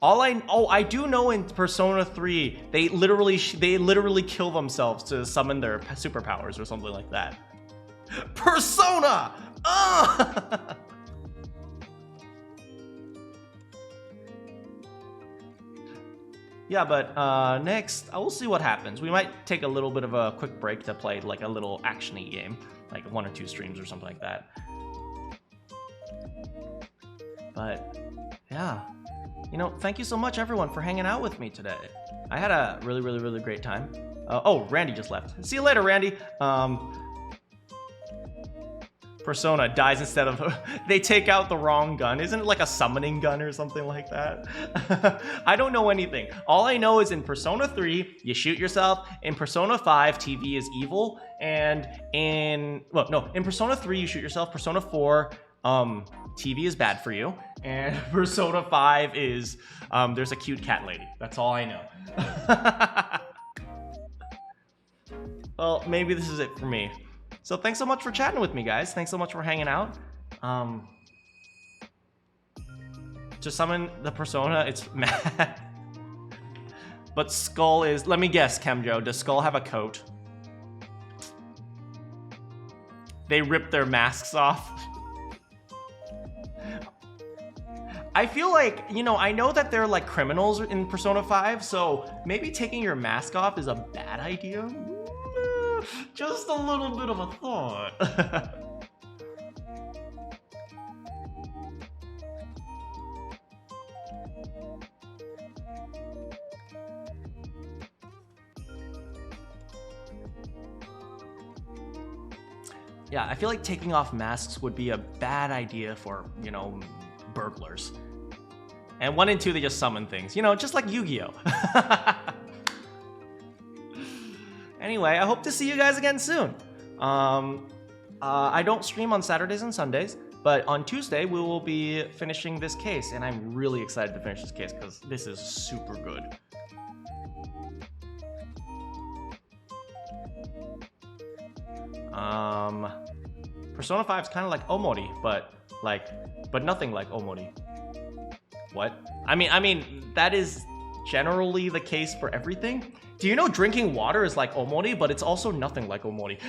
I do know in Persona 3 they literally kill themselves to summon their superpowers or something like that. Persona! Yeah, but next, I will see what happens. We might take a little bit of a quick break to play like a little action-y game, like 1 or 2 streams or something like that. But yeah, you know, thank you so much everyone for hanging out with me today. I had a really great time. Oh, Randy just left. See you later, Randy. Persona dies instead of they take out the wrong gun. Isn't it like a summoning gun or something like that? I don't know anything. All I know is in Persona 3 you shoot yourself, in Persona 5 TV is evil, and in Persona 3 you shoot yourself, Persona 4 TV is bad for you, and Persona 5 is there's a cute cat lady. That's all I know. Well, maybe this is it for me. So thanks so much for chatting with me, guys. Thanks so much for hanging out. To summon the Persona, it's mad. But Skull is... Let me guess, Kemjo. Does Skull have a coat? They rip their masks off. I feel like, you know, I know that they're like criminals in Persona 5, so maybe taking your mask off is a bad idea. Just a little bit of a thought. Yeah, I feel like taking off masks would be a bad idea for, you know, burglars. And 1 and 2, they just summon things, you know, just like Yu-Gi-Oh! Anyway, I hope to see you guys again soon. I don't stream on Saturdays and Sundays, but on Tuesday we will be finishing this case, and I'm really excited to finish this case because this is super good. Persona 5 is kind of like Omori, but nothing like Omori. What? I mean, that is generally the case for everything. Do you know drinking water is like Omori, but it's also nothing like Omori?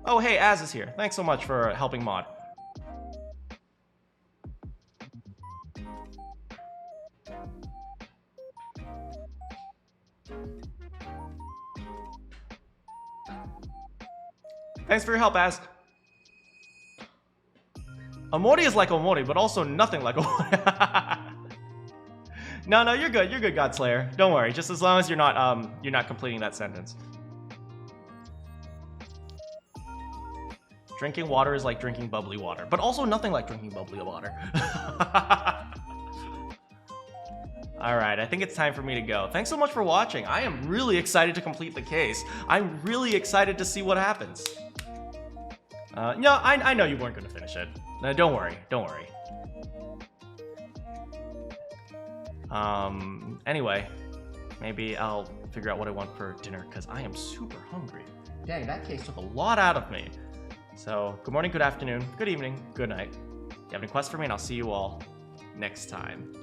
Oh, hey, Az is here. Thanks so much for helping mod. Thanks for your help, Az. Omori is like Omori, but also nothing like Omori. No, you're good. You're good, Godslayer. Don't worry. Just as long as you're not completing that sentence. Drinking water is like drinking bubbly water, but also nothing like drinking bubbly water. All right, I think it's time for me to go. Thanks so much for watching. I am really excited to complete the case. I'm really excited to see what happens. No, I know you weren't going to finish it. No, don't worry. Anyway, maybe I'll figure out what I want for dinner because I am super hungry. Dang, that case took a lot out of me. So, good morning, good afternoon, good evening, good night. If you have any quests for me, and I'll see you all next time.